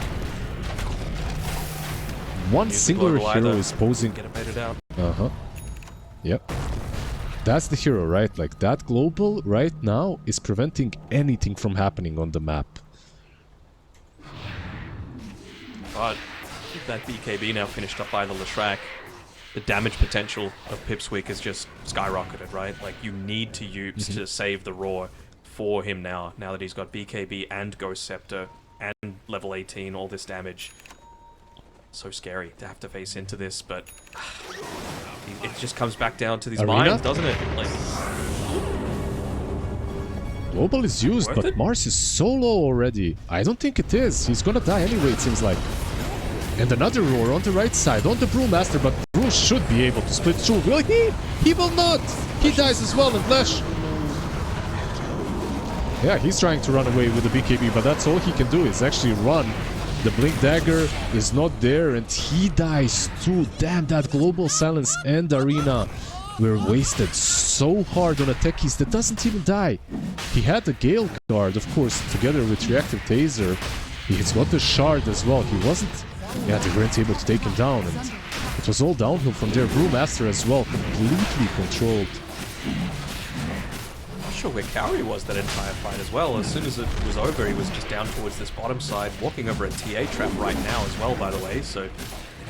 A: One singular hero is posing...
C: Get it baited out.
A: Yep. That's the hero, right? Like, that global right now is preventing anything from happening on the map.
C: But with that BKB now finished up by the Leshrac, the damage potential of Pipsqueak has just skyrocketed, right? Like, you need to use to save the Roar for him now that he's got BKB and Ghost Scepter and level 18, all this damage. So scary to have to face into this, but it just comes back down to these mines, doesn't it? Like,
A: global is used, but Mars is so low already. I don't think it is. He's gonna die anyway, it seems like. And another Roar on the right side, on the Brewmaster, but Brew should be able to split through. Will he? He will not! He dies as well in flesh. Yeah, he's trying to run away with the BKB, but that's all he can do is actually run The Blink Dagger is not there and he dies too. Damn, that Global Silence and Arena were wasted so hard on a techies that doesn't even die. He had the Gale card, of course, together with Reactive Taser. He's got the Shard as well. He wasn't... Yeah, they weren't able to take him down, and it was all downhill from there. Brewmaster as well, completely controlled.
C: Not sure where Kaori was that entire fight as well. As soon as it was over, he was just down towards this bottom side, walking over a TA trap right now as well, by the way, so they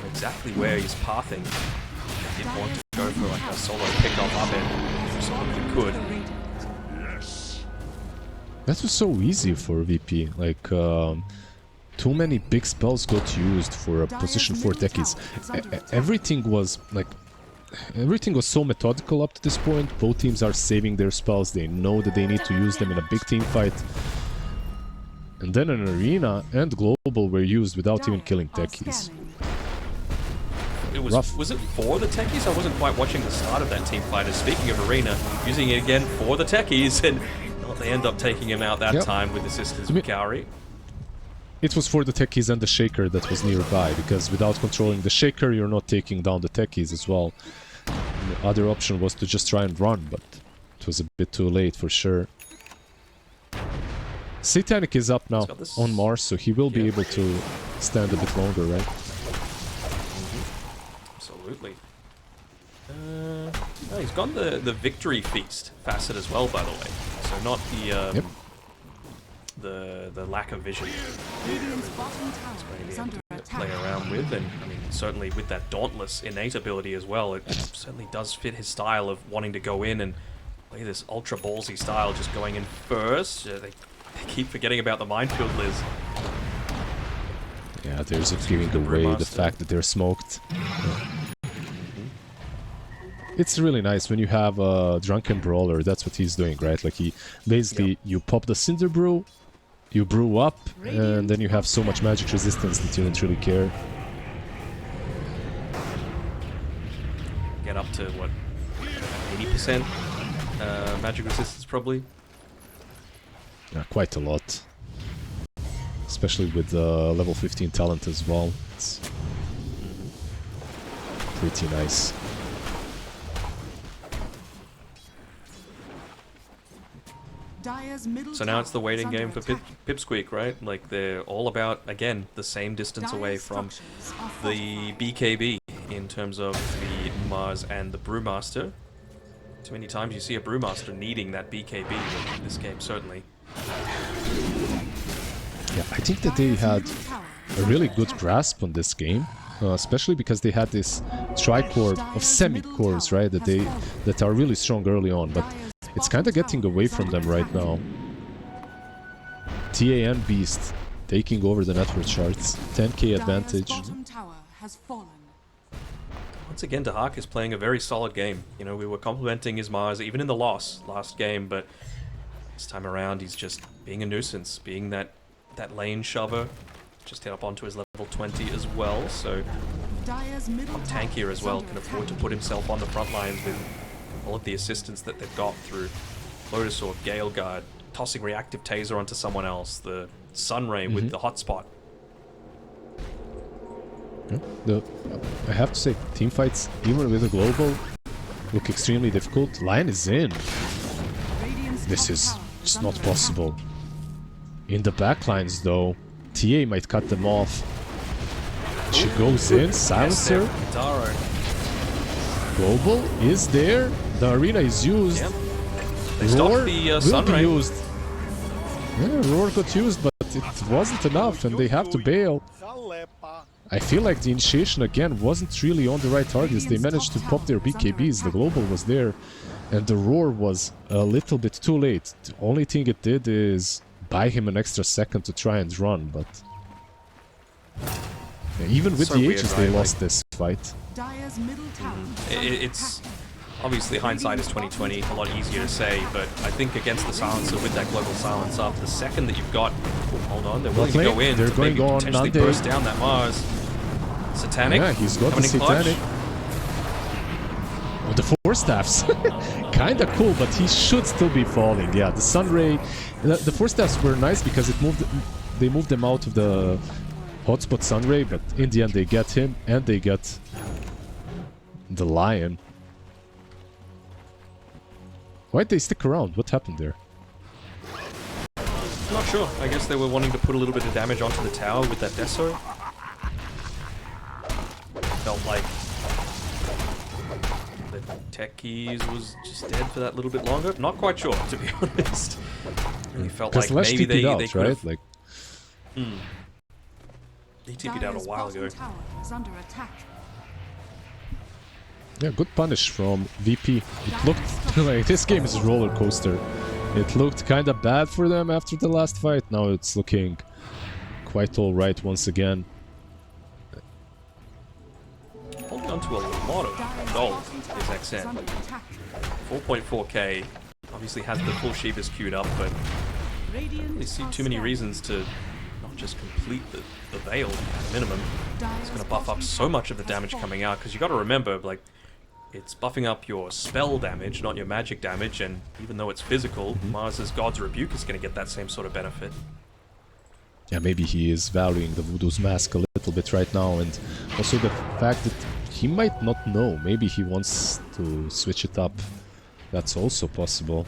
C: know exactly where he's pathing. He didn't want to go for like a solo pick-off up end, so he could.
A: That was so easy for VP, like, too many big spells got used for a position 4 techies. Everything was like... Everything was so methodical up to this point. Both teams are saving their spells. They know that they need to use them in a big team fight. And then an Arena and Global were used without even killing techies.
C: It was it for the techies? I wasn't quite watching the start of that team fight. And speaking of Arena, using it again for the techies, and they end up taking him out that time with assistance from Kaori.
A: It was for the techies and the Shaker that was nearby, because without controlling the Shaker, you're not taking down the techies as well. And the other option was to just try and run, but it was a bit too late for sure. Satanic is up now on Mars, so he will be able to stand a bit longer, right?
C: Absolutely. Oh, he's gone the Victory Feast facet as well, by the way. So not the... The lack of vision
B: Radiant's bottom tower is under attack.
C: Play around with, and I mean certainly with that Dauntless innate ability as well, it certainly does fit his style of wanting to go in and play this ultra ballsy style, just going in first. They keep forgetting about the minefield, Liz.
A: Yeah, they're just giving away the fact that they're smoked. It's really nice when you have a Drunken Brawler. That's what he's doing, right? Like he basically you pop the Cinder Brew, you brew up, and then you have so much magic resistance that you don't really care.
C: Get up to what, 80% magic resistance probably.
A: Yeah, quite a lot, especially with level 15 talent as well. It's pretty nice.
B: So
C: now it's the waiting game for Pipsqueak, right? Like they're all about, again, the same distance away from the BKB in terms of the Mars and the Brewmaster. Too many times you see a Brewmaster needing that BKB, but in this game certainly.
A: Yeah, I think that they had a really good grasp on this game, especially because they had this tri-core of semi-cores, right? That are really strong early on, but it's kind of getting away from them right now. TA and Beast taking over the network charts. 10k advantage.
C: Once again, Dahak is playing a very solid game. You know, we were complimenting his Mars even in the last game, but this time around he's just being a nuisance, being that lane shover. Just hit up onto his level 20 as well, so tankier as well, can afford to put himself on the front lines with all of the assistance that they've got through Lotus Orb, Gale Guard, tossing Reactive Taser onto someone else, the Sunray with the hotspot.
A: I have to say, teamfights, even with a global, look extremely difficult. Lion is in. This is just not possible. In the backlines though, TA might cut them off. She goes in, Silencer. Global is there. The Arena is used. Roar will be used. Yeah, Roar got used, but it wasn't enough and they have to bail. I feel like the initiation again wasn't really on the right targets. They managed to pop their BKBs, the Global was there, and the Roar was a little bit too late. The only thing it did is buy him an extra second to try and run, but... Yeah, even with the Aegis they lost this fight.
C: It's... Obviously, hindsight is 20/20, a lot easier to say, but I think against the Silencer with that Global Silence up, the second that you've got... Hold on, they're willing to go in to maybe potentially burst down that Mars. Satanic?
A: Yeah, he's got the Satanic. Oh, the 4 staffs. Kinda cool, but he should still be falling. Yeah, the Sunray... The 4 staffs were nice because they moved them out of the hotspot Sunray, but in the end they get him and they get the Lion. Why'd they stick around? What happened there?
C: I'm not sure. I guess they were wanting to put a little bit of damage onto the tower with that Deso. Felt like the Techies was just dead for that little bit longer. Not quite sure, to be honest. Really felt like maybe they could have...
A: Like...
C: He TP'd out a while ago.
B: Tower is under attack.
A: Yeah, good punish from VP. It looked like this game is a roller coaster. It looked kind of bad for them after the last fight. Now it's looking quite alright once again.
C: Holding on to a lot of gold is XN. 4.4k. Obviously has the full Shivas queued up, but I don't really see too many reasons to not just complete the Veil at minimum. It's going to buff up so much of the damage coming out, because you got to remember, like, it's buffing up your spell damage, not your magic damage, and even though it's physical, Mars's God's Rebuke is going to get that same sort of benefit.
A: Yeah, maybe he is valuing the Voodoo's Mask a little bit right now, and also the fact that he might not know. Maybe he wants to switch it up. That's also possible.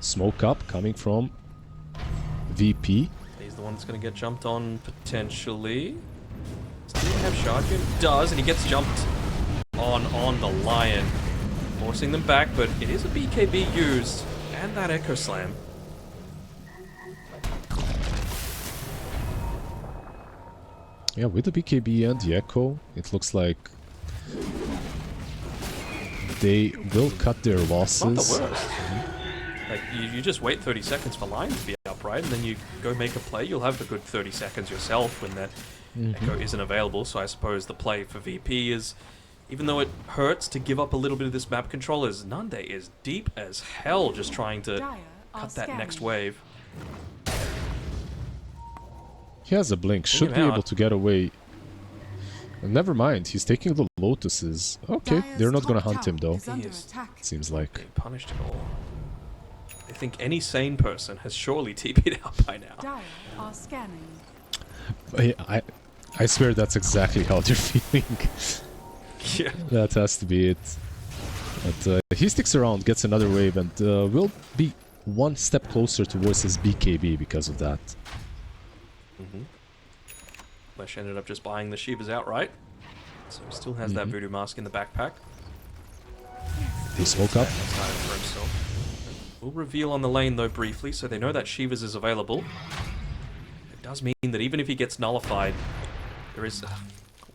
A: Smoke up coming from VP.
C: He's the one that's going to get jumped on, potentially. Does he even have Shotgun? Does, and he gets jumped on the Lion. Forcing them back, but it is a BKB used, and that Echo Slam.
A: Yeah, with the BKB and the Echo, it looks like they will cut their losses.
C: Not the worst. Like, you just wait 30 seconds for Lion to be upright, and then you go make a play. You'll have a good 30 seconds yourself when that Echo isn't available. So I suppose the play for VP is, even though it hurts to give up a little bit of this map control, as Nande is deep as hell just trying to cut that next wave.
A: He has a blink, should be able to get away. Never mind, he's taking the Lotuses. Okay, they're not gonna hunt him though.
C: He is
A: Seems like.
C: getting punished at all. I think any sane person has surely TP'd out by now.
B: Dire are scanning.
A: I swear that's exactly how they're feeling.
C: Yeah.
A: That has to be it. But he sticks around, gets another wave, and will be one step closer towards his BKB because of that.
C: Flesh ended up just buying the Shivas outright. So he still has that Voodoo Mask in the backpack.
A: He smoke up.
C: For himself. We'll reveal on the lane though briefly, so they know that Shivas is available. It does mean that even if he gets nullified, there is...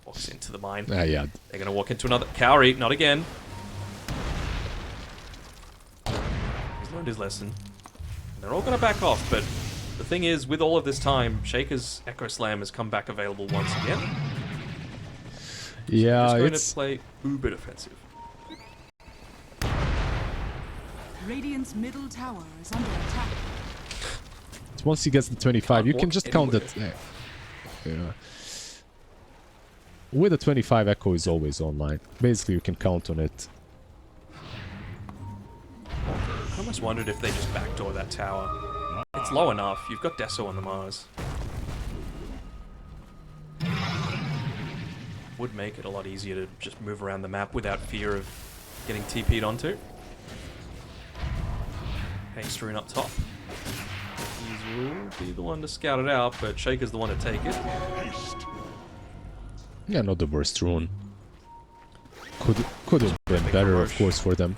C: walks into the mine.
A: Yeah.
C: They're going to walk into another... Cowrie, not again. He's learned his lesson. They're all going to back off, but the thing is, with all of this time, Shaker's Echo Slam has come back available once again.
A: Yeah,
C: so he's going
A: it's...
C: to play uber defensive.
B: Radiant's middle tower is under attack.
A: Once he gets the 25, you can just count that... yeah. With a 25, Echo is always online. Basically, you can count on it.
C: I almost wondered if they just backdoor that tower. It's low enough. You've got Deso on the Mars. Would make it a lot easier to just move around the map without fear of getting TP'd onto. Haste Rune up top. He will be the one to scout it out, but Shaker's the one to take it.
A: Yeah, not the worst rune. Could have been better, of course, for them.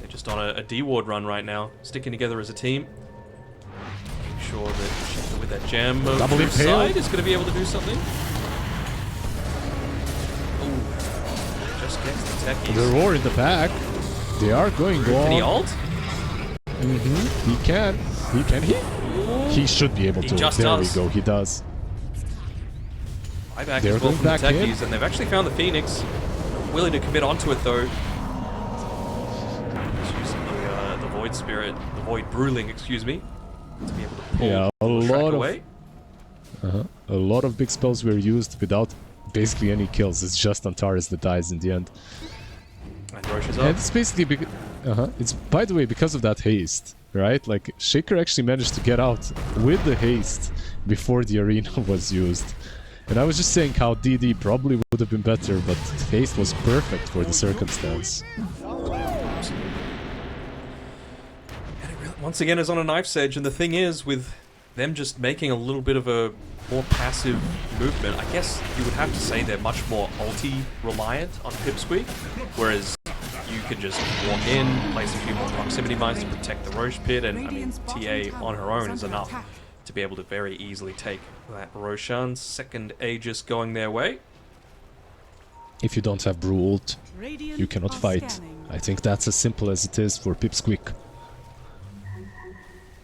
C: They're just on a D-Ward run right now, sticking together as a team. Making sure that Shaker with that gem over
A: Double
C: the
A: impale.
C: side is going to be able to do something. Ooh, just gets the techies.
A: The roar in the back. They are going on.
C: Can he ult?
A: He can. He should be able to.
C: Just
A: there
C: does.
A: we go. He does.
C: Buyback
A: They're
C: as well
A: going
C: from the
A: back in.
C: techies, and they've actually found the Phoenix. Willing to commit onto it though. Just using the Void Spirit, the Void Bruling, excuse me, to be able to pull the track away.
A: A lot of big spells were used without basically any kills. It's just Antares that dies in the end.
C: And Roche is
A: And
C: up.
A: it's basically It's, by the way, because of that haste, right? Like, Shaker actually managed to get out with the haste before the arena was used. And I was just saying how DD probably would have been better, but haste was perfect for the circumstance.
C: Once again, is on a knife's edge, and the thing is, with them just making a little bit of a more passive movement, I guess you would have to say they're much more ulti-reliant on Pipsqueak, whereas you can just walk in, place a few more proximity mines to protect the Roche pit, and I mean, TA on her own is enough to be able to very easily take that Roshan. Second Aegis going their way.
A: If you don't have Brew ult, you cannot fight. I think that's as simple as it is for Pipsqueak.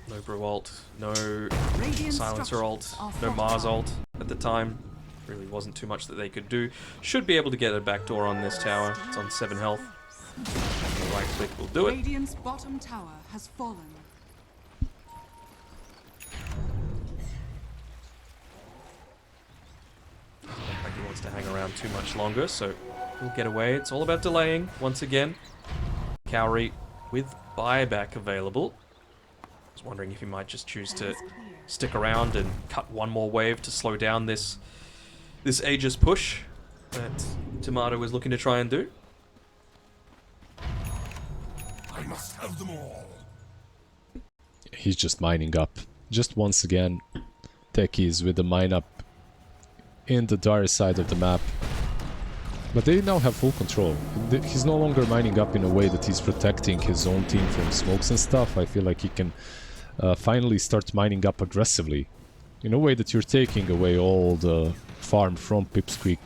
C: No Brew ult, no Silencer ult, no Mars ult at the time. Really wasn't too much that they could do. Should be able to get a backdoor on this tower. It's on 7 health. The right click will do it.
B: Radiant's bottom tower has fallen.
C: Doesn't look like he wants to hang around too much longer, so we'll get away. It's all about delaying once again. Cowrie with buyback available. I was wondering if he might just choose to stick around and cut one more wave to slow down this Aegis push that Tomato is looking to try and do.
E: I must have them all.
A: He's just mining up. Just once again, techies with the mine up in the dire side of the map. But they now have full control. He's no longer mining up in a way that he's protecting his own team from smokes and stuff. I feel like he can finally start mining up aggressively. In a way that you're taking away all the farm from Pipsqueak.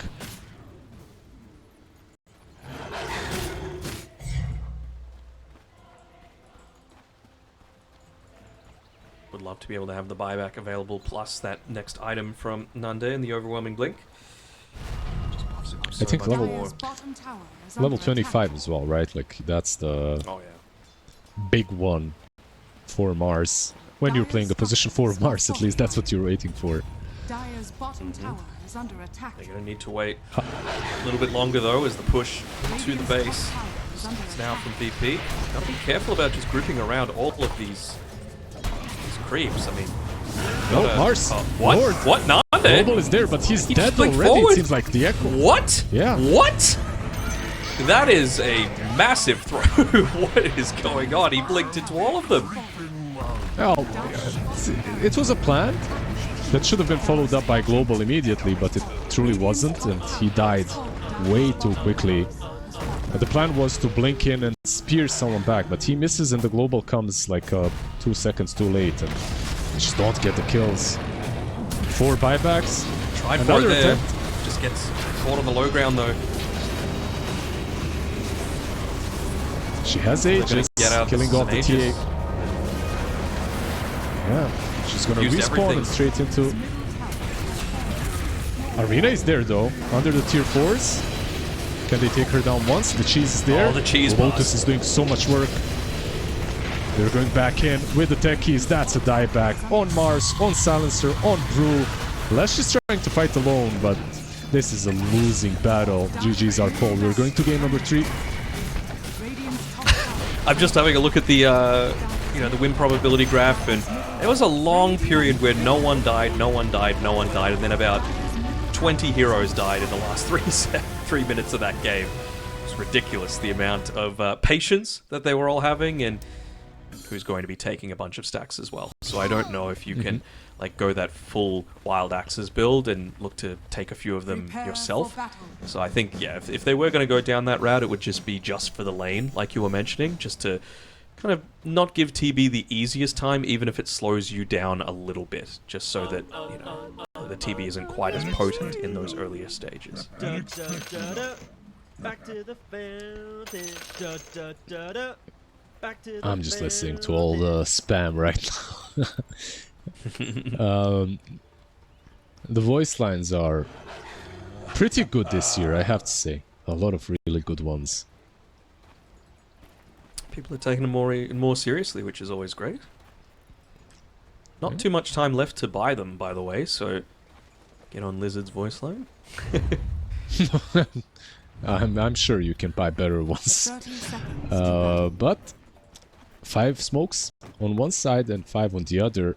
C: Would love to be able to have the buyback available, plus that next item from Nande and the overwhelming blink. Just pops up so
A: I think
C: much
A: level
C: more.
A: level 25 as well, right? Like that's the
C: Oh yeah.
A: big one for Mars. When you're playing a position 4 of Mars, at least that's what you're waiting for.
B: Dire's bottom tower is under attack.
C: They're going to need to wait a little bit longer though as the push to the base is now from VP. Gotta be careful about just grouping around all of these creeps. I mean,
A: No, Mars.
C: what?
A: Lord.
C: What? Nande?
A: Global is there, but he's
C: He
A: dead
C: just blinked
A: already.
C: forward?
A: It seems like the echo.
C: What?
A: Yeah.
C: What? That is a massive throw. What is going on? He blinked into all of them.
A: Well, it was a plan that should have been followed up by Global immediately, but it truly wasn't, and he died way too quickly. The plan was to blink in and spear someone back, but he misses and the Global comes like 2 seconds too late, and they just don't get the kills. 4 buybacks.
C: Tried for it
A: Another
C: there.
A: attempt.
C: Just gets caught on the low ground though.
A: She has Aegis,
C: Get out
A: killing off the TA.
C: Aegis.
A: Yeah, she's gonna
C: Used
A: respawn
C: everything.
A: and straight into... Arena is there though, under the tier 4s. Can they take her down once? The cheese is there.
C: Oh, the cheese
A: Lotus
C: boss.
A: is doing so much work. They're going back in with the techies. That's a dieback on Mars, on Silencer, on Brew. Lesh is trying to fight alone, but this is a losing battle. GG's our call. We're going to game number 3.
C: I'm just having a look at the the win probability graph, and there was a long period where no one died, no one died, no one died, and then about 20 heroes died in the last 3 minutes of that game. It's ridiculous the amount of patience that they were all having, and who's going to be taking a bunch of stacks as well. So I don't know if you can like go that full Wild Axes build and look to take a few of them yourself. So I think, yeah, if they were going to go down that route, it would just be just for the lane, like you were mentioning, just to kind of not give TB the easiest time, even if it slows you down a little bit, just so that, you know, the TB isn't quite as potent in those earlier stages.
D: Da, da, da, da. Back to the fountain. Da, da, da, da. Back to the
A: I'm just listening to all the spam right now. The voice lines are pretty good this year, I have to say. A lot of really good ones.
C: People are taking them more seriously, which is always great. Not too much time left to buy them, by the way, so get on Lizard's voice line.
A: I'm sure you can buy better ones.
B: 30 seconds to battle.
A: But 5 smokes on one side and 5 on the other.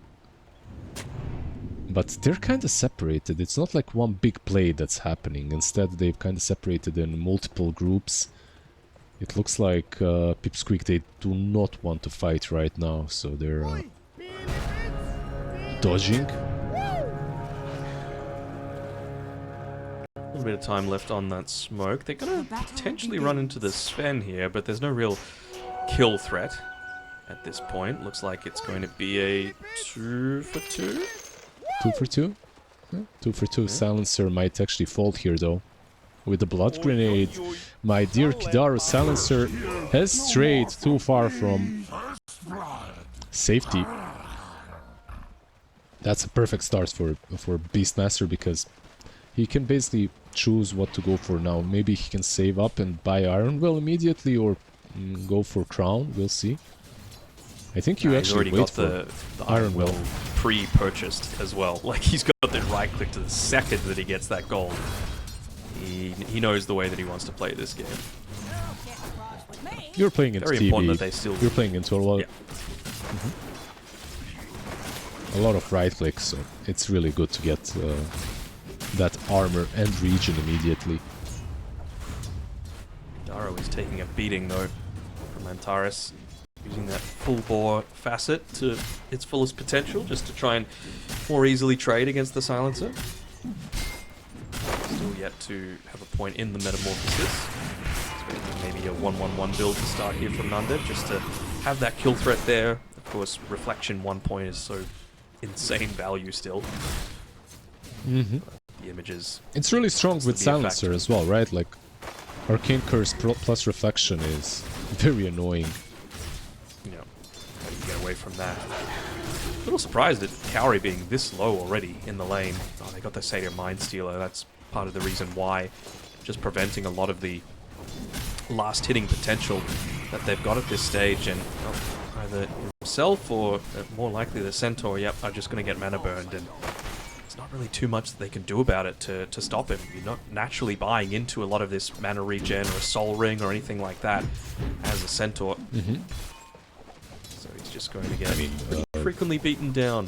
A: But they're kind of separated. It's not like one big play that's happening. Instead, they've kind of separated in multiple groups. It looks like Pipsqueak, they do not want to fight right now, so they're dodging.
C: A little bit of time left on that smoke. They're gonna potentially run into the Sven here, but there's no real kill threat at this point. Looks like it's going to be a 2 for 2.
A: 2 for 2? Yeah, 2 for 2. Silencer might actually fall here though. With the blood grenade, my dear Kidaru, Silencer has strayed too far from safety. That's a perfect start for Beastmaster because he can basically choose what to go for now. Maybe he can save up and buy Iron Will immediately or go for Crown, we'll see. I think you actually wait for
C: the Iron Will pre-purchased as well. Like he's got the right click to the second that he gets that gold. He knows the way that he wants to play this game.
A: You're playing into
C: Very
A: TV.
C: important that they still...
A: You're playing into a lot.
C: Yeah.
A: A lot of right clicks, so it's really good to get that armor and region immediately.
C: Daro is taking a beating though from Antares, using that full bore facet to its fullest potential just to try and more easily trade against the Silencer. Still yet to have a point in the Metamorphosis. Maybe a 1-1-1 build to start here from Nanda, just to have that kill threat there. Of course, Reflection 1 point is so insane value still. The images...
A: It's really strong with Silencer as well, right? Like, Arcane Curse plus Reflection is very annoying.
C: You know, how do you get away from that? A little surprised at Cowrie being this low already in the lane. Oh, they got the Satyr Mind Stealer. That's part of the reason why. Just preventing a lot of the last hitting potential that they've got at this stage, and either himself or more likely the Centaur, yep, are just going to get mana burned, and there's not really too much that they can do about it to stop him. You're not naturally buying into a lot of this mana regen or a soul ring or anything like that as a Centaur. So he's just going to get pretty frequently beaten down.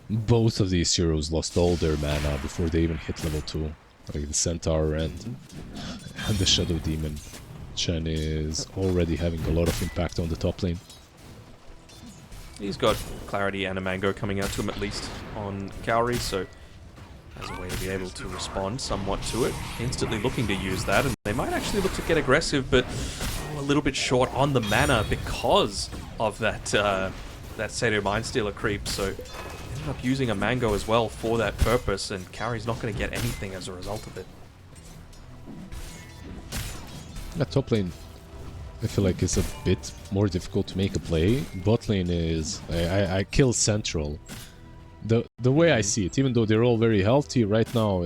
A: Both of these heroes lost all their mana before they even hit level 2. Like the Centaur and the Shadow Demon. Chen is already having a lot of impact on the top lane.
C: He's got Clarity and a Mango coming out to him at least on Cowrie, so as a way to be able to respond somewhat to it. Instantly looking to use that, and they might actually look to get aggressive, but a little bit short on the mana because of that that Satyr Mindstealer creep, so ended up using a Mango as well for that purpose, and Cowrie's not going to get anything as a result of it.
A: Yeah, top lane, I feel like it's a bit more difficult to make a play. Bot lane is... I kill Central. The way I see it, even though they're all very healthy right now,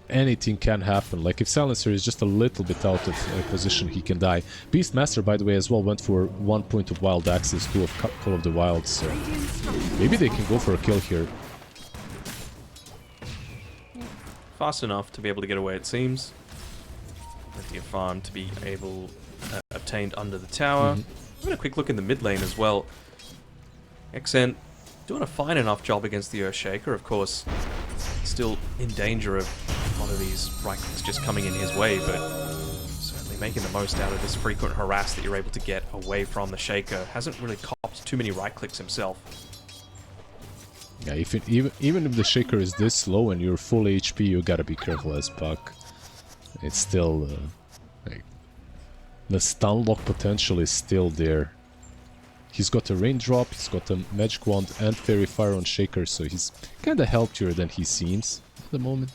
A: anything can happen. Like if Silencer is just a little bit out of position, he can die. Beastmaster, by the way, as well went for 1 point of wild access, 2 of Call of the Wild, so maybe they can go for a kill here.
C: Fast enough to be able to get away, it seems. Plenty of farm to be able obtained under the tower. Having a quick look in the mid lane as well. Xen doing a fine enough job against the Earthshaker, of course. Still in danger of a lot of these right clicks just coming in his way, but certainly making the most out of this frequent harass that you're able to get away from the Shaker. Hasn't really copped too many right clicks himself.
A: Yeah, even if the Shaker is this low and you're full HP, you gotta be careful as Puck. It's still... like, the stun lock potential is still there. He's got a raindrop, he's got a magic wand and fairy fire on Shaker, so he's kinda healthier than he seems at the moment.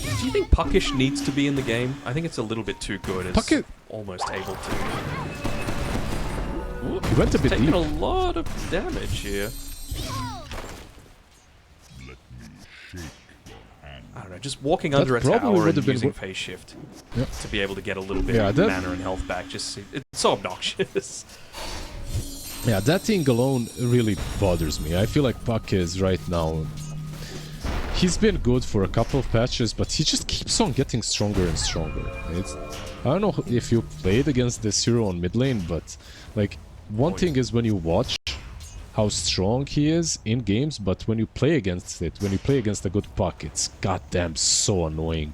C: Do you think Puckish needs to be in the game? I think it's a little bit too good. It's almost able to. Ooh,
A: he went a bit
C: taking
A: deep.
C: A lot of damage here. I don't know, just walking under a tower and using phase shift to be able to get a little bit of mana and health back. Just it's so obnoxious.
A: Yeah, that thing alone really bothers me. I feel like Puck is right now... He's been good for a couple of patches, but he just keeps on getting stronger and stronger. I don't know if you played against this hero on mid lane, but like one thing is when you watch how strong he is in games, but when you play against it, when you play against a good Puck, it's goddamn so annoying.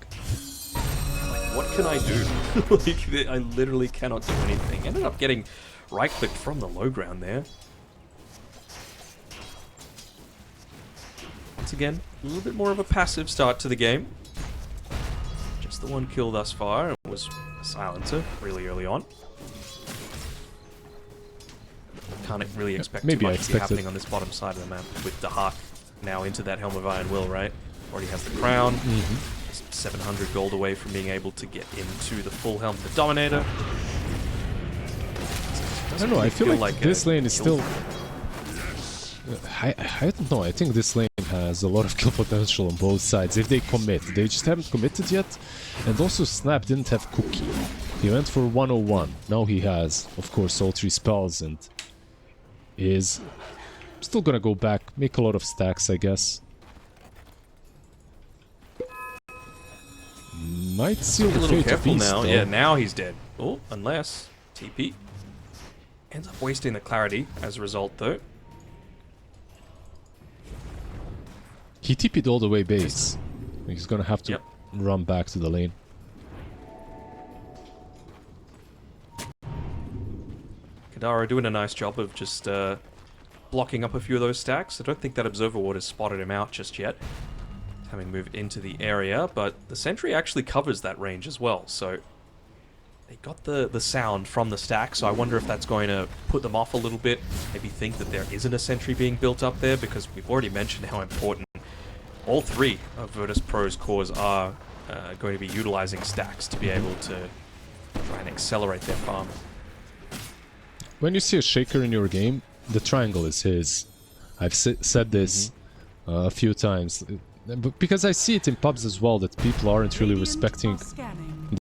C: What can I do? Like, I literally cannot do anything. Ended up getting right-clicked from the low ground there. Once again, a little bit more of a passive start to the game. Just the one kill thus far. It was a silencer really early on. Can't really expect too much to be happening on this bottom side of the map with the Hawk now into that Helm of Iron Will, right? Already has the crown. 700 gold away from being able to get into the full Helm of the Dominator.
A: I don't know, I feel like this lane is still... I don't know, I think this lane has a lot of kill potential on both sides if they commit. They just haven't committed yet. And also Snap didn't have Cookie. He went for 101. Now he has, of course, all 3 spells and is still gonna go back, make a lot of stacks, I guess. Might seal the fate of Beast,
C: now.
A: though.
C: Yeah, now he's dead. Oh, unless TP ends up wasting the clarity as a result, though.
A: He TP'd all the way base. He's gonna have to run back to the lane.
C: Kadara doing a nice job of just blocking up a few of those stacks. I don't think that Observer Ward has spotted him out just yet, having moved into the area, but the sentry actually covers that range as well, so they got the sound from the stack, so I wonder if that's going to put them off a little bit, maybe think that there isn't a sentry being built up there, because we've already mentioned how important all 3 of Virtus.pro's cores are going to be utilizing stacks to be able to try and accelerate their farm.
A: When you see a Shaker in your game, the triangle is his. I've said this a few times. Because I see it in pubs as well, that people aren't really respecting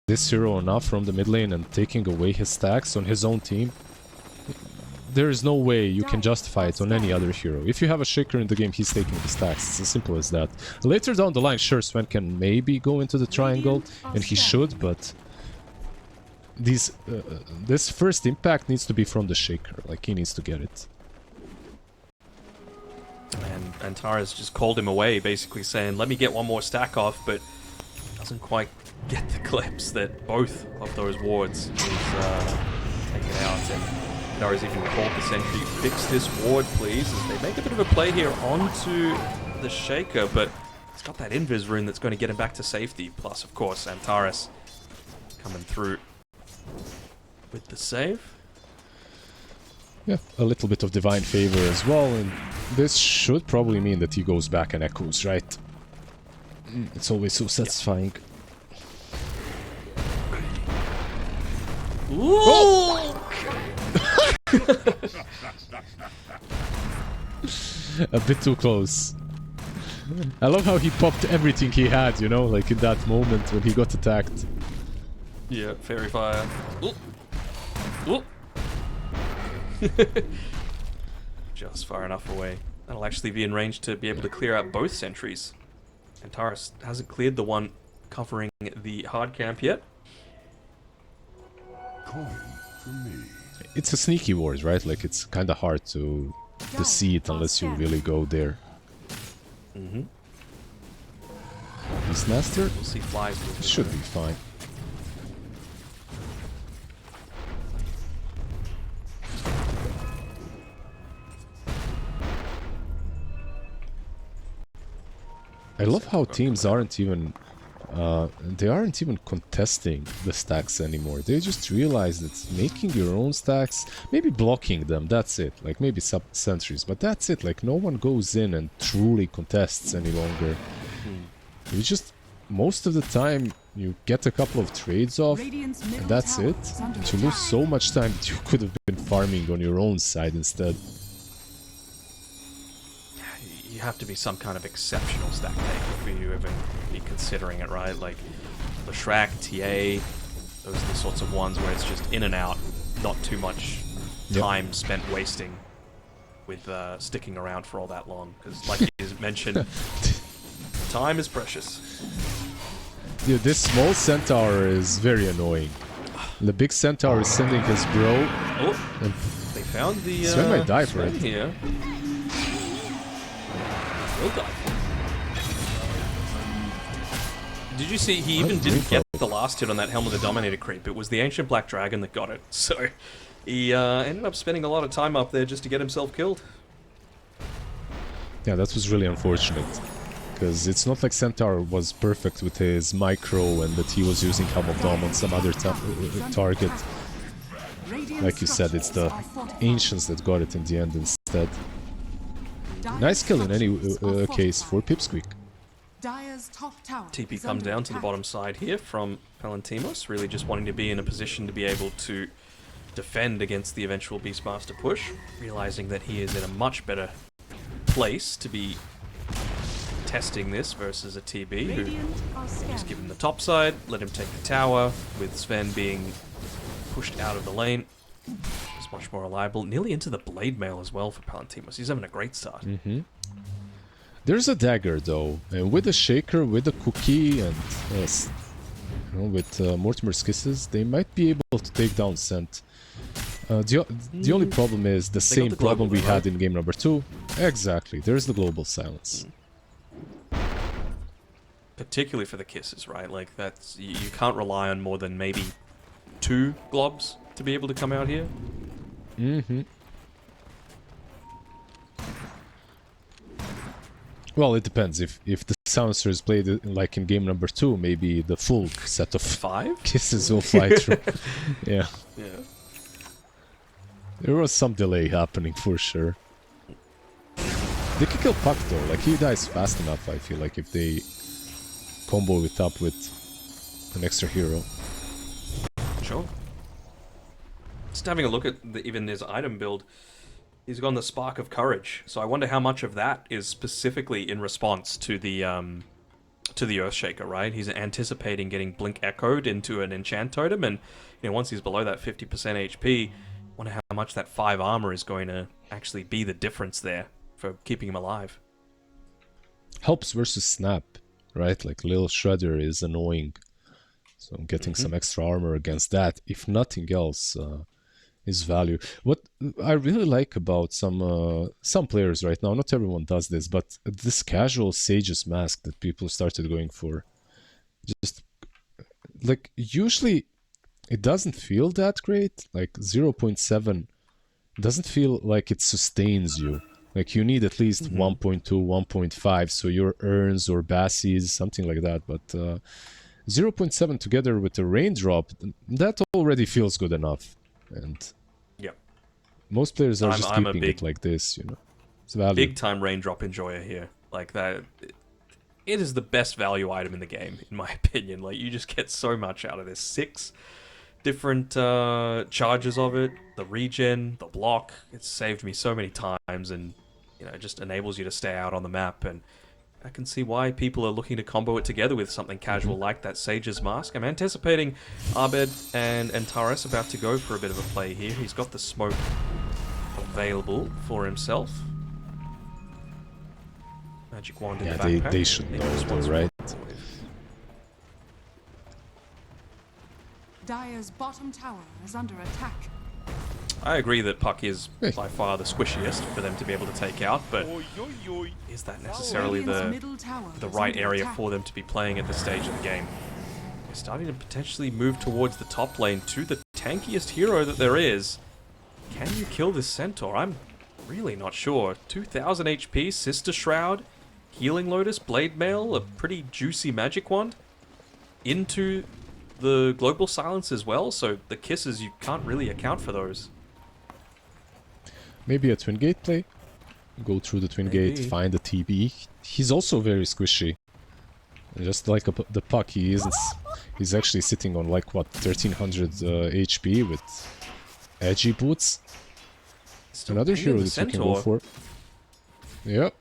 A: this hero enough from the mid lane and taking away his stacks on his own team. There is no way you can justify it on any other hero. If you have a Shaker in the game, he's taking the stacks. It's as simple as that. Later down the line, sure, Sven can maybe go into the triangle, and he should, but this first impact needs to be from the Shaker. Like, he needs to get it.
C: And Tara's just called him away, basically saying, let me get one more stack off, but doesn't quite get the glimpse that both of those wards is taken out. And Tara's even called the sentry, fix this ward, please, as they make a bit of a play here onto the Shaker, but he's got that invis rune that's going to get him back to safety. Plus, of course, Antares coming through with the save.
A: Yeah, a little bit of divine favor as well, and this should probably mean that he goes back and echoes, right? It's always so satisfying.
C: Ooh!
A: Oh! A bit too close. I love how he popped everything he had, you know, like in that moment when he got attacked.
C: Yeah, fairy fire. Ooh. Ooh. Just far enough away. That'll actually be in range to be able to clear out both sentries. And Taurus hasn't cleared the one covering the hard camp yet.
E: Coin for me.
A: It's a sneaky ward, right? Like, it's kind of hard to see it unless you really go there. Beastmaster?
C: We'll see flies.
A: Should be fine. I love how teams aren't even contesting the stacks anymore. They just realize that making your own stacks, maybe blocking them, that's it. Like maybe sub-sentries, but that's it. Like no one goes in and truly contests any longer. You just, most of the time, you get a couple of trades off, and that's it. And you lose so much time that you could have been farming on your own side instead.
C: You have to be some kind of exceptional stack taker for you even be considering it, right? Like the Shrek, TA, those are the sorts of ones where it's just in and out, not too much time spent wasting with sticking around for all that long, because like you mentioned, time is precious.
A: Dude, this small centaur is very annoying. The big centaur is sending his bro.
C: Oh,
A: And
C: they found the
A: Sven might die for
C: Sven
A: it.
C: here. Will die. Did you see, he even didn't get the last hit on that Helm of the Dominator creep. It was the Ancient Black Dragon that got it. So he ended up spending a lot of time up there just to get himself killed.
A: Yeah, that was really unfortunate. Because it's not like Centaur was perfect with his micro and that he was using Helm of Dom on some other target. Like you said, it's the Ancients that got it in the end instead. Nice kill in any case for Pipsqueak.
B: Dire's top tower
C: TP
B: is
C: comes
B: under
C: down to the
B: attack.
C: bottom side here from Palantimos, really just wanting to be in a position to be able to defend against the eventual Beastmaster push, realizing that he is in a much better place to be testing this versus a TB who
B: Radiant are
C: is
B: scanning.
C: given the top side, let him take the tower, with Sven being pushed out of the lane. He's much more reliable, nearly into the blade mail as well for Palantimos. He's having a great start.
A: There's a dagger though, and with a shaker, with a cookie, and with Mortimer's kisses, they might be able to take down Scent. The only problem is the same
C: the
A: problem
C: global
A: we
C: though,
A: had in game number 2. Exactly, there's the global silence.
C: Particularly for the kisses, right? Like, that's you can't rely on more than maybe 2 globs to be able to come out here.
A: Well, it depends. If the silencer is played like in game number 2, maybe the full set of
C: 5?
A: kisses will fly through. Yeah.
C: Yeah.
A: There was some delay happening for sure. They could kill Puck though, like he dies fast enough, I feel like, if they combo it up with an extra hero.
C: Sure. Just having a look at even his item build, he's gone the Spark of Courage. So I wonder how much of that is specifically in response to the Earthshaker, right? He's anticipating getting Blink echoed into an enchant totem, and once he's below that 50% HP, wonder how much that 5 armor is going to actually be the difference there for keeping him alive.
A: Helps versus Snap, right? Like Lil Shredder is annoying. So getting some extra armor against that, if nothing else, is value. What I really like about some players right now, not everyone does this, but this casual Sage's mask that people started going for, just like usually it doesn't feel that great. Like 0.7 doesn't feel like it sustains you. Like you need at least 1.2, 1.5, so your Urns or Bassies, something like that. But 0.7 together with a raindrop, that already feels good enough. And
C: Yep.
A: most players are
C: I'm
A: just
C: a
A: keeping
C: big-
A: it like this, It's value.
C: Big time raindrop enjoyer here. Like that, it is the best value item in the game, in my opinion. Like you just get so much out of this. 6 different charges of it, the regen, the block. It's saved me so many times, and it just enables you to stay out on the map. And I can see why people are looking to combo it together with something casual like that Sage's Mask. I'm anticipating Abed and Taras about to go for a bit of a play here. He's got the smoke available for himself. Magic wand in
A: Yeah,
C: the backpack.
A: they should
C: Maybe
A: know
C: just
A: though,
C: one
A: right?
C: smoke.
B: Dire's bottom tower is under attack.
C: I agree that Puck is
A: Hey.
C: by far the squishiest for them to be able to take out, but is that necessarily
B: Radiant's
C: the
B: middle tower is
C: right
B: under
C: area
B: attack.
C: for them to be playing at this stage of the game? They're starting to potentially move towards the top lane to the tankiest hero that there is. Can you kill this Centaur? I'm really not sure. 2000 HP, Sister Shroud, Healing Lotus, Blade Mail, a pretty juicy magic wand. Into the Global Silence as well, so the kisses, you can't really account for those.
A: Maybe a Twin Gate play. Go through the Twin Gate,
C: Maybe.
A: find the TB. He's also very squishy. Just like the Puck, he isn't. He's actually sitting on like what 1300 HP with edgy boots.
C: Still
A: Another
C: pinging
A: hero
C: the
A: that you can go
C: Centaur.
A: for. Yep.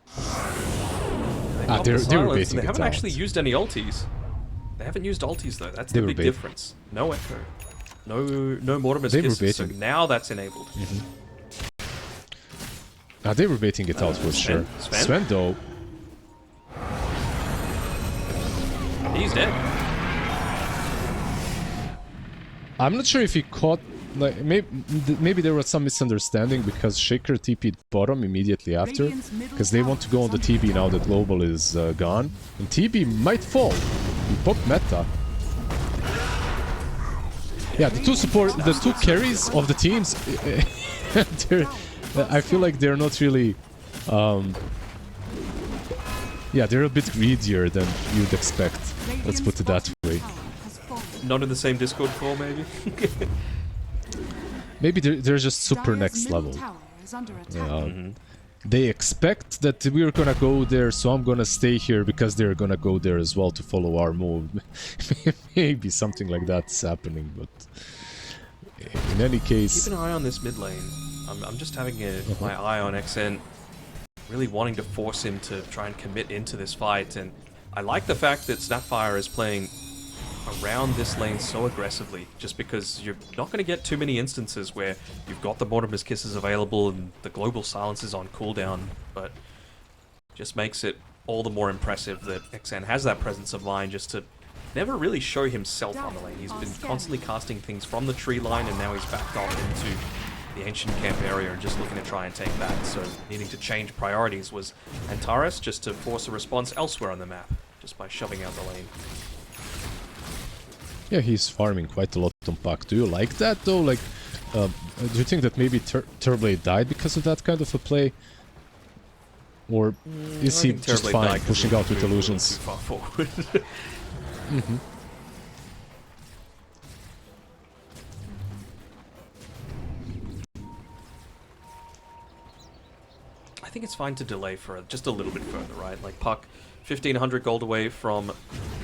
C: Pop
A: they
C: the
A: were
C: silence,
A: baiting
C: and they
A: it
C: haven't
A: out.
C: actually used any ultis. They haven't used ultis though. That's
A: They
C: the
A: were
C: big
A: bait.
C: difference. No echo. No Mortimer's
A: They were
C: kisses. So
A: baiting.
C: now that's enabled.
A: They were baiting it out for sure. Sven though.
C: He's dead.
A: I'm not sure if he caught. Like maybe there was some misunderstanding because Shaker TP'd bottom immediately after, because they want to go on the TB now that Global is gone, and TB might fall. He popped meta. Yeah, the two carries of the teams, I feel like they're not really. Yeah, they're a bit greedier than you'd expect. Let's put it that way.
C: Not in the same Discord call, maybe.
A: Maybe they're just super next level. They expect that we're gonna go there, so I'm gonna stay here because they're gonna go there as well to follow our move. Maybe something like that's happening, but in any case...
C: Keep an eye on this mid lane. I'm just having my eye on XN, really wanting to force him to try and commit into this fight, and I like the fact that Snapfire is playing around this lane so aggressively, just because you're not going to get too many instances where you've got the Mortimer's Kisses available and the global silence is on cooldown, but just makes it all the more impressive that XN has that presence of mind just to never really show himself on the lane. He's been constantly casting things from the tree line, and now he's backed off into the ancient camp area and just looking to try and take that, so needing to change priorities was Antares just to force a response elsewhere on the map, just by shoving out the lane.
A: Yeah, he's farming quite a lot on Puck. Do you like that though? Like, do you think that maybe Turblade died because of that kind of a play? Or is he just fine pushing out with illusions?
C: Too far forward. I think it's fine to delay for just a little bit further, right? Like Puck, 1500 gold away from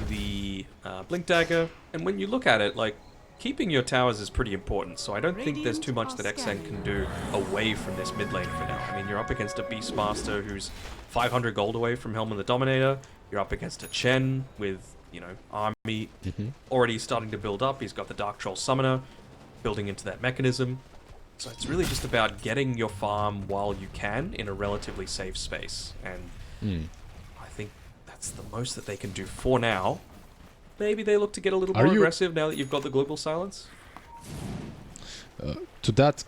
C: the Blink Dagger, and when you look at it, like, keeping your towers is pretty important, so I don't think there's too much that XN can do away from this mid lane for now. I mean, you're up against a Beastmaster who's 500 gold away from Helm the Dominator, you're up against a Chen with, you know, army already starting to build up, he's got the Dark Troll Summoner building into that mechanism, so it's really just about getting your farm while you can in a relatively safe space, and I think that's the most that they can do for now. Maybe they look to get a little more aggressive now that you've got the global silence.
A: To that,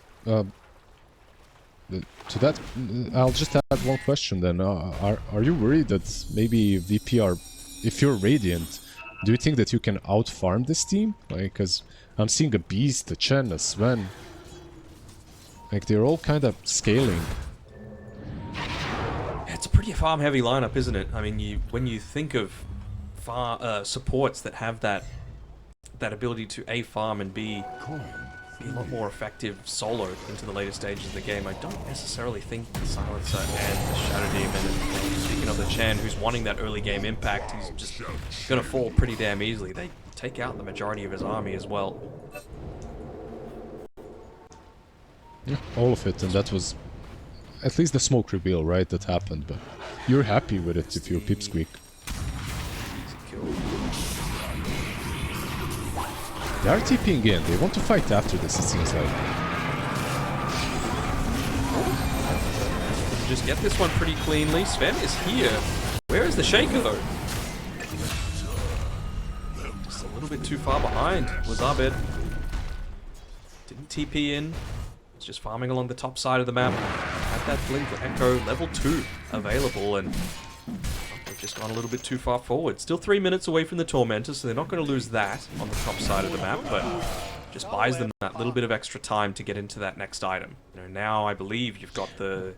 A: I'll just add one question then. Are you worried that maybe VP are, if you're Radiant, do you think that you can out-farm this team? Like, because I'm seeing a Beast, a Chen, a Sven. Like, they're all kind of scaling.
C: It's a pretty farm-heavy lineup, isn't it? I mean, when you think of supports that have that ability to A, farm and B, be a lot more effective solo into the later stages of the game, I don't necessarily think the Silencer and the Shadow Demon, and speaking of the Chen, who's wanting that early game impact, he's just gonna fall pretty damn easily. They take out the majority of his army as well.
A: Yeah, all of it, and that was at least the smoke reveal, right, that happened, but you're happy with it if you're Pipsqueak. They are TPing in, they want to fight after this, it seems like.
C: Just get this one pretty cleanly. Sven is here. Where is the Shaker though? Just a little bit too far behind was Abed. Didn't TP in. Was just farming along the top side of the map. Had that Blink Echo level 2 available, and they've just gone a little bit too far forward. Still 3 minutes away from the Tormentor, so they're not going to lose that on the top side of the map, but just buys them that little bit of extra time to get into that next item. You know, now I believe you've got the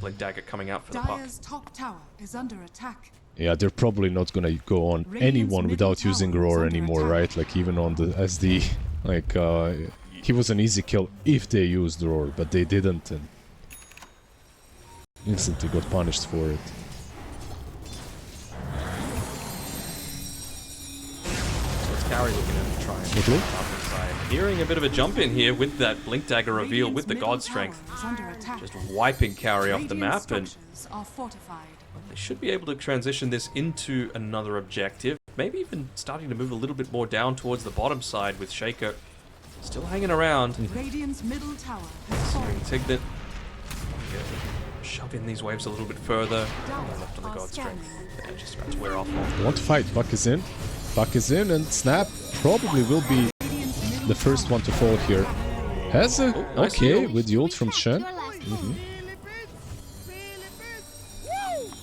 C: Blink Dagger coming out for the Puck.
B: Dire's top tower is under attack.
A: Yeah, they're probably not gonna go on anyone without using Roar anymore, right? Like, even on the SD, like, he was an easy kill if they used Roar, but they didn't, and instantly got punished for it.
C: So it's Carry looking to try and jump inside. Hearing a bit of a jump in here with that Blink Dagger reveal with the God Strength. Just wiping Carry off the map, and they should be able to transition this into another objective. Maybe even starting to move a little bit more down towards the bottom side with Shaker still hanging around.
B: Radiant's middle tower has fallen.
C: Signet shove in these waves a little bit further. Left on the God Strength. They're just about to wear off.
A: Want to fight. Buck is in. Buck is in, and Snap probably will be the first one to fall here. Has a...
C: nice
A: okay,
C: heal.
A: with the ult from Shen.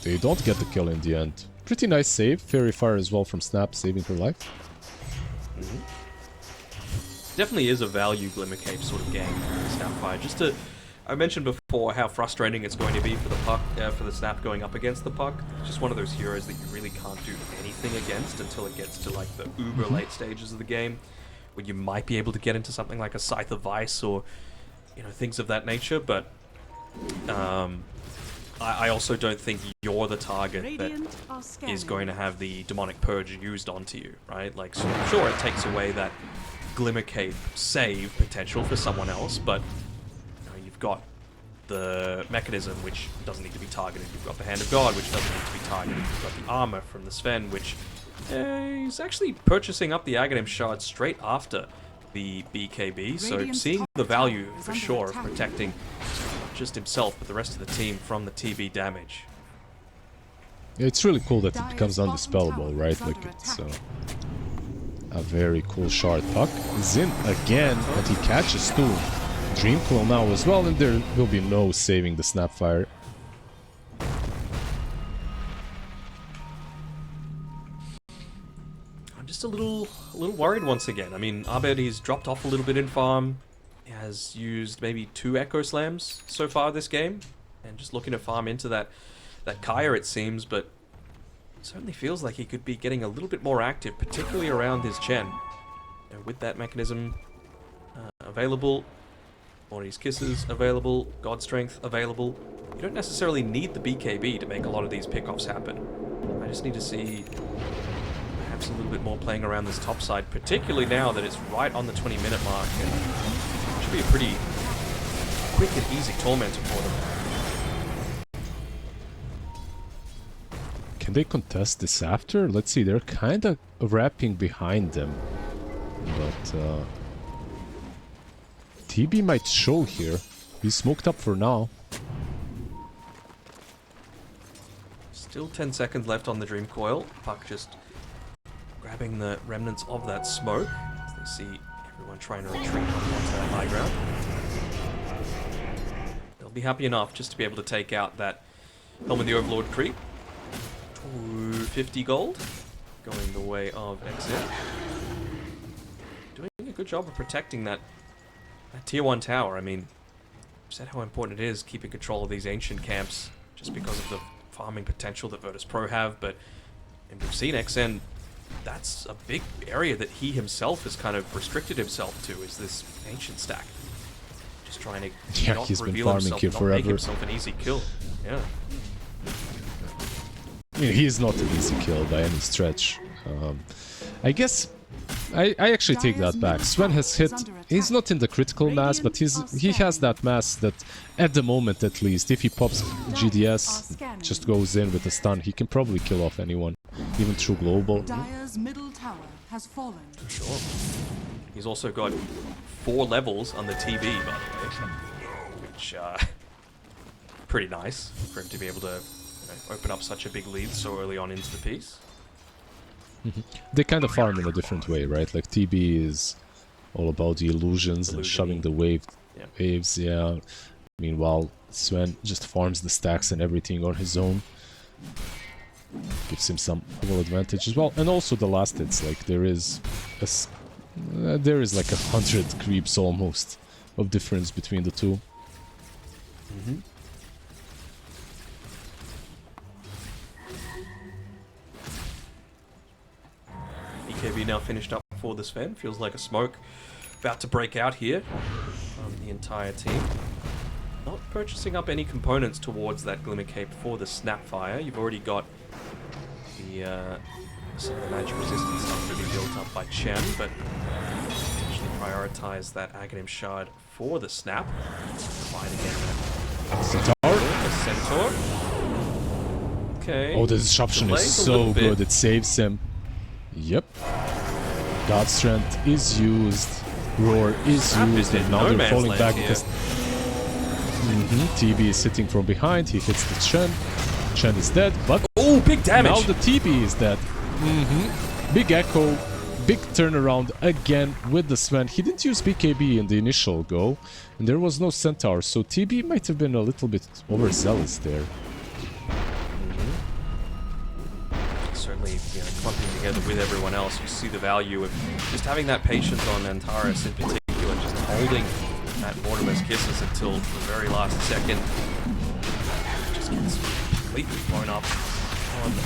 A: They don't get the kill in the end. Pretty nice save. Fairy Fire as well from Snap, saving her life.
C: Definitely is a value Glimmer Cape sort of game, Snapfire. Just to... I mentioned before how frustrating it's going to be for the puck, for the Snap going up against the puck. It's just one of those heroes that you really can't do anything against until it gets to like the uber late stages of the game, where you might be able to get into something like a Scythe of Vice or, you know, things of that nature. But I also don't think you're the target that is going to have the Demonic Purge used onto you, right? Like, so sure, it takes away that Glimmer Cape save potential for someone else, but you've got the mechanism, which doesn't need to be targeted. You've got the Hand of God, which doesn't need to be targeted. You've got the armor from the Sven, which is actually purchasing up the Aghanim Shard straight after the BKB. So seeing the value for sure of protecting not just himself, but the rest of the team from the TB damage.
A: It's really cool that it becomes undispellable, right? Like, it's a very cool shard. Puck is in again, and he catches too. Dream Coil now as well, and there will be no saving the Snapfire.
C: I'm just a little worried once again. I mean, Abed, he's dropped off a little bit in farm. He has used maybe 2 Echo Slams so far this game, and just looking to farm into that Kaya, it seems, but it certainly feels like he could be getting a little bit more active, particularly around his Chen. You know, with that mechanism available, Morty's Kisses available, God Strength available. You don't necessarily need the BKB to make a lot of these pickoffs happen. I just need to see perhaps a little bit more playing around this top side, particularly now that it's right on the 20-minute mark, and it should be a pretty quick and easy tormentor for them.
A: Can they contest this after? Let's see, they're kind of wrapping behind them. But TB might show here. He's smoked up for now.
C: Still 10 seconds left on the Dream Coil. Puck just grabbing the remnants of that smoke as they see everyone trying to retreat onto that high ground. They'll be happy enough just to be able to take out that Helm of the Overlord creep. 250 gold going the way of Exit. Doing a good job of protecting that tier 1 tower. I mean, I've said how important it is keeping control of these ancient camps just because of the farming potential that Virtus.pro have, but and we've seen XN, that's a big area that he himself has kind of restricted himself to, is this ancient stack. Just trying to not
A: he's been
C: reveal
A: farming
C: himself,
A: here
C: not
A: forever.
C: make himself an easy kill. Yeah.
A: I mean, he is not an easy kill by any stretch. I guess I actually take that back. Sven has hit. He's not in the critical mass, but he has that mass that, at the moment at least, if he pops GDS, just goes in with a stun, he can probably kill off anyone, even through global.
B: Dire's middle tower has fallen.
C: Sure. He's also got 4 levels on the TB, by the way, which pretty nice for him to be able to open up such a big lead so early on into the piece.
A: They kind of farm in a different way, right? Like TB is all about the illusions and shoving the waves, yeah. Meanwhile, Sven just farms the stacks and everything on his own. Gives him some level advantage as well. And also the last hits, like there is like 100 creeps almost of difference between the two.
C: BKB now finished up for the Sven. Feels like a smoke about to break out here from the entire team. Not purchasing up any components towards that Glimmer Cape for the Snapfire. You've already got the some of the magic resistance stuff to be built up by Chen, but potentially prioritize that Aghanim Shard for the Snap. Fight again.
A: Centaur?
C: The Centaur. Okay.
A: Oh, the disruption
C: Delays
A: is
C: a
A: so
C: little bit.
A: good, it saves him. Yep. God Strength is used. Roar is
C: Snap
A: used,
C: is in
A: and now
C: no
A: they're
C: man's
A: falling
C: land
A: back
C: here.
A: because... TB is sitting from behind. He hits the Chen. Chen is dead, but
C: Oh, big damage!
A: now the TB is dead. Big echo. Big turnaround again with the Sven. He didn't use BKB in the initial go, and there was no Centaur, so TB might have been a little bit overzealous there.
C: Certainly, you know, clumping together with everyone else, you see the value of just having that patience on Antares in particular, just holding that Mortimer's Kisses until the very last second. Just gets completely blown up on the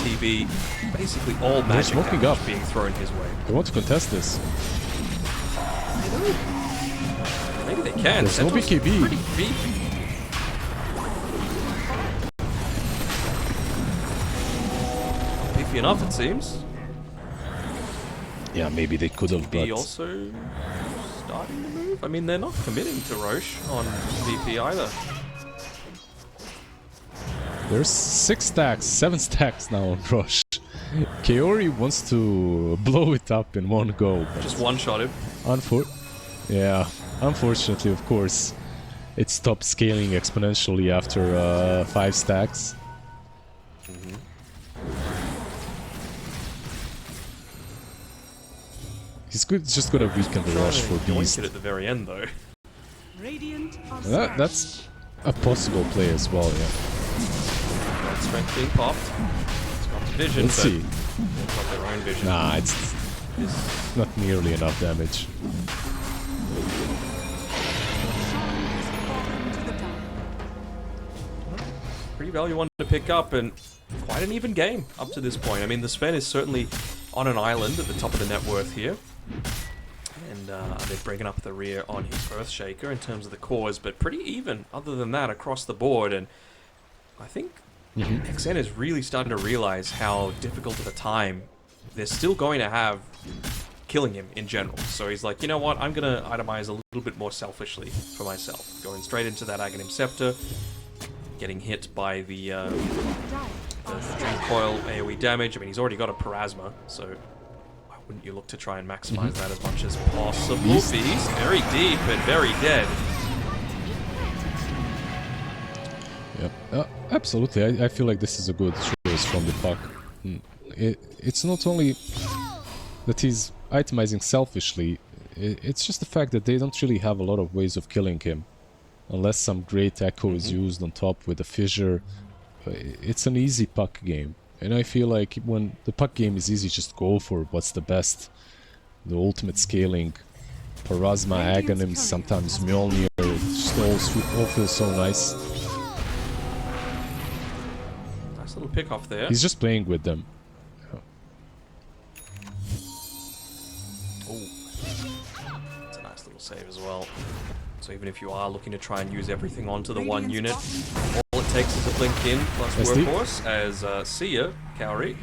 C: TB. Basically all magic
A: smoking
C: damage
A: up.
C: being thrown his way.
A: They want to contest this.
C: Maybe they can.
A: There's no
C: Centaur's
A: BKB.
C: pretty weak. Beefy enough, it seems.
A: Yeah, maybe they could have,
C: Be
A: but
C: also starting to move. I mean, they're not committing to Roche on VP either.
A: there's 6 stacks, 7 stacks now on Rush. Kaori wants to blow it up in one go. But
C: Just one-shot him.
A: Unfortunately, of course, it stopped scaling exponentially after 5 stacks. He's just gonna weaken the Rush for Beast.
C: It at the very end, though.
B: Radiant are
A: That's a possible play as well, yeah.
C: Got strength being popped. It's got vision,
A: Let's
C: but
A: see.
C: it's got their own vision.
A: Nah, it's not nearly enough damage.
B: to the dark.
C: Pretty value one to pick up, and quite an even game up to this point. I mean, the Sven is certainly on an island at the top of the net worth here. And they're bringing up the rear on his Earthshaker in terms of the cores, but pretty even other than that across the board. And I think XN is really starting to realize how difficult of a time they're still going to have killing him in general. So he's like, you know what, I'm going to itemize a little bit more selfishly for myself. Going straight into that Aghanim Scepter, getting hit by the Dream Coil AoE damage. I mean, he's already got a Parasma, so why wouldn't you look to try and maximize that as much as possible? Beast, very deep and very dead.
A: Yep, absolutely. I feel like this is a good choice from the puck. It's not only that he's itemizing selfishly, it's just the fact that they don't really have a lot of ways of killing him. Unless some great echo is used on top with a fissure. It's an easy puck game. And I feel like when the puck game is easy, just go for what's the best. The ultimate scaling. Parasma, Aghanim, sometimes Mjolnir. It just all feels so nice.
C: Nice little pick off there.
A: He's just playing with them.
C: Oh, that's a nice little save as well. So even if you are looking to try and use everything onto the one unit, all it takes is a blink in plus
A: SD.
C: workhorse as see ya, Kaori.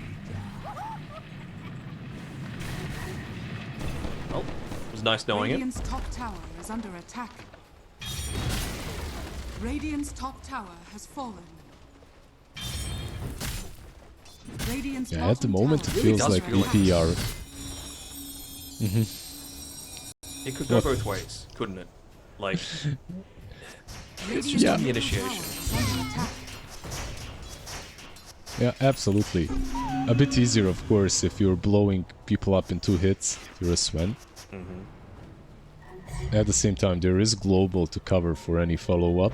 C: Well, it was nice knowing it.
B: Radiant's top tower is under attack. Radiant's top tower has fallen. Radiant's
A: Yeah, at the
B: bottom
A: moment it
B: tower
A: feels
C: does
A: like
C: feel like
A: VP are...
C: It could go both ways, couldn't it? Like, it's just
A: Yeah.
C: the initiation.
B: is under attack.
A: Yeah, absolutely. A bit easier, of course, if you're blowing people up in 2 hits, if you're a Sven. At the same time, there is global to cover for any follow-up.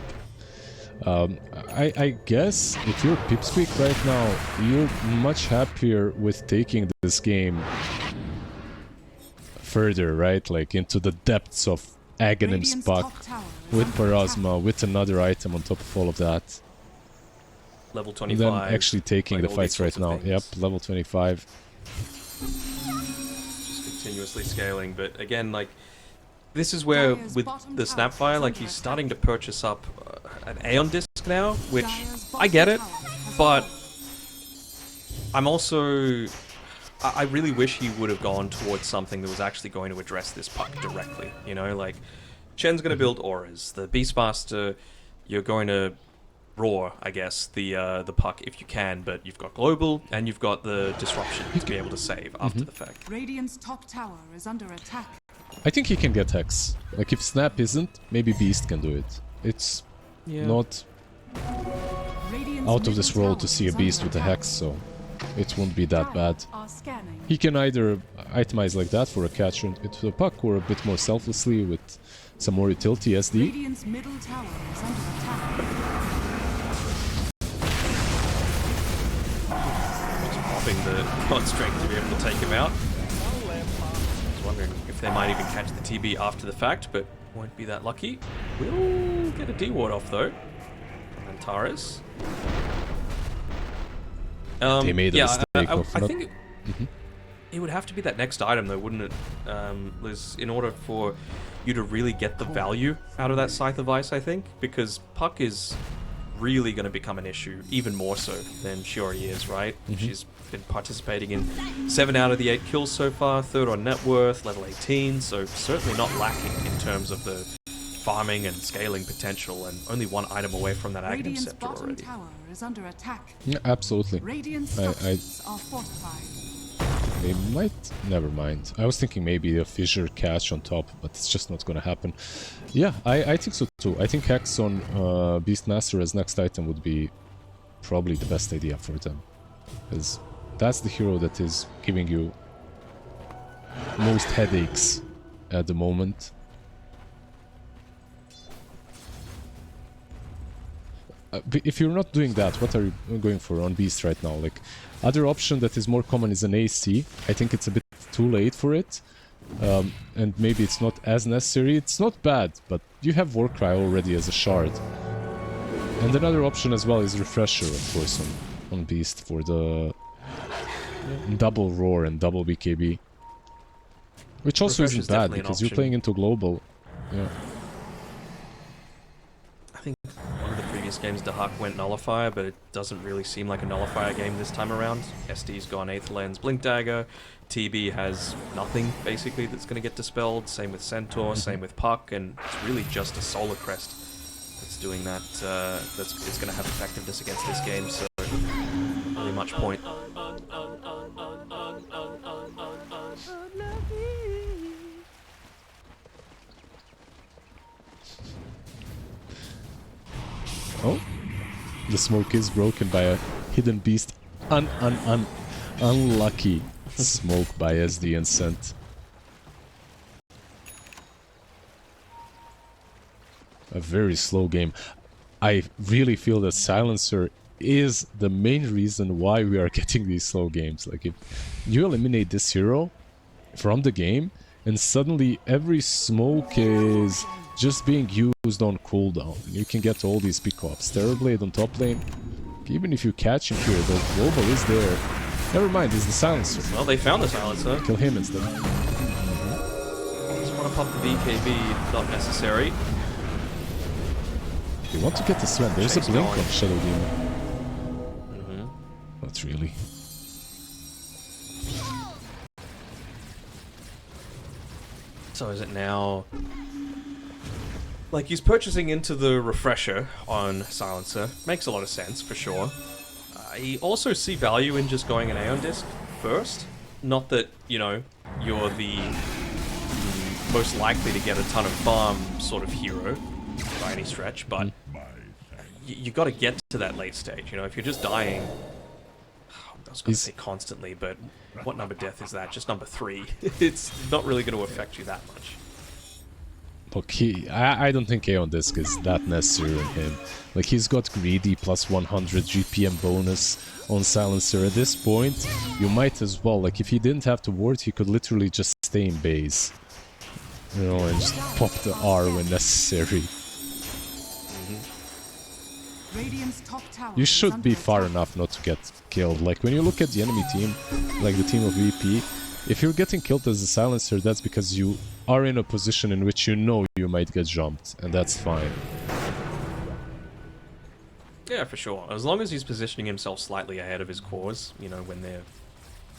A: I guess if you're Pipsqueak right now, you're much happier with taking this game further, right? Like into the depths of Aghanim's
B: Radiant's
A: puck
B: top tower is
A: with
B: under attack.
A: Parasma, with another item on top of all of that.
C: Level
A: And
C: 25.
A: then actually taking
C: like
A: the
C: all
A: fights
C: these
A: right
C: sorts of
A: now. Yep,
C: things.
A: level 25.
C: Just continuously scaling, but again, like, this is where,
B: Dire's
C: with
B: bottom
C: the
B: tower
C: Snapfire,
B: is
C: like,
B: under
C: he's
B: attack.
C: starting to purchase up an Aeon Disc now, which,
B: Dire's
C: I get it,
B: bottom tower has
C: but
B: fallen.
C: I'm also... I really wish he would have gone towards something that was actually going to address this puck directly, you know, like, Chen's going to build auras, the Beastmaster, you're going to roar, I guess, the puck if you can, but you've got global, and you've got the disruption to be able to save after the fact.
B: Radiant's top tower is under attack.
A: I think he can get Hex. Like, if Snap isn't, maybe Beast can do it. It's not out of this world to see a Beast with a Hex, so it won't be that bad. He can either itemize like that for a catch into the puck, or a bit more selflessly with some more utility SD.
B: Radiant's middle tower is under attack.
C: Just popping the God Strength to be able to take him out. I was wondering if they might even catch the TB after the fact, but won't be that lucky. We'll get a D-ward off though from Antares.
A: They made a mistake
C: I think it would have to be that next item though, wouldn't it, Liz, in order for you to really get the value out of that Scythe of Ice, I think, because Puck is really going to become an issue, even more so than she already is, right? She's been participating in 7 out of the 8 kills so far, 3rd on net worth, level 18, so certainly not lacking in terms of the farming and scaling potential, and only 1 item away from that Aghanim
B: Radiant's
C: Scepter
B: bottom
C: already.
B: tower is under attack.
A: Yeah, absolutely.
B: Radiant structures are fortified.
A: They might... Never mind. I was thinking maybe a fissure catch on top, but it's just not gonna happen. Yeah, I think so too. I think Hex on Beastmaster as next item would be probably the best idea for them. Because that's the hero that is giving you most headaches at the moment. If you're not doing that, what are you going for on Beast right now? Like, other option that is more common is an AC. I think it's a bit too late for it. And maybe it's not as necessary. It's not bad, but you have Warcry already as a shard. And another option as well is Refresher, of course, on Beast for the double Roar and double BKB. Which also isn't bad, because you're playing into Global. Yeah.
C: I think one of the previous games Dahak went Nullifier, but it doesn't really seem like a Nullifier game this time around. SD's gone Eighth Lens Blink Dagger, TB has nothing basically that's going to get dispelled, same with Centaur, same with Puck, and it's really just a Solar Crest that's doing that, it's going to have effectiveness against this game, so not really much point.
A: Oh, the smoke is broken by a hidden beast. Unlucky smoke by SD and Scent. A very slow game. I really feel that Silencer is the main reason why we are getting these slow games. Like, if you eliminate this hero from the game, and suddenly every smoke is just being used on cooldown. You can get all these pickups. Terrorblade on top lane. Even if you catch him here, the global is there. Never mind, it's the Silencer.
C: Well, they found the Silencer.
A: Kill him instead.
C: Just want to pop the BKB, not necessary.
A: You want to get the Sven. There's a blink on Shadow Demon. Not really.
C: So is it now... Like, he's purchasing into the Refresher on Silencer. Makes a lot of sense, for sure. I also see value in just going an Aeon Disc first. Not that, you know, you're the most likely to get a ton of farm sort of hero by any stretch, but you got to get to that late stage, you know? If you're just dying... I was going to say constantly, but what number death is that? Just number 3. It's not really going to affect you that much.
A: Look, I don't think Aeon Disc is that necessary in him. Like, he's got Greedy plus 100 GPM bonus on Silencer. At this point, you might as well. Like, if he didn't have to ward, he could literally just stay in base. You know, and just pop the R when necessary. You should be far enough not to get killed. Like, when you look at the enemy team, like the team of VP, if you're getting killed as a Silencer, that's because you are in a position in which you know you might get jumped, and that's fine.
C: Yeah, for sure. As long as he's positioning himself slightly ahead of his cores, you know, when they're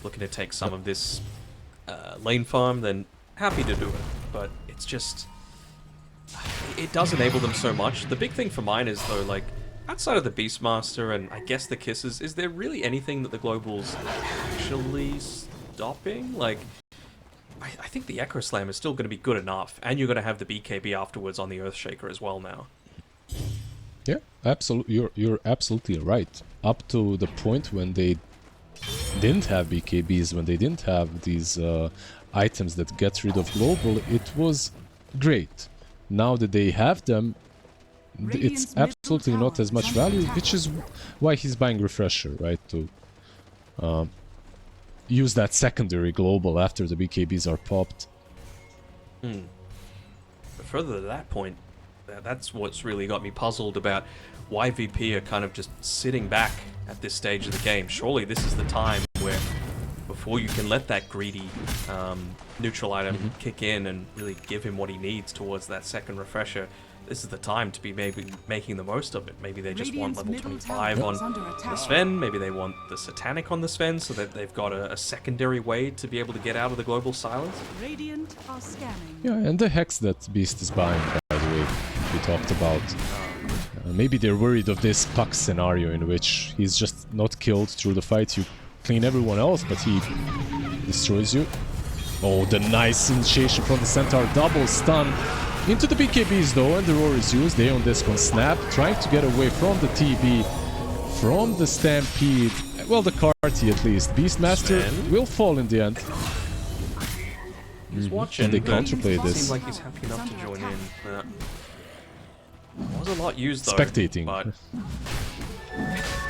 C: looking to take some of this lane farm, then happy to do it. But it's just... It does enable them so much. The big thing for mine is, though, like, outside of the Beastmaster and I guess the Kisses, is there really anything that the Global's actually stopping? Like, I think the Echo Slam is still going to be good enough, and you're going to have the BKB afterwards on the Earthshaker as well now.
A: Yeah, absolutely. You're absolutely right. Up to the point when they didn't have BKBs, when they didn't have these items that get rid of global, it was great. Now that they have them, it's absolutely not as much value, which is why he's buying Refresher, right? To use that secondary global after the BKBs are popped.
C: But further to that point, that's what's really got me puzzled about why VP are kind of just sitting back at this stage of the game. Surely this is the time where, before you can let that greedy neutral item kick in and really give him what he needs towards that second refresher, this is the time to be maybe making the most of it. Maybe they just want level 25 on the Sven, maybe they want the Satanic on the Sven, so that they've got a secondary way to be able to get out of the global silence.
B: Radiant are scanning.
A: Yeah, and the Hex that Beast is buying, by the way, we talked about. Maybe they're worried of this Puck scenario in which he's just not killed through the fight. You clean everyone else, but he destroys you. Oh, the nice initiation from the Centaur. Double stun into the BKBs though, and the roar is used. They on this con snap, trying to get away from the TB, from the Stampede. Well, the Carty at least. Beastmaster will fall in the end.
C: He's watching,
A: and they counterplay this.
C: Seems like he's happy enough to join in. Was a lot used though.
A: Spectating.
C: But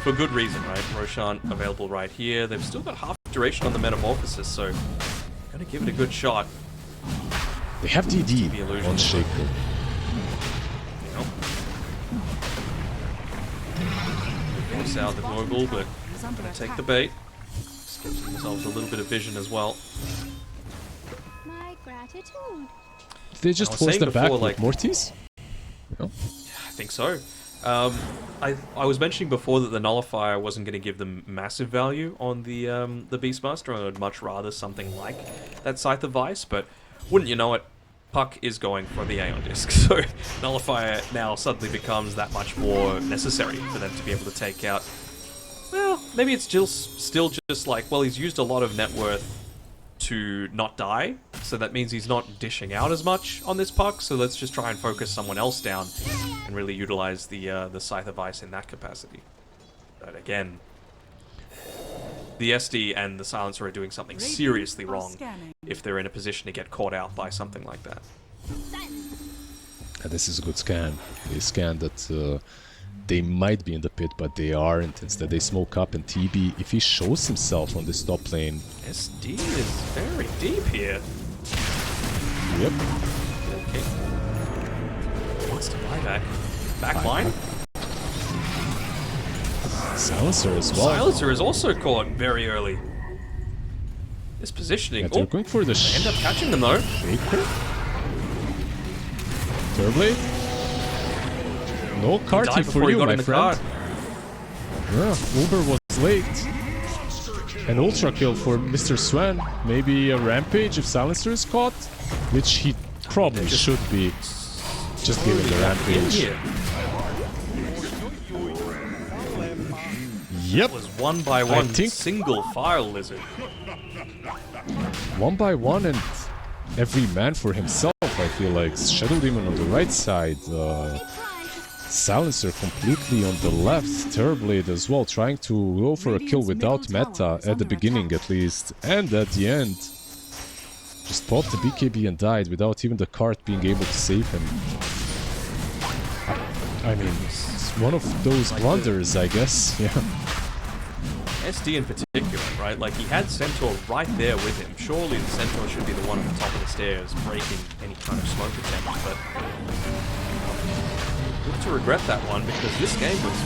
C: for good reason, right? Roshan available right here. They've still got half duration on the Metamorphosis, so gonna give it a good shot.
A: They have DD on Shaker.
C: Yep. Force out the global, but gonna take the bait. Just gives themselves a little bit of vision as well.
F: My gratitude.
A: Did they just force them back with Mortis? No?
C: I think so. I was mentioning before that the Nullifier wasn't going to give them massive value on the Beastmaster, and I'd much rather something like that Scythe of Vice, but wouldn't you know it, Puck is going for the Aeon Disc, so Nullifier now suddenly becomes that much more necessary for them to be able to take out. Well, maybe it's still just like, well, he's used a lot of net worth to not die, so that means he's not dishing out as much on this Puck, so let's just try and focus someone else down and really utilize the Scythe of Ice in that capacity. But again, the SD and the Silencer are doing something seriously wrong if they're in a position to get caught out by something like that.
A: This is a good scan. They scan that they might be in the pit, but they aren't. Instead, they smoke up, and TB, if he shows himself on this top lane...
C: SD is very deep here.
A: Yep.
C: Okay. Wants to buy back. Backline?
A: Silencer as well.
C: Silencer is also caught very early. This positioning.
A: Yeah, they're going for the
C: end up catching them though.
A: Shaker? Turblade? No Carty for you, my friend. Yeah, Uber was late. An ultra kill for Mr. Sven. Maybe a rampage if Silencer is caught, which he probably should be. Just give him the rampage. Yep.
C: It was one by one single file lizard.
A: One by one, and every man for himself, I feel like. Shadow Demon on the right side. Silencer completely on the left. Terrorblade as well, trying to go for a kill without meta at the beginning at least. And at the end, just popped the BKB and died without even the cart being able to save him. I mean, it's one of those blunders, I guess. Yeah.
C: SD in particular, right? Like, he had Centaur right there with him. Surely the Centaur should be the one at the top of the stairs breaking any kind of smoke attempt, but good to regret that one, because this game was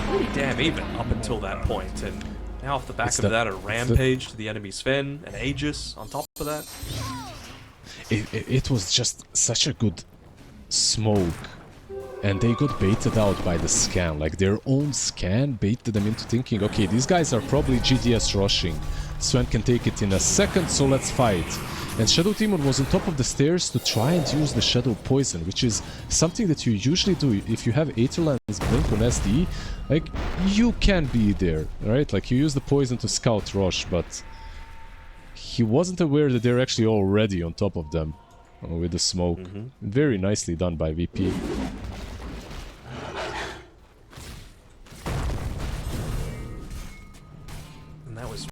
C: pretty damn even up until that point, and now off the back of that, a rampage to the enemy Sven, an Aegis on top of that.
A: It was just such a good smoke. And they got baited out by the scan, like their own scan baited them into thinking, okay, these guys are probably GDS rushing. Sven can take it in a second, so let's fight. And Shadow Demon was on top of the stairs to try and use the Shadow Poison, which is something that you usually do. If you have Aetherland's Blink on SD, like, you can be there, right? Like, you use the poison to scout rush, but he wasn't aware that they're actually already on top of them with the smoke. Very nicely done by VP.
C: And that was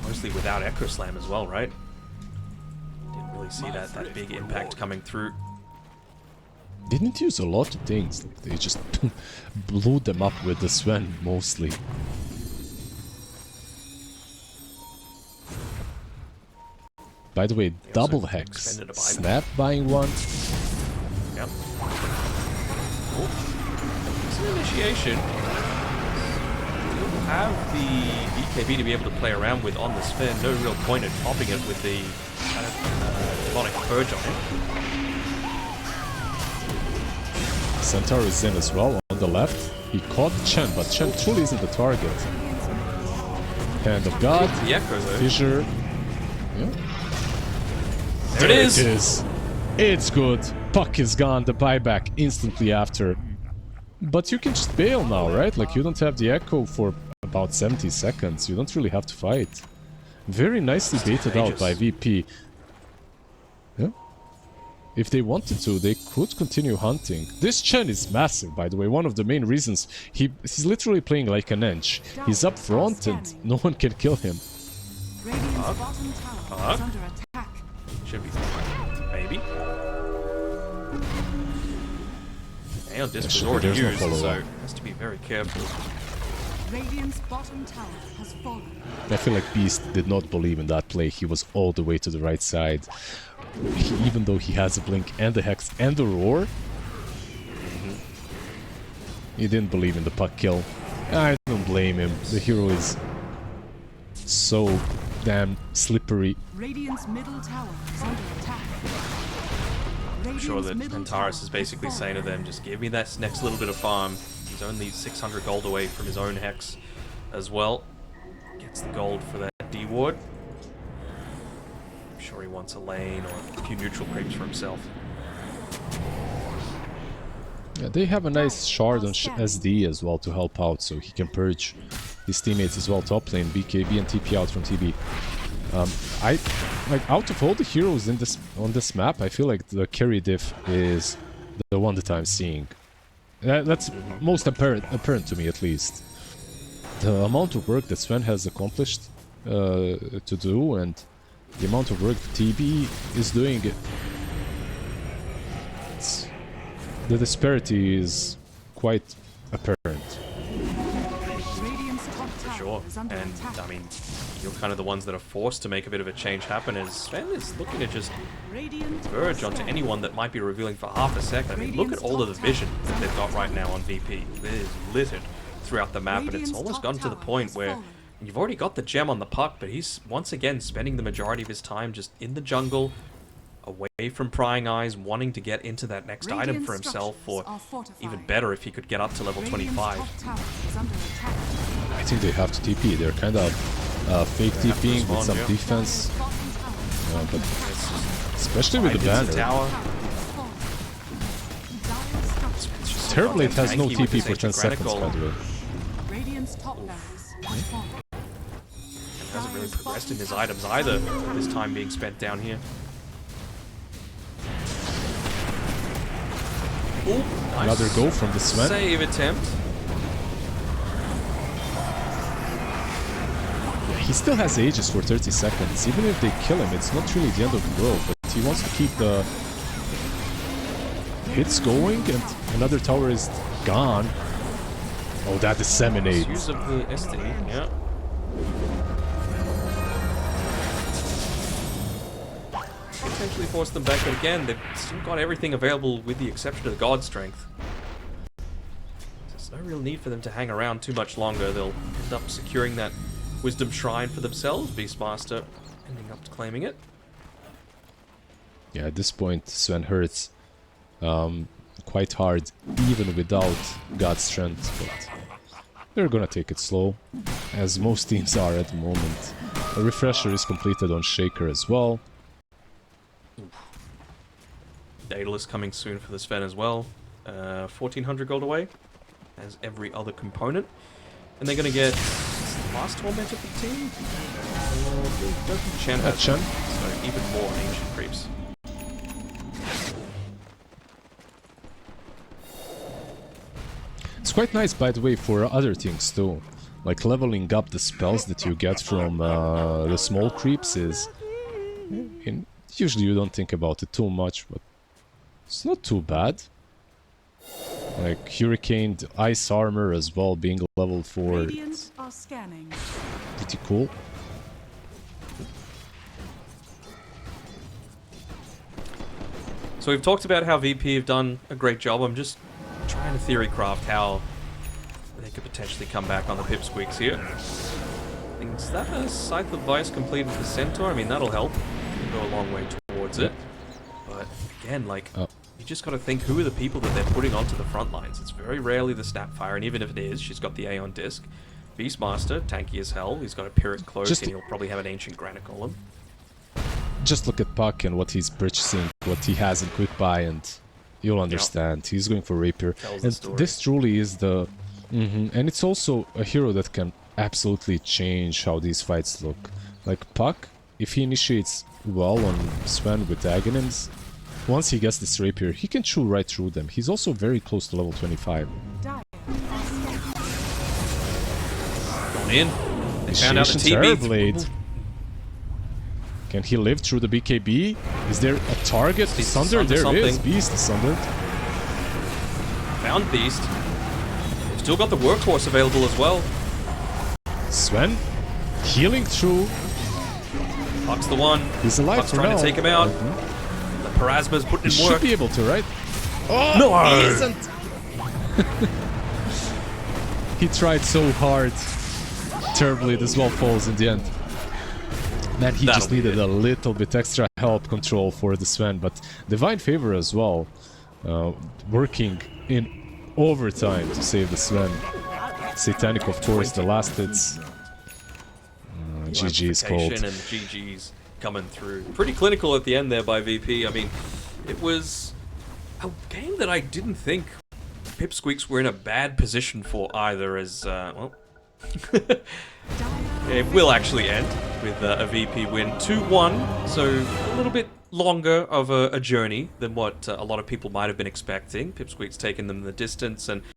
C: mostly without Echo Slam as well, right? Didn't really see that big impact coming through.
A: Didn't use a lot of things. Like, they just blew them up with the Sven mostly. By the way, double hex. Snap buying one.
C: Yep. Oh. It's an initiation. You'll have the BKB to be able to play around with on the Sven. No real point in popping it with the kind of demonic purge on it.
A: Centaur is in as well on the left. He caught Chen, but Chen truly isn't the target. Hand of God.
C: The Echo though.
A: Fissure. Yeah.
C: There it is.
A: It's good. Puck is gone. The buyback instantly after. But you can just bail now, right? Like, you don't have the Echo for about 70 seconds. You don't really have to fight. Very nicely baited out by VP. Yeah. If they wanted to, they could continue hunting. This Chen is massive, by the way. One of the main reasons. He's literally playing like an edge. He's up front and no one can kill him.
B: Radiant's bottom tower is under attack.
C: Should be maybe. And this was already used, so has to be very careful.
B: Radiant's bottom tower has fallen.
A: I feel like Beast did not believe in that play. He was all the way to the right side. Even though he has a blink and the hex and the roar, he didn't believe in the puck kill. I don't blame him. The hero is so damn slippery.
B: Radiant's middle tower is under attack.
C: I'm sure that Antares is basically saying to them, just give me that next little bit of farm. He's only 600 gold away from his own hex as well. Gets the gold for that D ward. I'm sure he wants a lane or a few neutral creeps for himself.
A: Yeah, they have a nice shard on SD as well to help out, so he can purge his teammates as well. Top lane, BKB and TP out from TB. Like, out of all the heroes in on this map, I feel like the carry diff is the one that I'm seeing. That's most apparent to me, at least. The amount of work that Sven has accomplished to do, and the amount of work TB is doing, the disparity is quite apparent.
C: Sure, and I mean, you're kind of the ones that are forced to make a bit of a change happen, as Sven is looking to just verge onto anyone that might be revealing for half a second. I mean, look at all of the vision that they've got right now on VP. It is littered throughout the map, and it's almost gotten to the point where you've already got the gem on the puck, but he's once again spending the majority of his time just in the jungle, away from prying eyes, wanting to get into that next item for himself, or even better if he could get up to level 25.
A: I think they have to TP. They're kind of fake TPing with some defense, but especially with the banner. Terrorblade has no TP for 10 seconds, by the way.
C: Hasn't really progressed in his items either, this time being spent down here. Ooh, nice.
A: Another go from the Sven.
C: Save attempt.
A: Yeah, he still has Aegis for 30 seconds. Even if they kill him, it's not really the end of the world, but he wants to keep the hits going, and another tower is gone. Oh, that disseminates.
C: Use of the SD, yeah. Potentially force them back, but again, they've still got everything available with the exception of the God Strength. There's no real need for them to hang around too much longer. They'll end up securing that Wisdom Shrine for themselves, Beastmaster ending up claiming it.
A: Yeah, at this point, Sven hurts quite hard, even without God's Strength, but they're gonna take it slow, as most teams are at the moment. A refresher is completed on Shaker as well.
C: Daedalus coming soon for the Sven as well. 1400 gold away, as every other component. And they're going to get last torment of the team. Don't think Chen has
A: Chen.
C: so even more ancient creeps.
A: It's quite nice, by the way, for other things too. Like leveling up the spells that you get from the small creeps is... usually you don't think about it too much, but it's not too bad. Like Hurricaned Ice Armor as well, being level 4.
B: Radiant are scanning.
A: Pretty cool.
C: So we've talked about how VP have done a great job. I'm just trying to theory craft how they could potentially come back on the Pipsqueaks here. Is that a Scythe of Vice completed with the Centaur? I mean, that'll help. It'll go a long way towards it. But again, like, you just got to think who are the people that they're putting onto the front lines. It's very rarely the Snapfire, and even if it is, she's got the Aeon Disc. Beastmaster, tanky as hell. He's got a Pyrrhic Cloak, and he'll probably have an Ancient Granite Golem.
A: Just look at Puck and what he's purchasing, what he has in Quick Buy, and you'll understand. He's going for Rapier. And this truly is the... And it's also a hero that can absolutely change how these fights look. Like Puck, if he initiates well on Sven with Aghanims, once he gets this Rapier, he can chew right through them. He's also very close to level 25.
C: Gone in. They found out the
A: Terror Blade. Can he live through the BKB? Is there a target? Sunder? There is. Beast is sundered.
C: Found Beast. They've still got the Workhorse available as well.
A: Sven healing through.
C: Puck's the one.
A: He's alive
C: Puck's
A: for
C: trying
A: now.
C: to take him out. The Parasma's putting
A: He
C: in work.
A: should be able to, right? Oh,
C: no!
A: He isn't! He tried so hard. Terribly, as well falls in the end. Man, he just needed a little bit extra help control for the Sven, but Divine Favor as well, working in overtime to save the Sven. Satanic, of course, the last hits. GG's cold.
C: And GG's coming through. Pretty clinical at the end there by VP. I mean, it was a game that I didn't think Pipsqueaks were in a bad position for either, as, well... It will actually end with a VP win 2-1, so a little bit longer of a journey than what a lot of people might have been expecting. Pipsqueaks taking them the distance, and